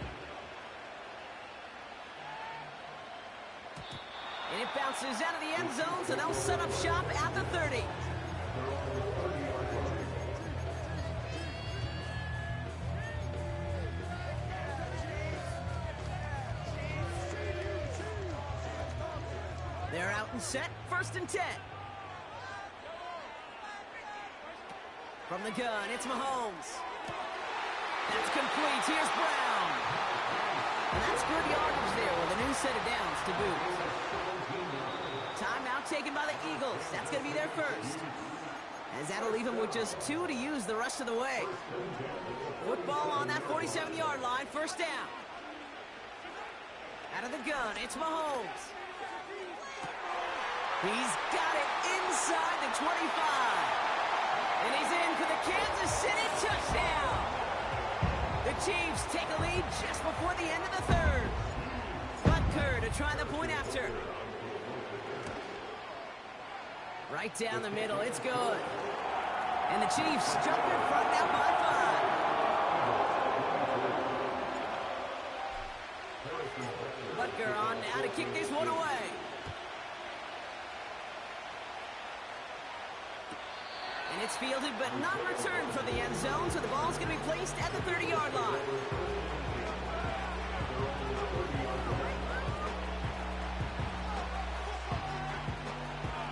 And it bounces out of the end zone, so they'll set up shop at the 30. They're out and set, 1st and 10. From the gun, it's Mahomes. That's complete. Here's Brown. And that's good yardage there with a new set of downs to boot. Timeout taken by the Eagles. That's going to be their first. As that'll leave them with just 2 to use the rest of the way. Football on that 47-yard line, 1st down. Out of the gun, it's Mahomes. He's got it inside the 25. And he's in for the Kansas City touchdown. The Chiefs take a lead just before the end of the 3rd. Butker to try the point after. Right down the middle, it's good. And the Chiefs jump in front now by 5. Butker on now to kick this one away. And it's fielded but not returned from the end zone, so the ball's going to be placed at the 30-yard line.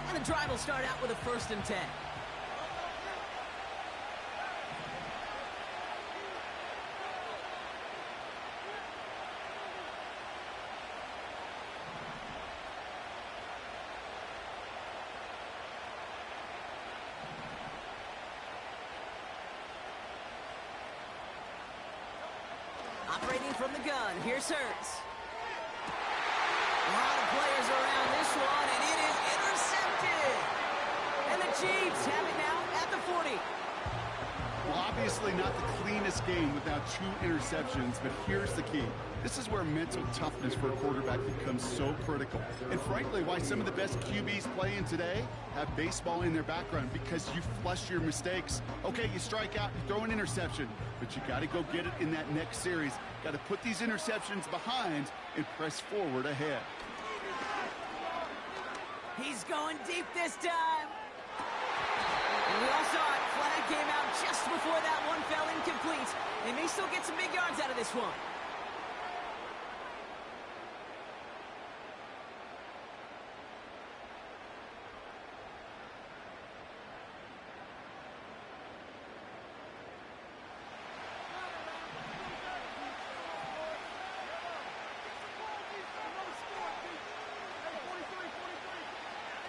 And the drive will start out with a 1st and 10. Operating from the gun, here's Hurts. A lot of players around this one, and it is intercepted. And the Chiefs have it now at the 40. Well, obviously obviously not the cleanest game without 2 interceptions, but here's the key. This is where mental toughness for a quarterback becomes so critical. And frankly, why some of the best QBs playing today have baseball in their background, because you flush your mistakes. Okay, you strike out, you throw an interception, but you got to go get it in that next series. Got to put these interceptions behind and press forward ahead. He's going deep this time. And we all saw it. Flag came out just before that one fell incomplete. They may still get some big yards out of this one.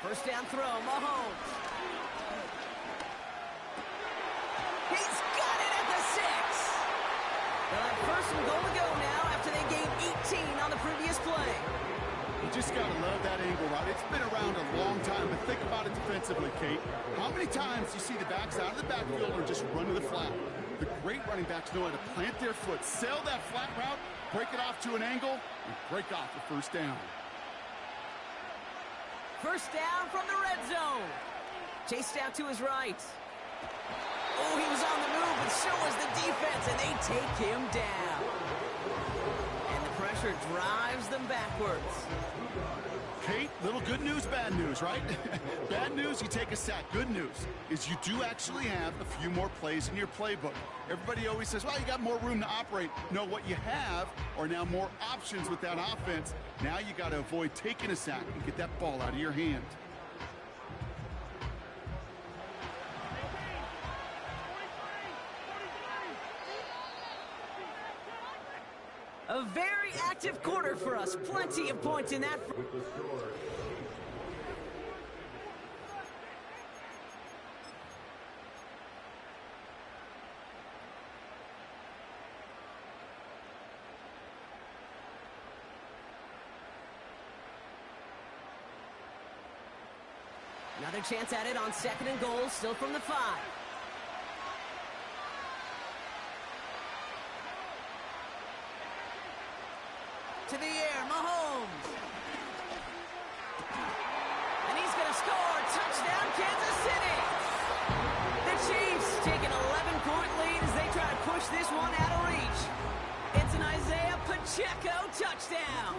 First down throw, Mahomes. He's got it at the 6. They'll have first and goal to go now after they gained 18 on the previous play. You just got to love that angle, right? It's been around a long time, but think about it defensively, Kate. How many times do you see the backs out of the backfield or just run to the flat? The great running backs know how to plant their foot, sail that flat route, break it off to an angle, and break off the first down. First down from the red zone. Chased out to his right. Oh, he was on the move, but so was the defense, and they take him down. And the pressure drives them backwards. Kate, little good news, bad news, right? Bad news, you take a sack. Good news is you do actually have a few more plays in your playbook. Everybody always says, well, you got more room to operate. No, what you have are now more options with that offense. Now you got to avoid taking a sack and get that ball out of your hand. A very active quarter for us. Plenty of points in that. Another chance at it on second and goal, still from the 5. To the air, Mahomes. And he's going to score. Touchdown, Kansas City. The Chiefs take an 11-point lead as they try to push this one out of reach. It's an Isaiah Pacheco touchdown.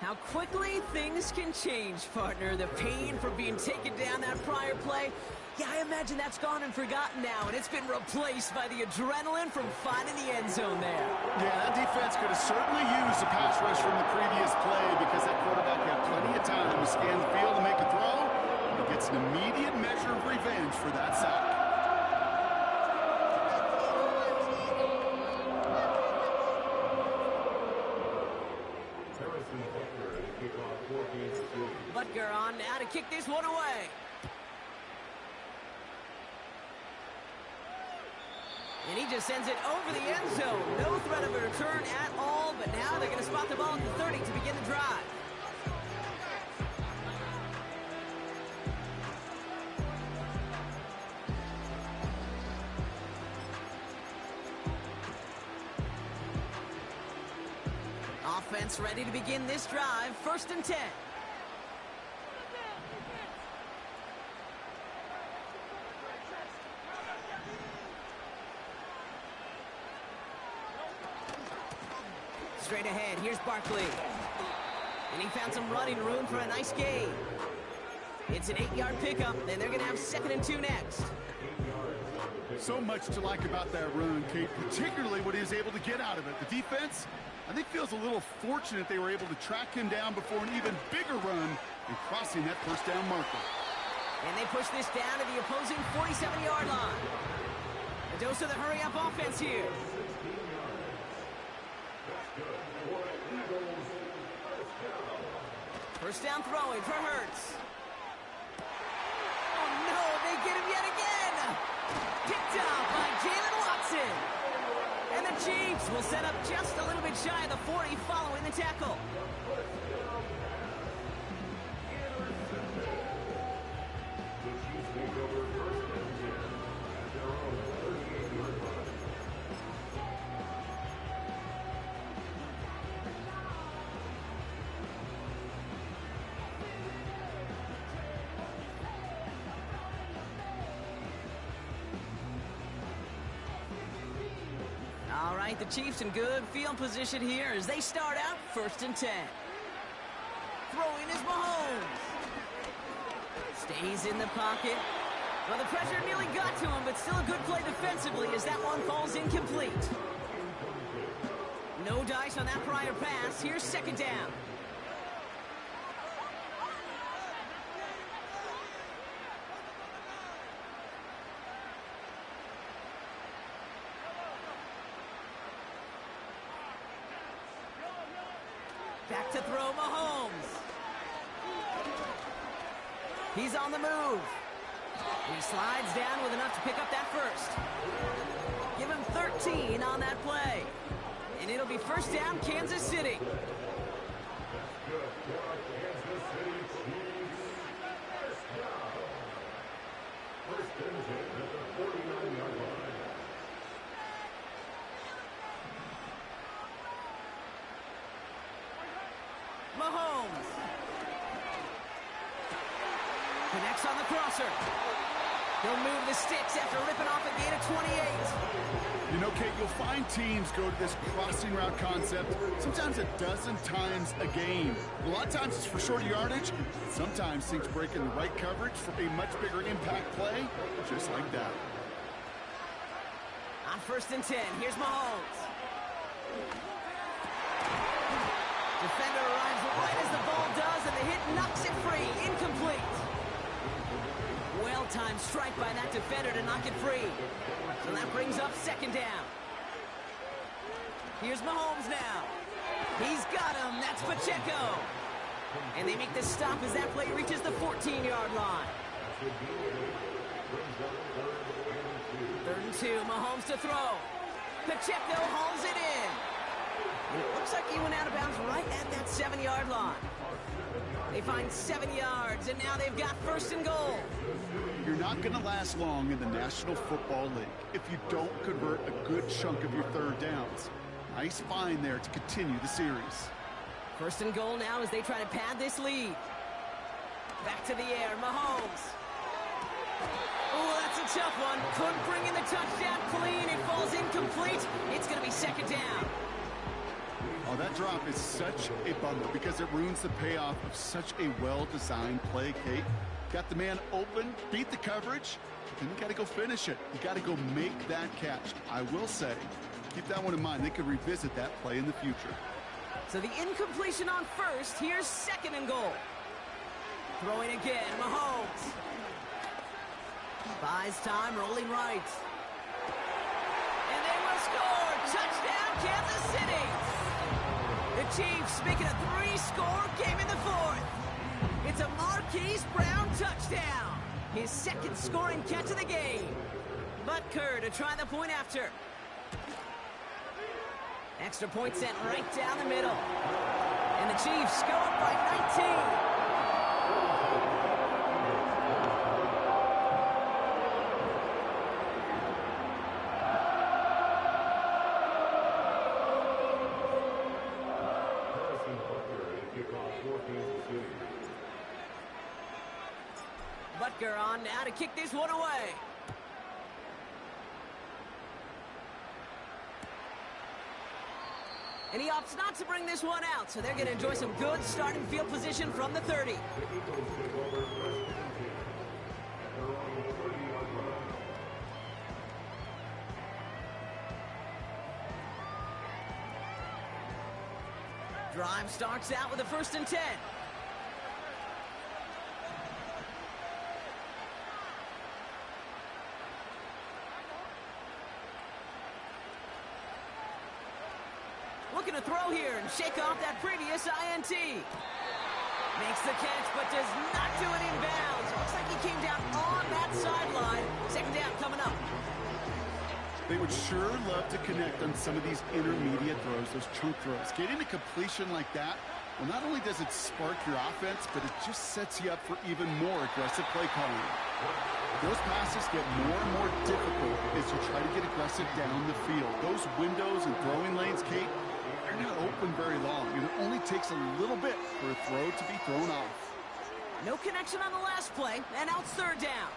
How quickly things can change, partner. The pain from being taken down that prior play, yeah, I imagine that's gone and forgotten now, and it's been replaced by the adrenaline from finding the end zone there. Yeah, that defense could have certainly used a pass rush from the previous play because that quarterback had plenty of time to scan the field and make a throw. He gets an immediate measure of revenge for that sack. Butker on now to kick this one away. And he just sends it over the end zone. No threat of a return at all, but now they're going to spot the ball at the 30 to begin the drive. Offense ready to begin this drive. First and 10. Straight ahead, here's Barkley. And he found some running room for a nice gain. It's an 8-yard pickup, and they're going to have second and 2 next. So much to like about that run, Kate, particularly what he was able to get out of it. The defense, I think, feels a little fortunate they were able to track him down before an even bigger run and crossing that first down marker. And they push this down to the opposing 47-yard line. A dose of the hurry-up offense here. First down throwing for Hurts. Oh no, they get him yet again! Picked up by Jalen Watson. And the Chiefs will set up just a little bit shy of the 40 following the tackle. right, the Chiefs in good field position here as they start out 1st and 10. Throwing is Mahomes. Stays in the pocket. Well, the pressure nearly got to him, but still a good play defensively as that one falls incomplete. No dice on that prior pass. Here's 2nd down. Back to throw, Mahomes. He's on the move. He slides down with enough to pick up that first. Give him 13 on that play. And it'll be 1st down, Kansas City. Mahomes. Connects on the crosser. He'll move the sticks after ripping off a gain of 28. You know, Kate, you'll find teams go to this crossing route concept sometimes a dozen times a game. A lot of times it's for short yardage. Sometimes things break in the right coverage for a much bigger impact play, just like that. On 1st and 10, here's Mahomes. Defender arrives right as the ball does, and the hit knocks it free. Incomplete. Well-timed strike by that defender to knock it free. So that brings up 2nd down. Here's Mahomes now. He's got him. That's Pacheco. And they make the stop as that play reaches the 14-yard line. 3rd and 2. Mahomes to throw. Pacheco hauls it in. And it looks like he went out of bounds right at that 7-yard line. They find 7 yards, and now they've got 1st and goal. You're not going to last long in the National Football League if you don't convert a good chunk of your 3rd downs. Nice find there to continue the series. 1st and goal now as they try to pad this lead. Back to the air, Mahomes. Oh, that's a tough one. Couldn't bring in the touchdown clean. It falls incomplete. It's going to be 2nd down. Oh, that drop is such a bummer because it ruins the payoff of such a well-designed play, Kate. Got the man open, beat the coverage, then you got to go finish it. You got to go make that catch. I will say, keep that one in mind. They could revisit that play in the future. So the incompletion on 1st. Here's 2nd and goal. Throwing again, Mahomes. Buys time, rolling right. And they will score. Touchdown, Kansas City. The Chiefs making a 3-score game in the 4th. It's a Marquise Brown touchdown. His 2nd scoring catch of the game. Butker to try the point after. Extra point sent right down the middle. And the Chiefs go up by 19. Butker on now to kick this one away. And he opts not to bring this one out, so they're going to enjoy some good starting field position from the 30. Drive starts out with a 1st and 10. Looking to throw here and shake off that previous INT. Makes the catch, but does not do it in bounds. Looks like he came down on that sideline. 2nd down coming up. They would sure love to connect on some of these intermediate throws, those chunk throws. Getting a completion like that, well, not only does it spark your offense, but it just sets you up for even more aggressive play calling. Those passes get more and more difficult as you try to get aggressive down the field. Those windows and throwing lanes, Kate, they're not open very long, and it only takes a little bit for a throw to be thrown off. No connection on the last play, and now it's 3rd down.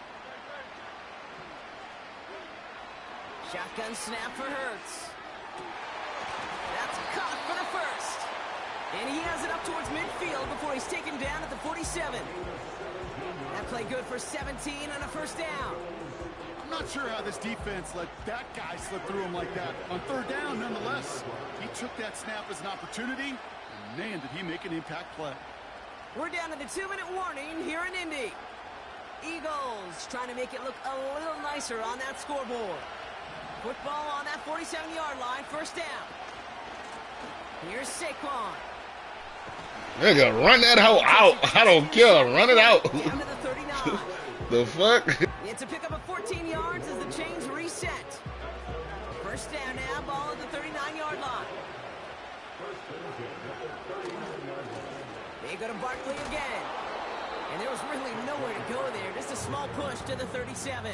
Shotgun snap for Hurts. That's caught for the first. And he has it up towards midfield before he's taken down at the 47. That play good for 17 and a first down. I'm not sure how this defense let that guy slip through him like that. On third down, nonetheless, he took that snap as an opportunity, and man, did he make an impact play. We're down to the 2-minute warning here in Indy. Eagles trying to make it look a little nicer on that scoreboard. Football on that 47-yard line, first down. Here's Saquon. Nigga, run that hoe out. I don't care. Run it out. Down to the 39. The fuck? It's a pickup of 14 yards as the chains reset. First down now, ball at the 39-yard line. They go to Barkley again. And there was really nowhere to go there. Just a small push to the 37.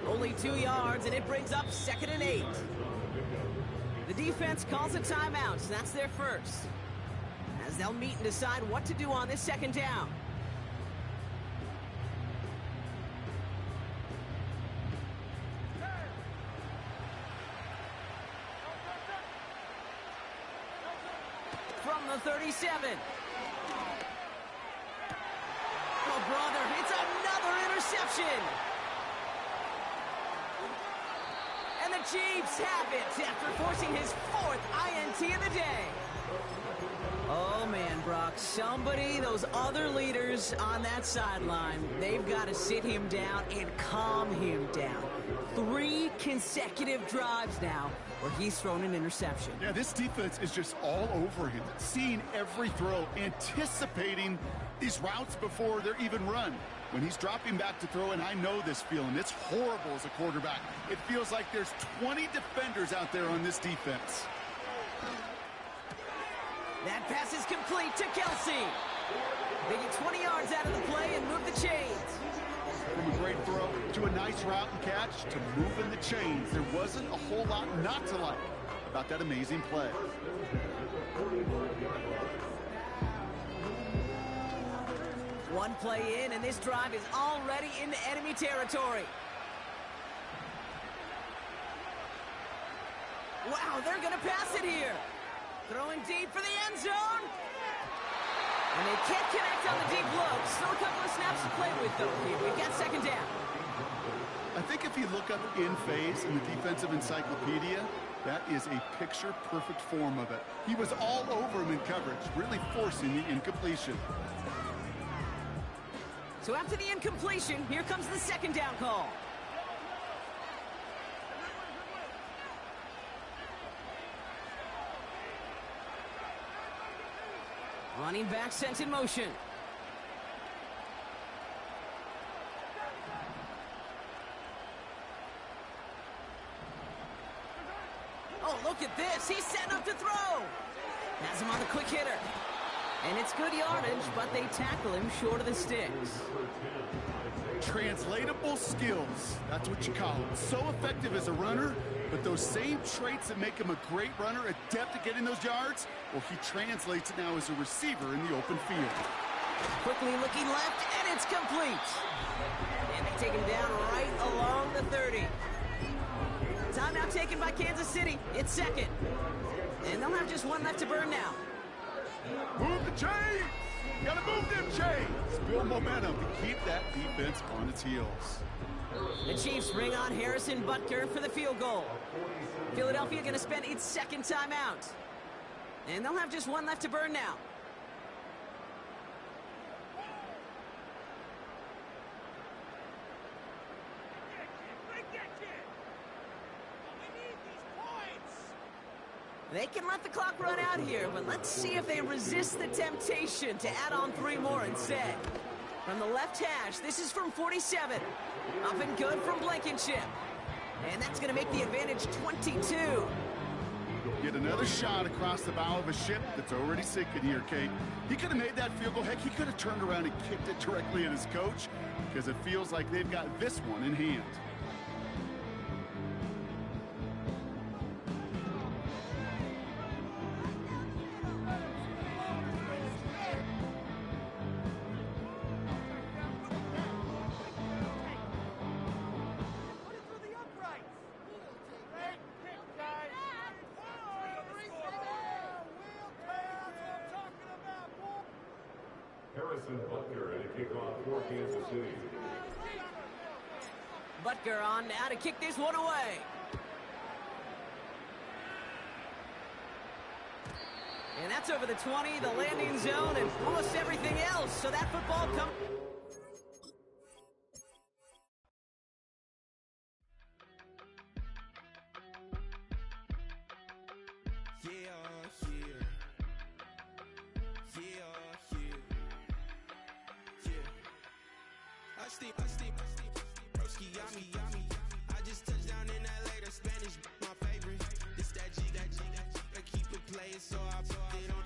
Only 2 yards, and it brings up 2nd and 8. The defense calls a timeout, so that's their first. As they'll meet and decide what to do on this second down. From the 37. Oh, brother, it's another interception. And the Chiefs have it after forcing his 4th INT of the day. Oh, man, Brock, those other leaders on that sideline, they've got to sit him down and calm him down. 3 consecutive drives now where he's thrown an interception. Yeah, this defense is just all over him, seeing every throw, anticipating these routes before they're even run. When he's dropping back to throw, and I know this feeling, it's horrible as a quarterback. It feels like there's 20 defenders out there on this defense. That pass is complete to Kelsey. They get 20 yards out of the play and move the chains. From a great throw to a nice route and catch to moving the chains, there wasn't a whole lot not to like about that amazing play. One play in, and this drive is already into enemy territory. Wow, they're going to pass it here. Throwing deep for the end zone. And they can't connect on the deep look. Still a couple of snaps to play with, though, here. We've got second down. I think if you look up in phase in the defensive encyclopedia, that is a picture-perfect form of it. He was all over him in coverage, really forcing the incompletion. So after the incompletion, here comes the second down call. Running back sent in motion. Oh, look at this. He's setting up to throw. Has him on the quick hitter. And it's good yardage, but they tackle him short of the sticks. Translatable skills. That's what you call it. So effective as a runner, but those same traits that make him a great runner, adept at getting those yards, well, he translates it now as a receiver in the open field. Quickly looking left, and it's complete. And they take him down right along the 30. Timeout taken by Kansas City. It's second. And they'll have just one left to burn now. Move the chains! Gotta move them chains! Build momentum to keep that defense on its heels. The Chiefs bring on Harrison Butker for the field goal. Philadelphia going to spend its second timeout. And they'll have just one left to burn now. They can let the clock run out here, but let's see if they resist the temptation to add on 3 more instead. From the left hash, this is from 47. Up and good from Blankenship. And that's going to make the advantage 22. Get another shot across the bow of a ship that's already sinking here, Kate. He could have made that field goal. Heck, he could have turned around and kicked it directly at his coach because it feels like they've got this one in hand. Butker on now to kick this one away. And that's over the 20, the landing zone, and almost everything else. So that football comes... I just touched down in LA, the Spanish, my favorite. This that G, I keep it playing, so I put it on.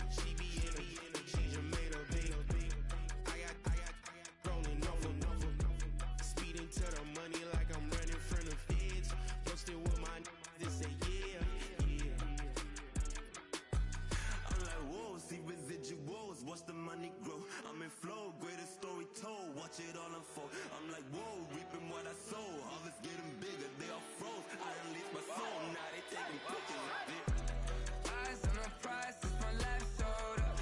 She be in the she just made a beat. I got rolling over, speeding to the money like I'm running from the feds. Posted with my this say yeah. I'm like, whoa, see residuals, watch the money grow. I'm in flow, greatest story told, watch it all unfold. I'm like, whoa, reaping what I sow. Harvest getting bigger, they all froze. I unleashed my soul, now they taking pictures of it. Eyes on the prize, it's my life sold up.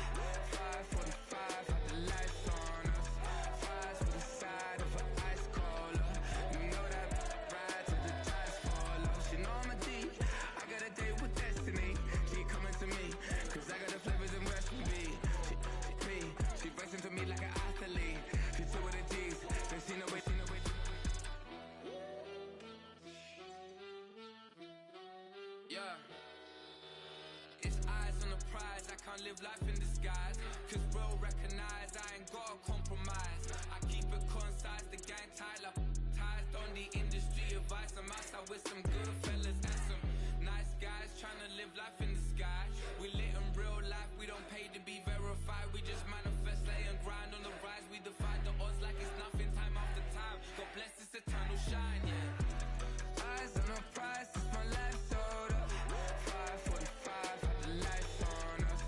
545, had the lights on us. Fries for the side of an ice cola. You know that ride till the tires fall off. She know I'm a D, I got a date with destiny. She coming to me, cause I got the flavors and recipe. She racing to me like an athlete. She two with the G's, they see no way. Yeah. It's eyes on the prize, I can't live life in disguise. Cause bro recognize I ain't gotta compromise. I keep it concise, the gang tied up. Ties on the industry advice. I'm outside with some good fellas and some nice guys trying to live life in the sky. We lit in real life, we don't pay to be verified. We just manifest, lay and grind on the rise. We defy the odds like it's nothing, time after time. God bless this eternal shine, yeah. Eyes on the prize, it's my life sold up. 545, had the lights on us.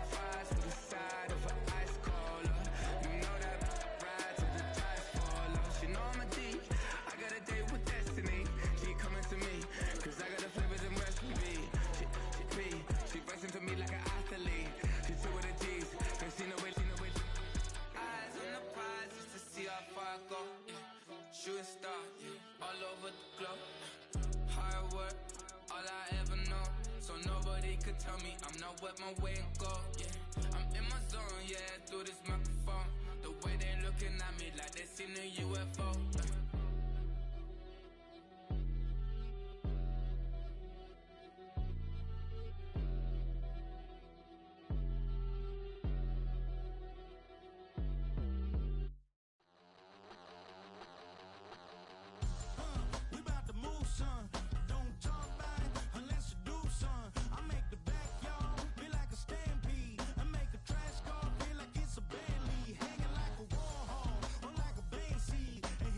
Fries for the side of an ice cola. You know that ride till the tires fall off. She know I'm a D, I got a date with destiny. She coming to me, cause I got the flavors and recipe. She racing to me like an athlete. She two with the G's, they see no way. Eyes on the prize just to see how far I go. Shooting star, all over the globe. Hard work, all I ever know. So nobody could tell me I'm not where my way and go. Yeah, I'm in my zone, yeah, through this microphone. The way they looking at me like they seen a UFO. We about to move, son. Don't talk about it unless you do, son. I make the backyard feel like a stampede. I make a trash car feel like it's a band lead. Hanging like a war hall or like a band seed. And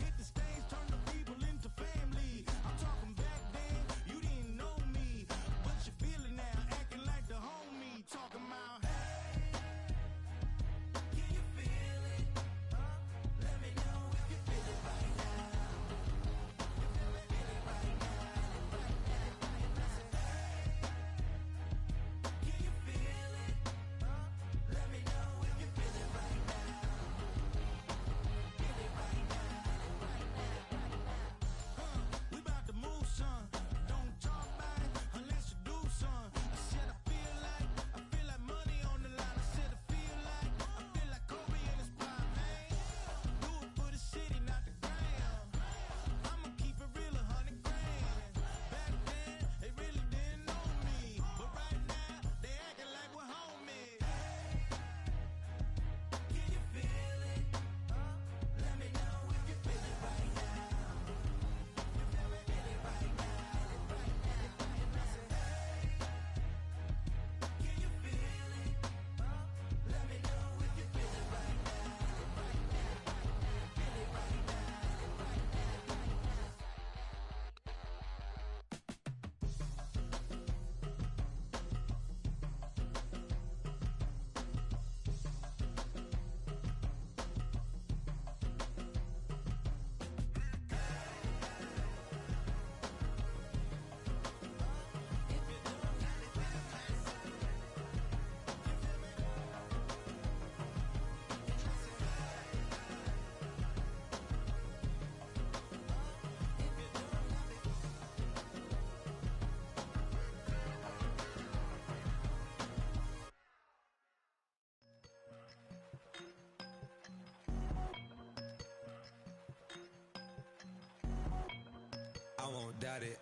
won't doubt it,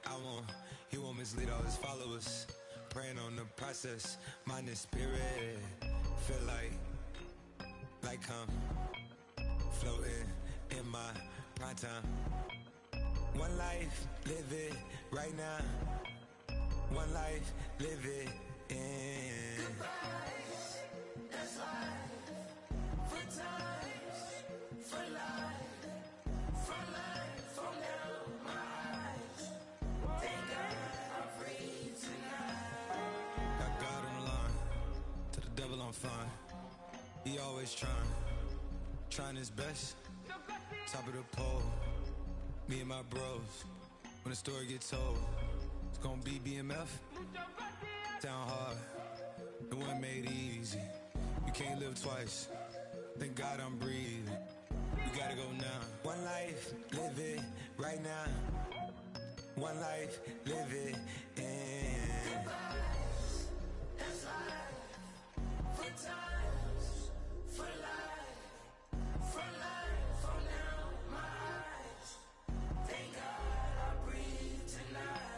he won't mislead all his followers. Praying on the process, mind and spirit. Feel like I'm floating in my prime time. One life, live it right now. One life, live it in. Goodbyes, that's life. For times, for life. From life, from now, my eyes. Thank God I'm free tonight. Got God on the line, to the devil I'm fine. He always trying his best. Top of the pole, me and my bros. When the story gets told, it's gonna be BMF. Down hard, it wasn't made easy. You can't live twice. Thank God I'm breathing. We gotta go now. One life, live it right now. One life, live it in. Goodbyes, that's life. For times, for life. From life, from now, my eyes. Thank God I breathe tonight.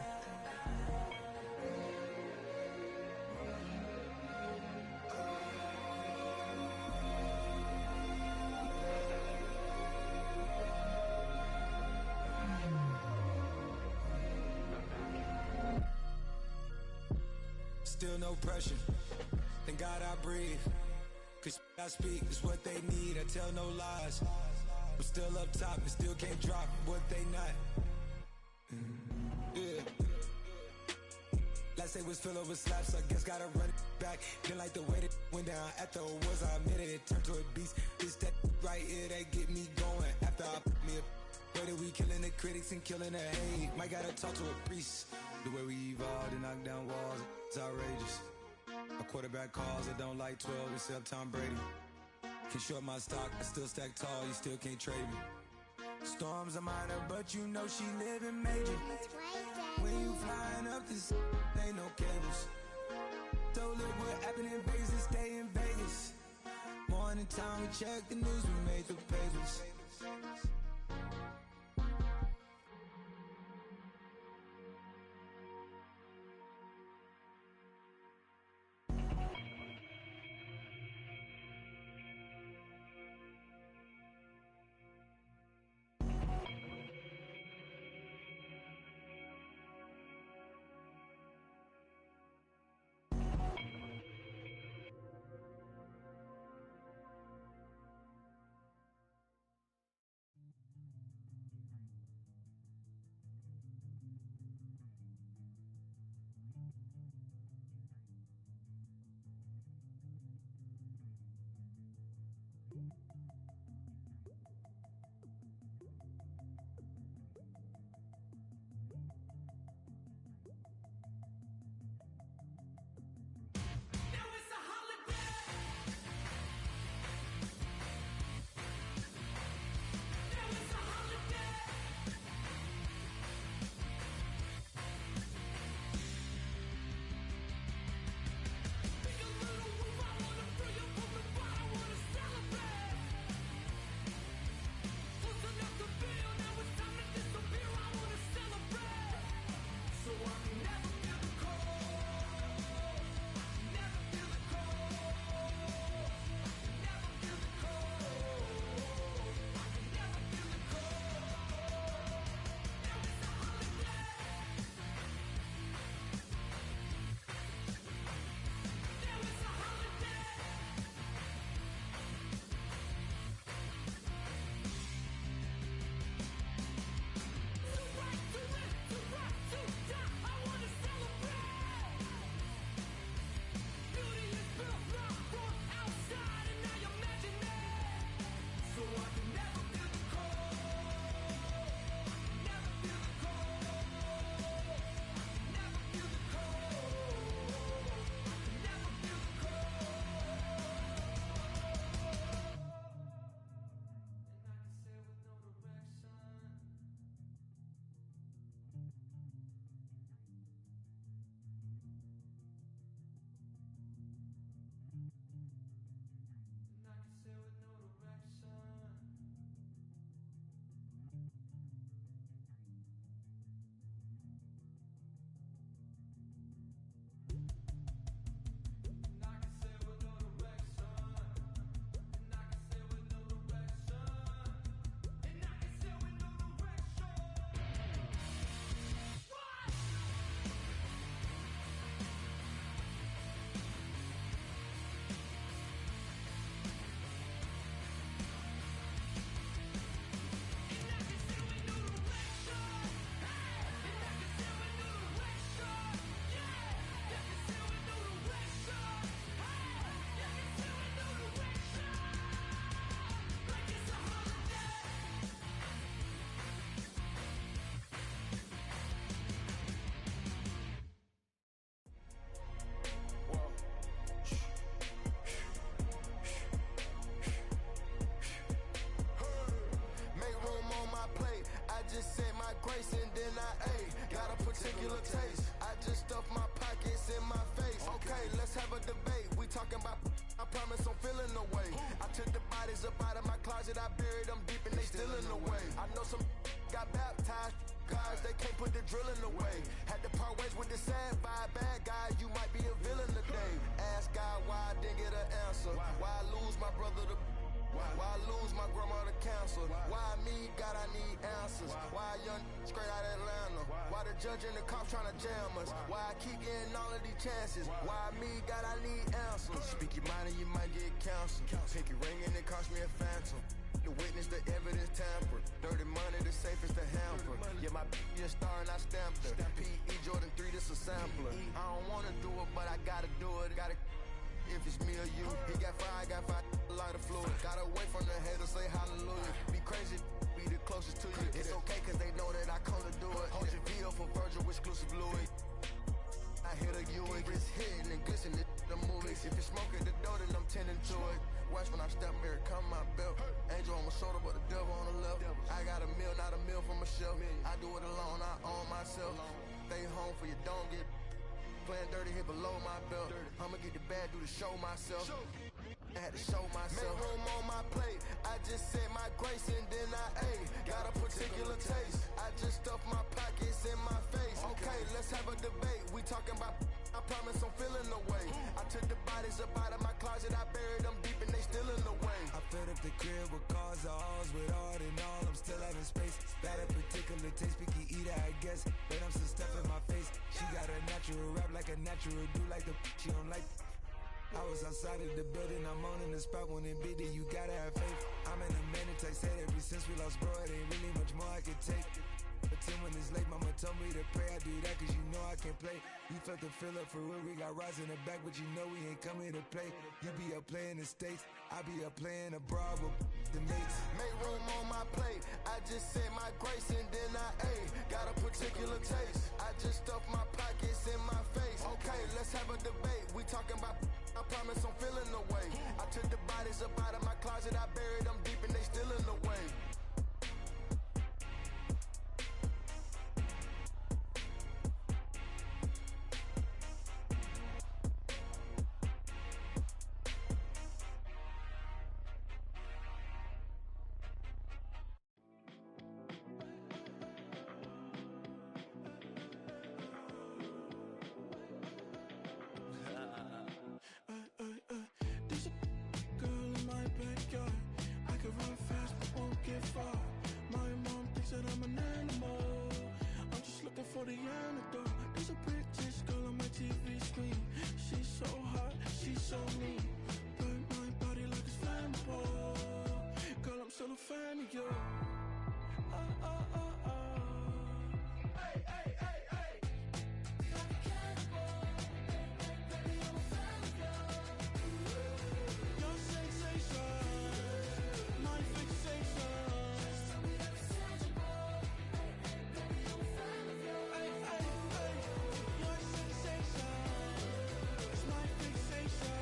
Still no pressure. Thank God I breathe. Cause I speak is what they need. I tell no lies. I'm still up top and still can't drop what they not. Yeah. Last day was filled with slaps, I guess gotta run it back. Didn't like the way that went down at the awards, I admitted it turned to a beast. This that right here that get me going. After I put me a way that we killing the critics and killing the hate. Might gotta talk to a priest. The way we evolved and knock down walls, it's outrageous. A quarterback calls, I don't like 12 except Tom Brady. Can short my stock, I still stack tall, you still can't trade me. Storms are minor, but you know she living major. When you flying up this, ain't no cables. So look what happened in Vegas and stay in Vegas. Morning time, we check the news, we made the papers. Okay, let's have a debate. We talking about, I promise I'm feeling the way. I took the bodies up out of my closet, I buried them deep and they still in the way. I know some got baptized, guys, they can't put the drilling away. Had to part ways with the sad vibe, bad guy, you might be a villain today. Ask God why I didn't get an answer. Why I lose my brother to why I lose my grandma to cancer? Why me, God, I need answers. Why a young straight out of Atlanta? Why the judge and the cops trying to jam us? Why I keep getting all of these chances? Why me, God, I need answers. Speak your mind and you might get canceled. Pinky ring and it cost me a phantom. The witness, the evidence tampered. Dirty money, the safest to hamper. Yeah, my a star and I stamped her. P.E. Jordan 3, this a sampler. I don't wanna do it, but I gotta do it. Gotta. If it's me or you, he got five, lighter fluid. Gotta wait from the haters, say hallelujah. Be crazy, be the closest to you. It's okay, cause they know that I come to do it. Hold your VO for Virgil, exclusive Louis. I hit a Ewing, it's hitting and glistening the movies. If it's smoking the dough, then I'm tending to it. Watch when I step here, come my belt. Angel on my shoulder, but the devil on the left. I got a meal, not a meal from a shelf. I do it alone, I own myself. Stay home for you, don't get playing dirty here below my belt. I'ma get the bad, do the show myself. I had to show myself. Make room on my plate. I just said my grace and then I ate. Got a particular taste. I just stuffed my pockets in my face. Okay, let's have a debate. We talking about, I promise I'm feeling the way. I took the bodies up out of my closet. I buried them deep and they still in the way. I filled up the crib with cars, the halls with art and all. I'm still having space. Got a particular taste, picky eater, I guess. But I'm some stuff in my face. She got a natural rap like a natural do like the she don't like. I was outside of the building, I'm on in the spot when it be there, you gotta have faith. I'm in a mandatory said ever since we lost bro, it ain't really much more I can take. But 10 when it's late, mama told me to pray, I do that cause you know I can play. You felt the fill up for real, we got Roz in the back, but you know we ain't coming to play. You be up playing the States, I be up playing abroad with the mates. Make room on my plate, I just said my grace and then I ate. Got a particular taste, I just stuffed my pockets in my face. Okay, let's have a debate, we talking about, I promise I'm feeling the way. I took the bodies up out of my closet, I buried them deep and they still in the way. There's a girl in my backyard. I can run fast but won't get far. My mom thinks that I'm an animal. I'm just looking for the antidote. There's a British girl on my TV screen. She's so hot, she's so mean. Burn my body like it's flammable. Girl, I'm still a fan of you. Hey, hey, hey, hey. Like a cannibal. Baby, I'm a fan of you. Your sensation, my fixation. Just tell me that it's tangible. Baby, I'm a fan of you. Hey, hey, hey. Your sensation is my fixation.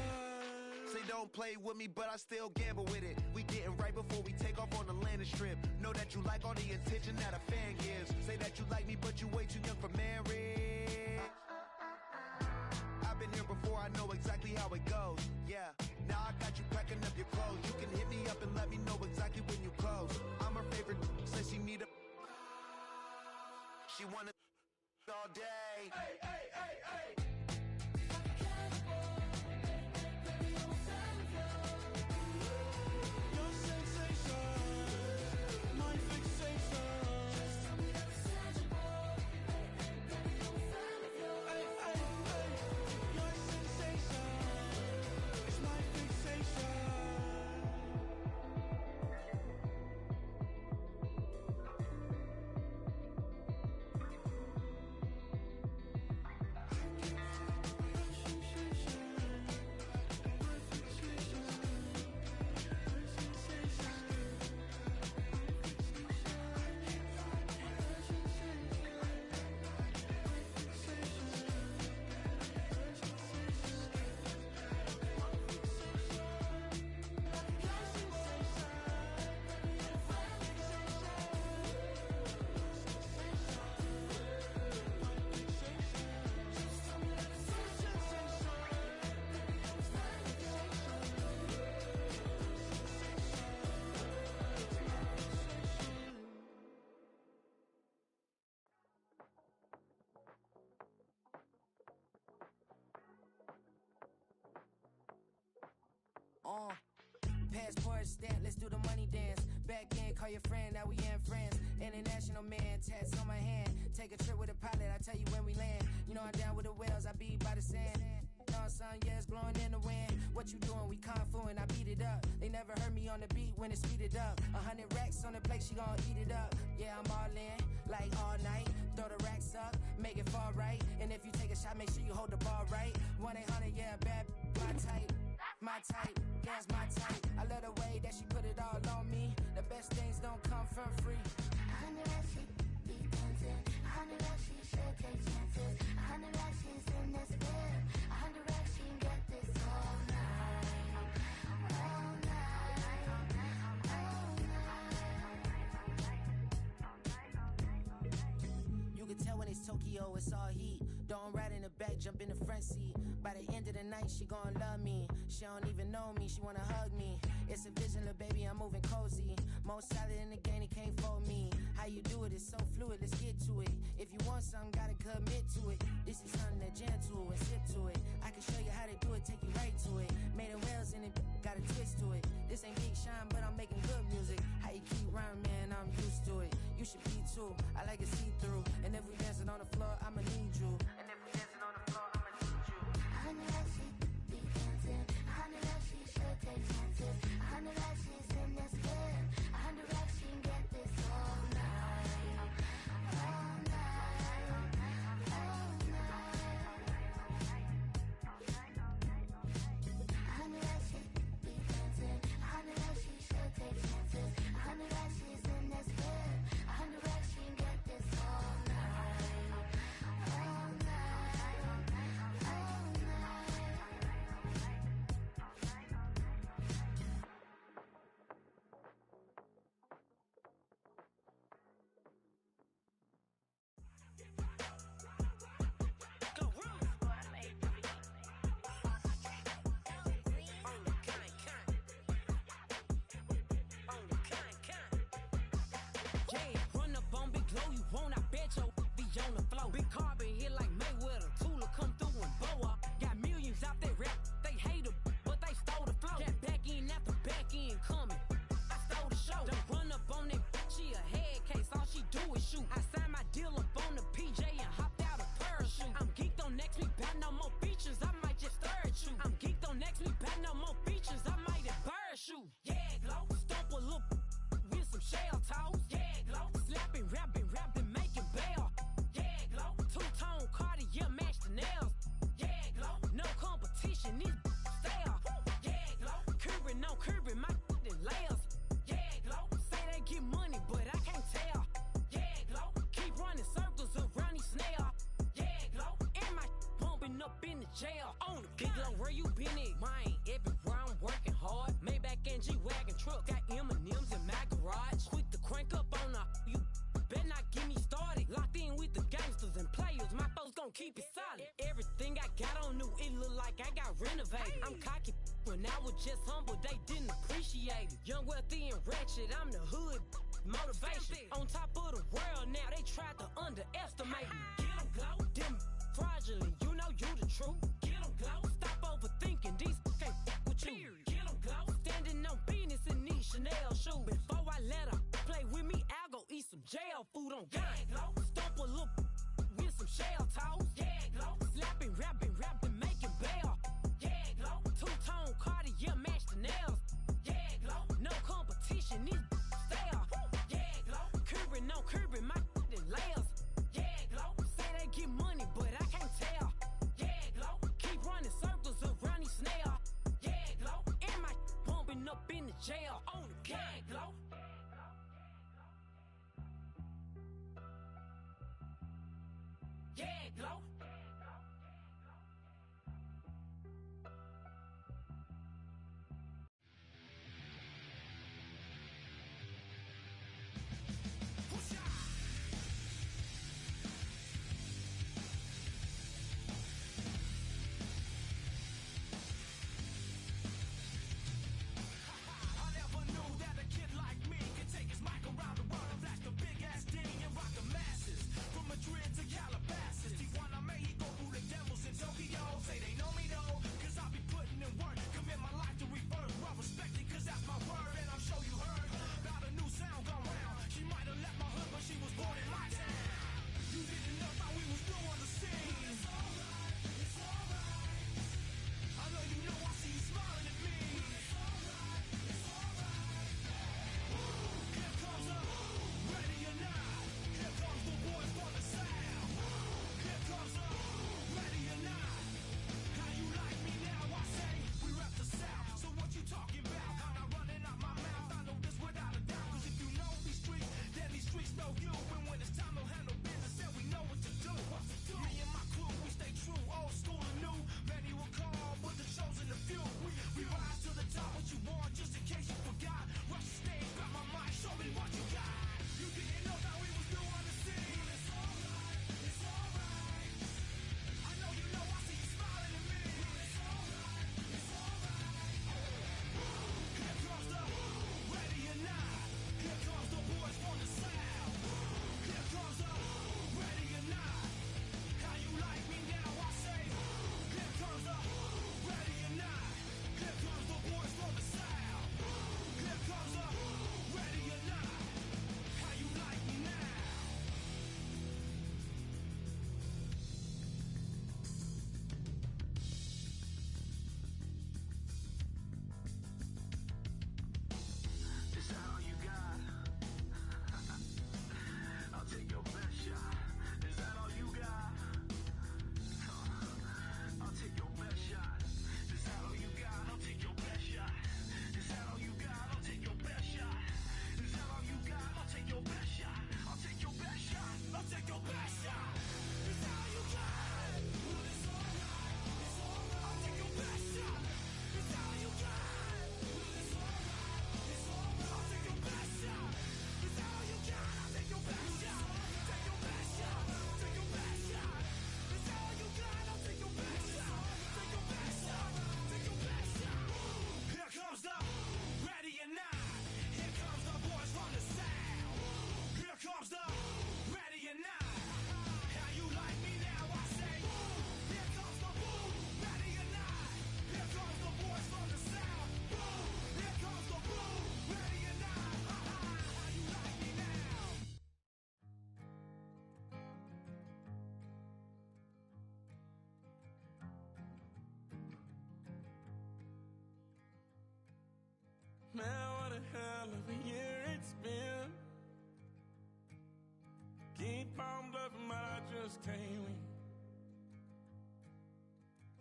Say don't play with me, but I still gamble with it. We getting right before we take off on the landing strip. Know that you like all the attention that a fan gives. Say that you like me, but you way too young for marriage. I've been here before, I know exactly how it goes. Yeah, now I got you packing up your clothes. You can hit me up and let me know exactly when you close. I'm her favorite, says she need a. She wanna all day. Hey, hey, hey, hey. Like a cannibal. Baby, I'm a fan of you. Your sensation, my fixation. Just tell me that it's tangible. Baby, I'm a fan of you. Hey, hey, hey. Your sensation is my fixation. Passport stamp, let's do the money dance. Back in, call your friend, now we in France. International man, tats on my hand. Take a trip with a pilot, I tell you when we land. You know I'm down with the whales, I be by the sand. No sun, yeah, it's blowing in the wind. What you doing? We kung fu and I beat it up. They never heard me on the beat when it speeded up. 100 racks on the plate, she gon' eat it up. Yeah, I'm all in, like all night. Throw the racks up, make it fall right. And if you take a shot, make sure you hold the ball right. 1-800, yeah, bad, my type. My type, yeah, it's my type. I love the way that she put it all on me. The best things don't come from free. 100 racks, she be dancing. 100 racks, she should take chances. 100 racks, she's in this bed. 100 racks, she can get this all night. All night. All night. You can tell when it's Tokyo, it's all heat. Don't ride in the back, jump in the front seat. By the end of the night, she gon' love me. She don't even know me, she wanna hug me. It's a vision, little baby, I'm moving cozy. Most solid in the game, he can't fold me. How you do it, it's so fluid, let's get to it. If you want something, gotta commit to it. This is something that gentle and sip to it. I can show you how to do it, take you right to it. Made of whales in it, got a twist to it. This ain't Big Shine, but I'm making good music. How you keep rhyming, man, I'm used to it. You should be too, I like it see-through. And if we dancing on the floor, I'ma need you. And if we dancing on the floor, I'ma need you. 100 racks, she be dancing. 100 racks, she should take chances. 100 racks, she's in this bed. 100 racks, she can get this all night. All night. All night. 100 racks, she be dancing. 100 racks, she should take chances. 100 racks, she's in this bed. 100 racks, she can get this all night. All night. All Yeah, run up on Big Glow, you won't, I bet your be on the floor. Big carbon hit like Mayweather, Tula come through and bow up. Got millions out there rap, they hate her, but they stole the flow. Got back in after back in coming, I stole the show. Don't run up on that bitch, she a head case, all she do is shoot. I signed my deal up on the PJ and hopped out a parachute. I'm geeked on next week, back no more features, I might just third shoot. I'm geeked on next week, back no more features, I might embarrass you. Yeah, Glow, stomp a little with some shell toes. Yeah, Glow, slapping, rapping, making bail. Yeah, Glow, two-tone Cartier match the nails. Yeah, Glow, no competition, this stale. Yeah, Glow, curving, no curving, my layers. Yeah, Glow, say they get money, but I can't tell. Yeah, Glow, keep running circles around these snail. Yeah, Glow, and my bumping up in the jail. On the Big Glow, where you been at? Mine, everywhere I'm working hard. Maybach and G-Wagon truck, got M&M's in my garage. Quick to crank up on her, you better not get me started. Locked in with the gangsters and players, my folks gon' keep it solid. Everything I got on new, it look like I got renovated. I'm cocky when I was just humble, they didn't appreciate it. Young, wealthy, and ratchet, I'm the hood motivation. On top of the world now, they tried to underestimate me. Get 'em, Glow, them fraudulent, you know you the truth. Get 'em, Glow, stop overthinking, these can't with you. Get 'em, Glow, standing on business in these Chanel shoes. Before I let her play with me, I'll go eat some jail food on game. Glow, stomp a little with some shell toes. Yeah, Glow, slapping, rapping, making bail. Yeah, Glow, two-tone Cartier match the nails. Yeah, Glow, no competition, these stale. Yeah, Glow, curving, no curving, my layers. Yeah, Glow, say they get money, but I can't tell. Yeah, Glow, keep running circles around these snail. Yeah, Glow, and my bumping up in the jail. On the game, Glow. Yeah, Glow. just can't win.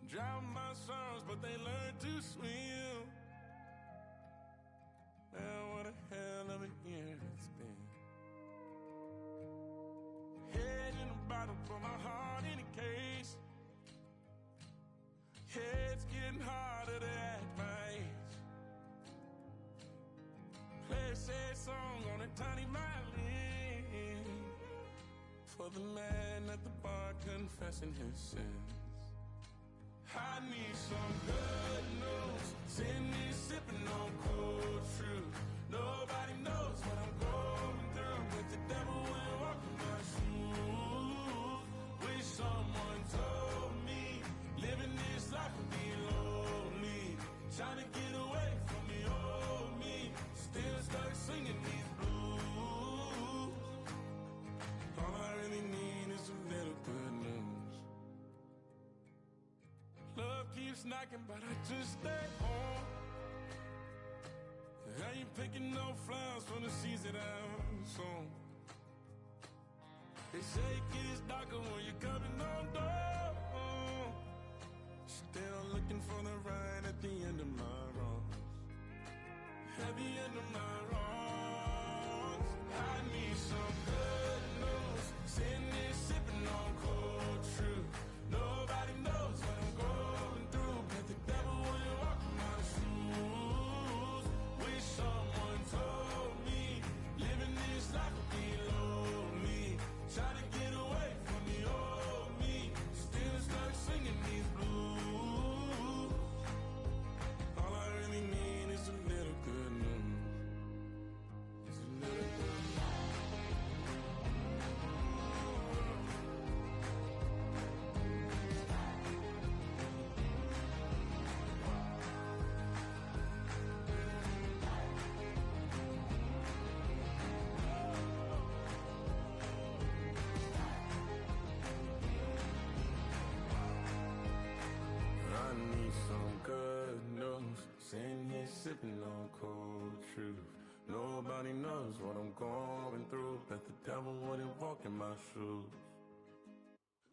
Drown my sorrows, but they learn to swim. Man, what a hell of a year it's been. Head in a bottle, put my heart in a case. It's getting harder to act my age. Play a sad song on a tiny violin for the man at the bar confessing his sins. I need some good news. Send me sipping on cold truth. Nobody knows what I'm going through, but the devil will walk in my shoes. Wish someone told me living this life would be lonely. Trying to get away from the old me. Still stuck singing these blues. All I really need is a little good news. Love keeps knocking, but I just stay home. I ain't picking no flowers from the seeds that I've sown. They say it gets darker when you're coming on door. Still looking for the right at the end of my wrongs. At the end of my wrongs. I need some good news. Sitting there sipping on cold truth. Nobody knows what I'm going through, but the devil will walk in my shoes. Wish someone told me living this life would be lonely. Trying to get away from the old me. Still stuck singing these blues. All I really need is a little good news. It's a little good news. I need some good news. Sitting here sipping on cold truth. Nobody knows what I'm going through, but the devil wouldn't walk in my shoes.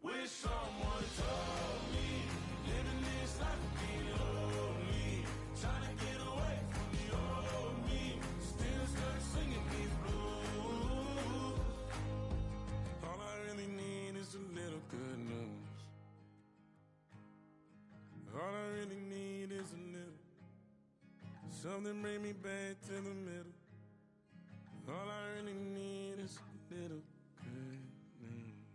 Wish someone told me living this life would be lonely. Trying to get away from the old me. Still stuck singing these blues. All I really need is a little good news. All I really need is a little. Something bring me back to the middle. All I really need is a little good news.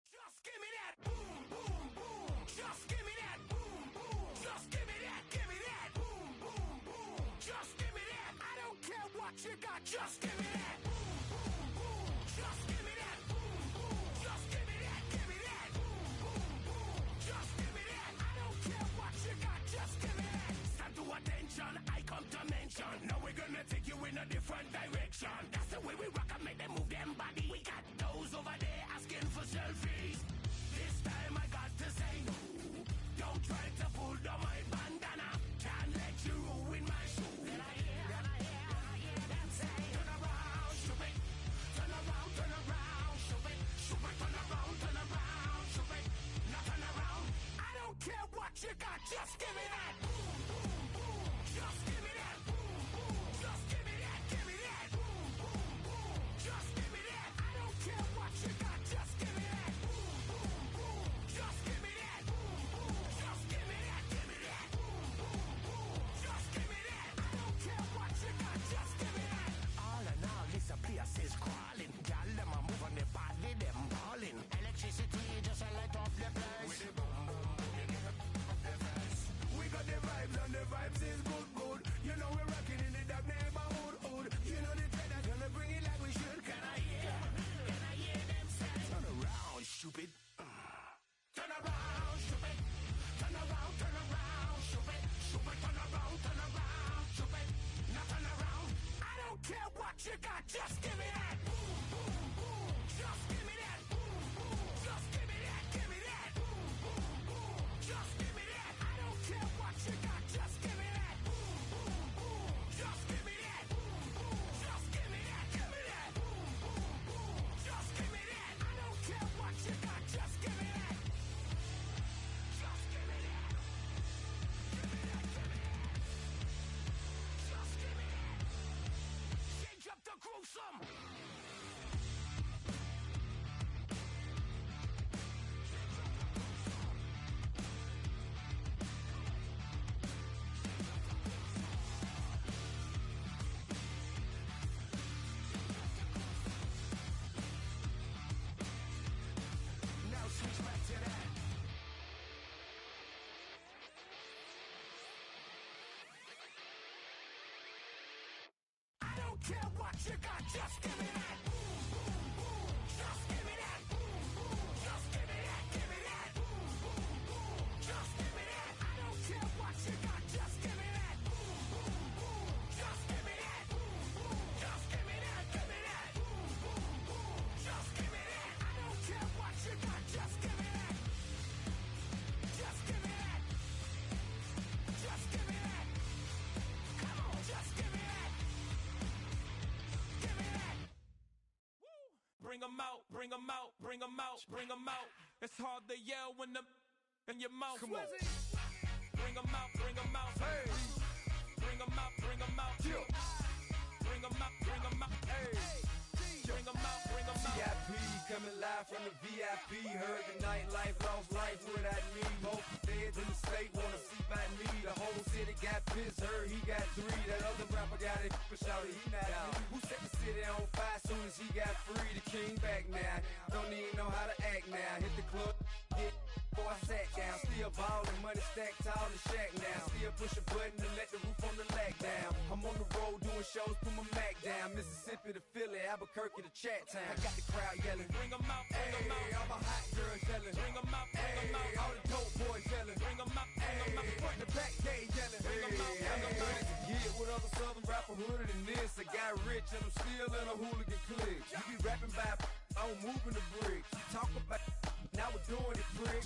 Just give me that boom, boom, boom. Just give me that boom, boom. Just give me that, give me that boom, boom, boom. Just give me that. I don't care what you got. Just give me that boom, boom, boom. Just give me that boom, boom. Just give me that, give me that boom, boom, boom. Just give me that. I don't care what you got. Just give me that. Stand to attention. I come to mention. Now we're gonna take you in a different direction. That's the way we rock and make them move them body. We got those over there asking for selfies. This time I got to say no. Don't try to pull down my bandana. Can't let you ruin my shoe. Then I hear them say, turn around, shoot it. Turn around, shoot it. Shoot it, turn around, shoot it. Now turn around. I don't care what you got, just give me that. Boom, boom, boom. Just give me that. Boom, boom. Just give me that, give me that. Boom, boom, boom. Just give me that. I don't care what you got, just give me that. Boom, boom, boom. Just give me that. Boom, boom. Just give me that, give me that. Boom, boom, boom. Just give me that. I don't care what you got, just give me that. All in all, this a place is crawling. Y'all them a move on the body, them balling. Electricity just a light up the place. With the boom, boom, boom, you get up the place. We got the vibes and the vibes is good, good. You know we're rocking in the dark neighborhood, hood. You know the trend that's gonna bring it like we should. Can I hear them say? Turn around, stupid. Turn around, stupid. Turn around, stupid. Stupid, turn around, stupid. Now turn around. I don't care what you got, just give me that. Boom, boom, boom. Just give me that. Boom, boom. Just give me that, give me that. Boom, boom, boom. Just give me that. I don't care what you got, just give me that. Boom, boom, boom. Just give me that. Boom, boom. Just give me that, give me that. Boom, boom, boom. Just give me that. awesome! Now switch back to that. I don't care what you got, just give me that. Boom, boom, boom. Just give me that. Boom, boom. Just give me that. Give me that. Boom, boom, boom. Just give me that. I don't care what you got, just give me that. Boom, boom, boom. Just give me that. Boom, boom. Just give me that. Give me that. Boom, boom, boom. Just give me that. I don't care what you got, just give me that. Just give me that. Just give me that. Come on, just give me that. Give me that. Bring 'em out, bring 'em out, bring 'em out, bring 'em out. It's hard to yell when the in your mouth. Come on. Bring 'em out, bring 'em out. Hey. Bring 'em out, bring 'em out. Yeah. Bring 'em out, bring 'em out. Hey. Bring 'em out, bring 'em out. VIP coming live from the VIP. Heard the nightlife, lost life without me. Both feds in the state wanna see by me. The whole city got pissed, heard he got 3. That other rapper got it for shouted, he not out. Who set the city on fire soon as he got free? The king back now, don't even know how to act now. Hit the club, hit before I sat down. Still ballin', money stacked tall in shack now. Still push a button to let the roof on the lag down. I'm on the road doing shows, put my Mac down. Mississippi to Philly, Albuquerque to Chat Town. I got the crowd yelling, bring 'em out, bring 'em out. All my hot girls yelling, bring 'em out, bring 'em out. All the dope boys yelling, bring 'em out, bring 'em out. Front to back, they yelling, bring 'em out, bring 'em out. To get with other southern rapper hooded than this. I got rich and I'm still in a hooligan clique. You be rapping by, I'm moving the bricks. You talk about, now we're doing it, prick.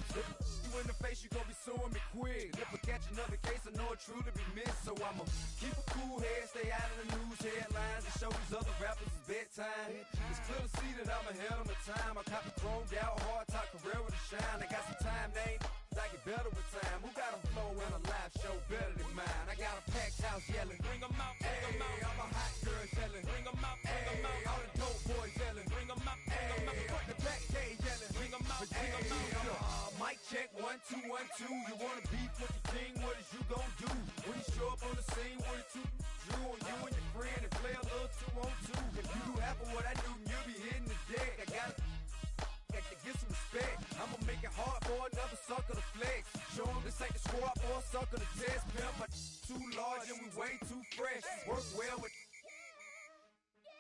You in the face, you gon' be suing me quick. If I catch another case, I know it truly be missed. So I'ma keep a cool head, stay out of the news headlines, and show these other rappers it's bedtime. It's clear to see that I'm ahead of my time. I copy chromed out, hard top career with a shine. I got some time, they ain't I get better with time. Who got a flow and a live show better than mine? I got a packed house yelling, bring 'em out, bring 'em out. All my hot girls yelling, bring 'em out, bring 'em out. All the dope boys yelling, bring 'em out, bring 'em out. Front the back, they yelling, bring 'em out, bring 'em out. Mic check, 1 2 1 2. You wanna beef with the king? What is you gon' do? When you show up on the scene with a 2 Drew on you and your friend and play a little 2 on 2. If you do half of what I do, you'll be hitting the deck. I got to get some respect. I'ma make it hard for another sucker to flex. Show 'em this ain't the squad for a sucker to test. Pimp, but too large and we way too fresh. Work well with.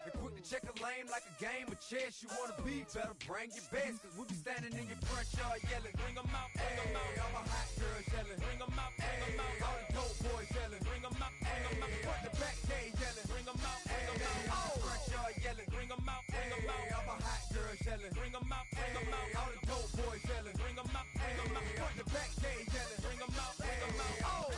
And quick to check a lane like a game of chess. You wanna be better, bring your best. Cause we be standing in your front yard yelling, bring 'em out, bring 'em out. All my hot girls yelling, bring 'em out, bring 'em out. All the dope boys yelling, bring 'em out, bring 'em out. Front the back, they yelling, bring 'em out, bring 'em out. All the front yard yelling, bring 'em out, bring 'em out. All my hot girls yelling, bring 'em out, bring 'em out. All the dope boys yelling, bring 'em out, bring 'em out. Front the back, they yelling, bring 'em out, bring 'em out. Oh.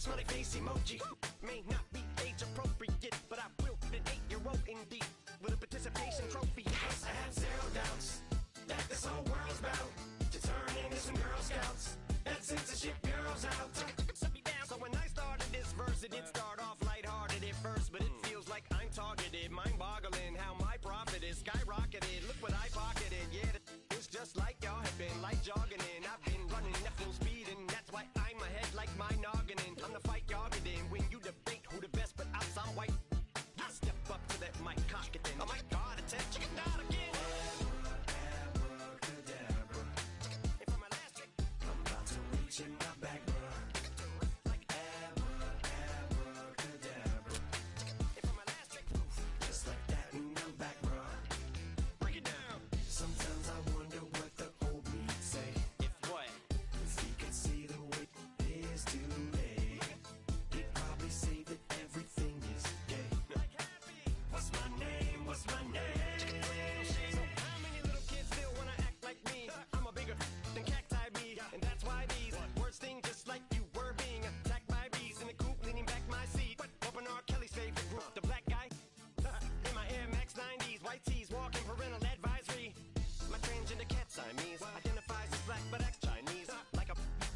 Smiley face emoji may not be age appropriate, but I will be an 8-year-old indeed with a participation trophy. Yes, I have zero doubts that this whole world's about to turn into some Girl Scouts and censorship girls out. Shut me down. So when I started this verse, it did start off lighthearted at first, but it feels like I'm targeted, mind-boggling how my profit is skyrocketed. Look what I pocketed. Yeah, it's just like y'all have been like jogging in. I've been running at full speed, and that's why I'm ahead like my noggin. I'm the fight y'all get in when you debate who the best, but I'm white. I step up to that mic, cock it then. Oh my God, it's that chicken out again. Abracadabra. And for my last trick, I'm about to reach in my back, bruh. Like abracadabra. And for my last trick, just like that, and I'm back, bruh. Break it down. Sometimes I wonder what the old me say. If what? If he could see the way it is today, he'd probably say that everything is gay. What's my name? What's my name? So how many little kids still wanna act like me? I'm a bigger than cacti bee, and that's why these words sting just like you were being attacked by bees in the coop, leaning back my seat. Open R. Kelly's favorite group, the black guy. In my Air Max 90s, white tees, walking parental advisory. My transgender cat Siamese identifies as black but acts Chinese. Like a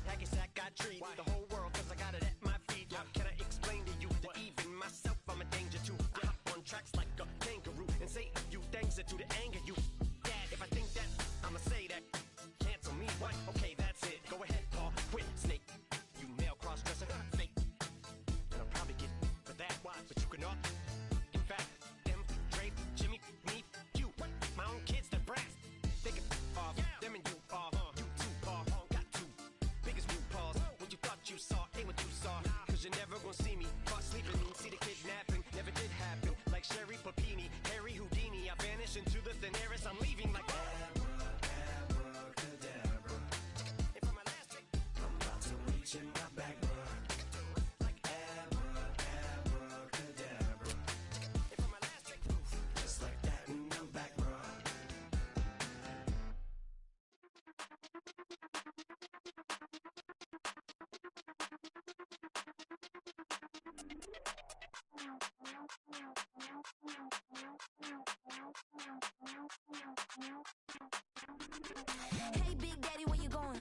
hacky sack I treat the whole world cause I got it at my feet. How can I explain to you that even myself I'm a danger to? I hop on tracks like a kangaroo and say a few things that do to anger you. Dad, if I think that, I'ma say that. Cancel me, what? Okay, that's it. Go ahead, Paul. Quit, snake. You male cross-dresser, fake. And I'll probably get for that. Why? But you can all. In fact, them, Dre, Jimmy, me, you. My own kids that brass. They can off. Them and you off. You too off. Got two biggest root paws. What you thought you saw ain't what you saw. Cause you're never gonna see me caught sleeping. See the kidnapping. Never did happen. Like Sherry Papini, Harry Houdini. I vanish into the thin air as I'm leaving like abracadabra. And for my last trick, I'm about to reach in my back, bruh. Like abracadabra. And for my last trick, just like that, and I'm back, bruh. Hey, Big Daddy, where you going?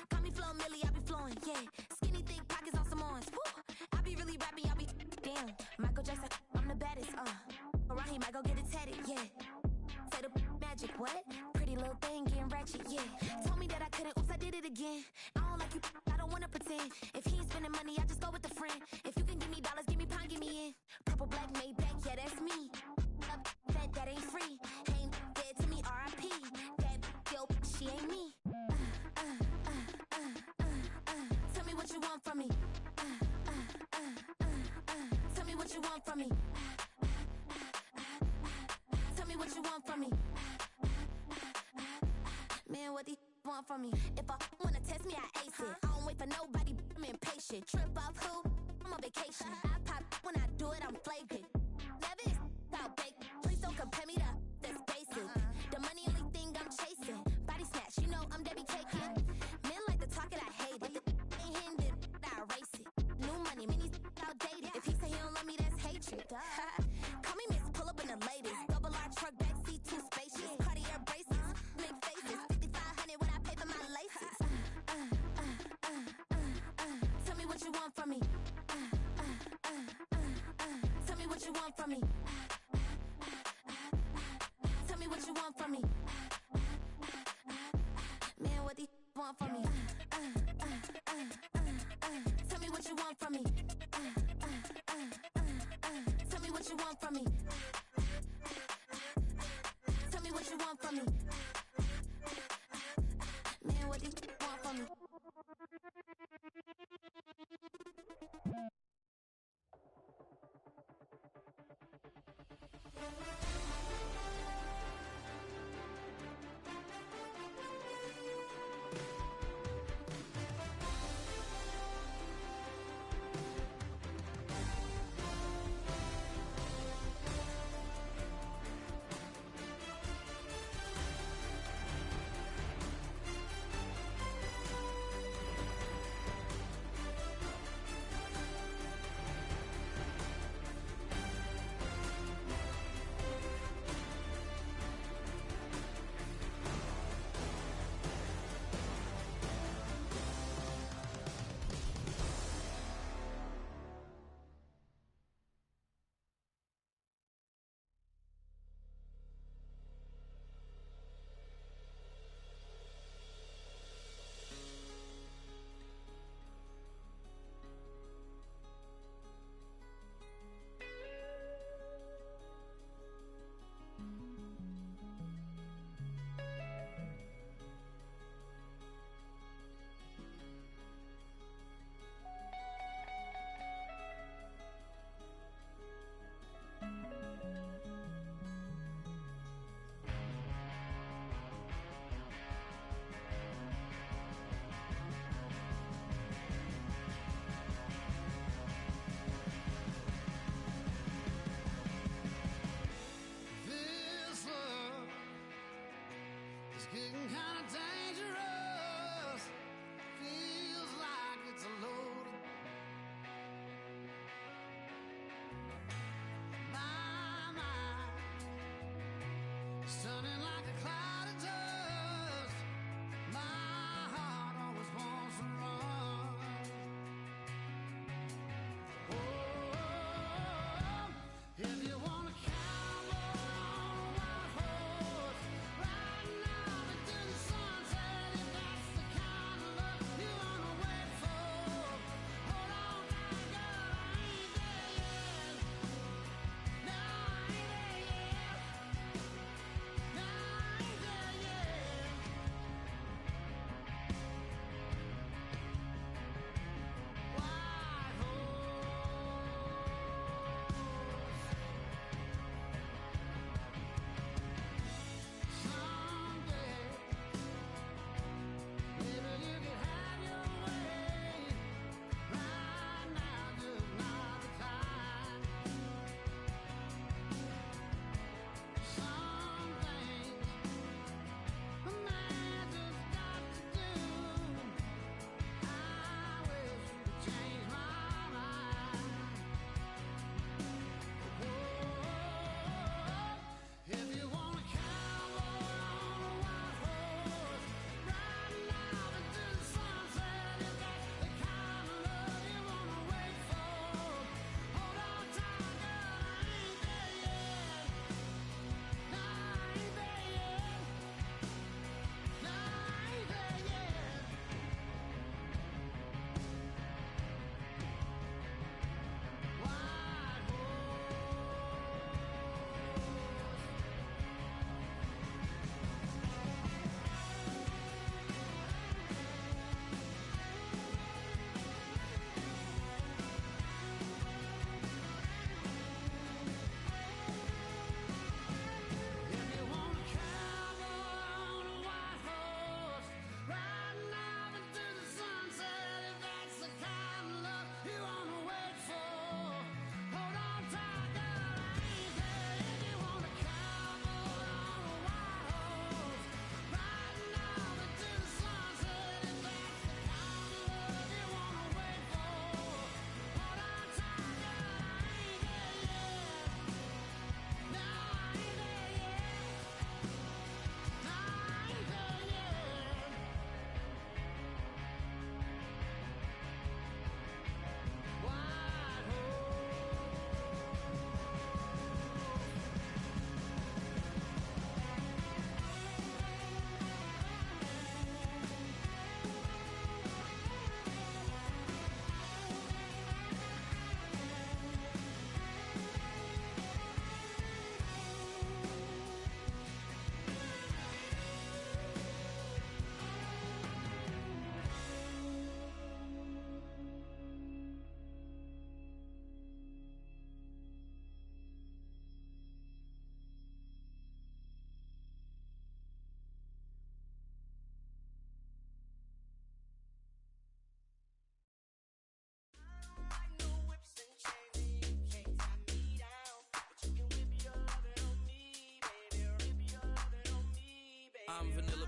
Call me Flo Millie, I be flowing, yeah. Skinny, thick pockets on some ones. Woo! I be really rapping, I be damn. Michael Jackson, I'm the baddest, Around here, might go get it tatted, yeah. Say the magic, what? Pretty little thing getting ratchet, yeah. Told me that I couldn't, oops, I did it again. I don't like you, I don't wanna pretend. If he ain't spending money, I just go with a friend. If you can give me dollars, give me pound, give me in. Purple, black, Maybach, yeah, that's me. That ain't free. Ain't dead to me, R.I.P. That yo, she ain't me. Tell me what you want from me. Tell me what you want from me. Tell me what you want from me. Man, what do you want from me? If I wanna test me, I ace it. I don't wait for nobody, I'm impatient. Trip off who? I'm on vacation. I pop when I do it, I'm flagrant. Never is out bake. Please don't compare me to that's basic. The money only thing I'm chasing. Body snatch, you know I'm Debbie Cakin. Men like to talk it, I hate it. Ain't hindered, I erase it. New money, minis outdated. If he say he don't love me, that's hatred. Call me Miss, pull up in the latest. Double R truck, backseat, too spacious. Cartier braces, make faces. 5,500 when I pay for my laces. Tell me what you want from me. Tell me what you want from me. Tell me what you want from me. Man, what do you want from me? Tell me what you want from me. Tell me what you want from me. Tell me what you want from me. Man, what do you want from me?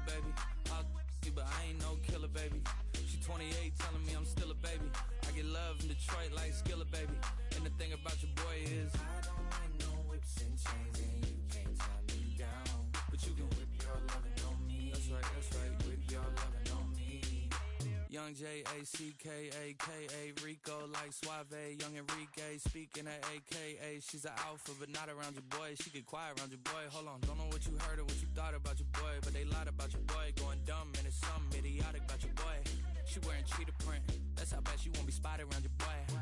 baby. I'll you, but I ain't no killer, baby. She 28, telling me I'm still a baby. I get love in Detroit like Skilla, baby. And the thing about your boy is I don't like no whips and chains, and you can't tie me down. But you can whip your lovin' on me. That's right, whip your lovin' on me. Young J-A-C-K-A-K-A, Rico like Suave, young Enrique, speaking at AKA. She's an alpha, but not around your boy. She get quiet around your boy. Hold on, don't know what you heard or what you thought about your boy, but they lied about your boy. Going dumb, and it's something idiotic about your boy. She wearing cheetah print, that's how bad she won't be spotted around your boy. I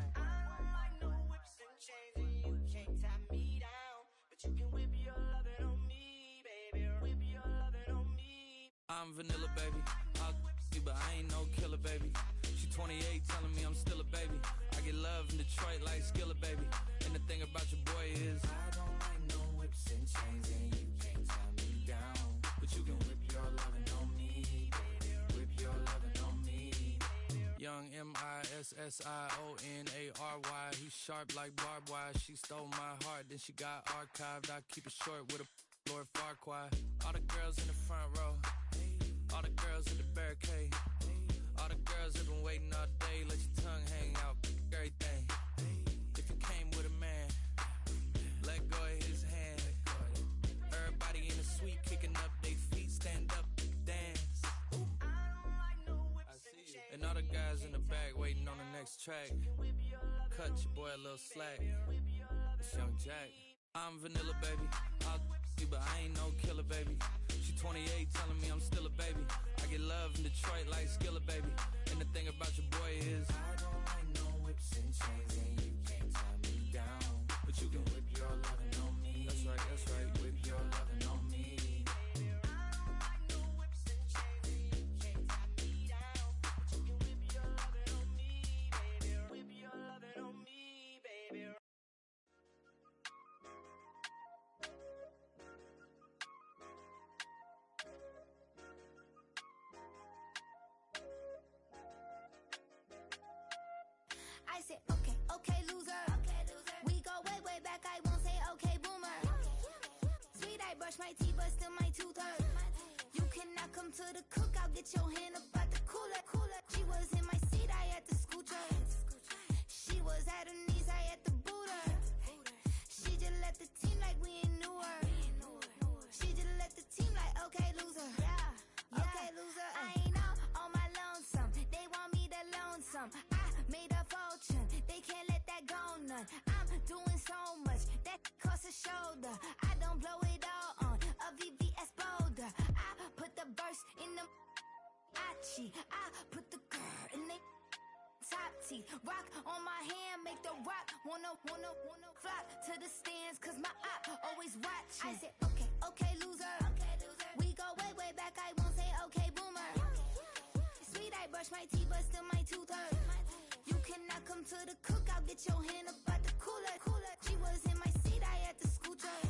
don't like no whips and chains, and you can't tie me down. But you can whip your lovin' on me, baby. Whip your lovin' on me. I'm vanilla, baby. I'll you, but I ain't no killer, baby. She 28, telling me I'm still a baby. I get love in Detroit like Skilla, baby. And the thing about your boy is I don't like no whips and chains, and you can't tie me down. But you can whip your lovin' on me, baby. Whip your lovin' on me. Young M-I-S-S-I-O-N-A-R-Y. He's sharp like barbed wire. She stole my heart, then she got archived. I keep it short with a Lord Farquaad. All the girls in the front row, all the girls in the barricade, all the girls have been waiting all day. Let your tongue hang out, everything. If you came with a man, let go of his hand. Everybody in the suite kicking up their feet, stand up, dance. I see you. And all the guys in the back waiting on the next track. Cut your boy a little slack. It's Young Jack. I'm vanilla, baby. I'll you, but I ain't no killer, baby. She 28, telling me I'm still a baby. I get love in Detroit like Skilla, baby. And the thing about your boy is I don't like no whips and chains, and you can't tie me down. But you can whip your lovin' on me. That's right, whip your lovin' on me. I said, okay, loser. We go way back, I won't say okay, boomer. Sweet, I brush my teeth, but still my tooth hurt. You cannot come to the cookout, get your hand up at the cooler. She was in my seat, I had to scoot her. She was at her knees, I had to boot her. She just left the team like we ain't knew her. She just left the team like, okay, loser. Okay, loser. I ain't out on my lonesome. They want me to loan some. I made a fortune. They can't let that go none. I'm doing so much that costs a shoulder. I don't blow it all on a VVS boulder. I put the verse in the Achi. I put the girl in the top T. Rock on my hand, make the rock wanna flock to the stands, cause my eye always watching. I said, okay, loser. We go way back, I won't say okay, boomer. Sweet, I brush my teeth, but still my tooth hurt. You cannot come to the cookout, get your hand up at the cooler. She was in my seat, I had to scoot her.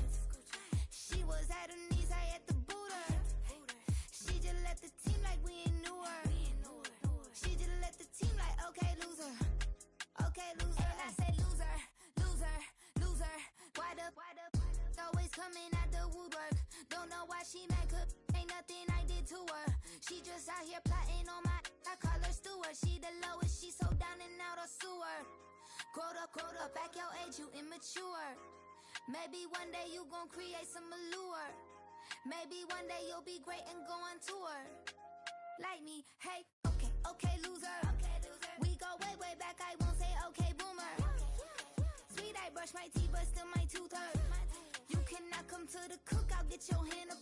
She was at her knees, I had to boot her. She just left the team like we ain't knew her. She just left the team like, okay, loser. Okay, loser. And I said, loser. Why the always coming out the woodwork? Don't know why she mad, cause ain't nothing I did to her. She just out here plotting on my, I call her steward. She the lowest, she so down and out of sewer. Growed up, back your age, you immature. Maybe one day you gon' create some allure. Maybe one day you'll be great and go on tour. Like me, hey, okay, loser. We go way back, I won't say okay, boomer. Sweet, I brush my teeth, but still my tooth hurt. You cannot come to the cookout, get your hand up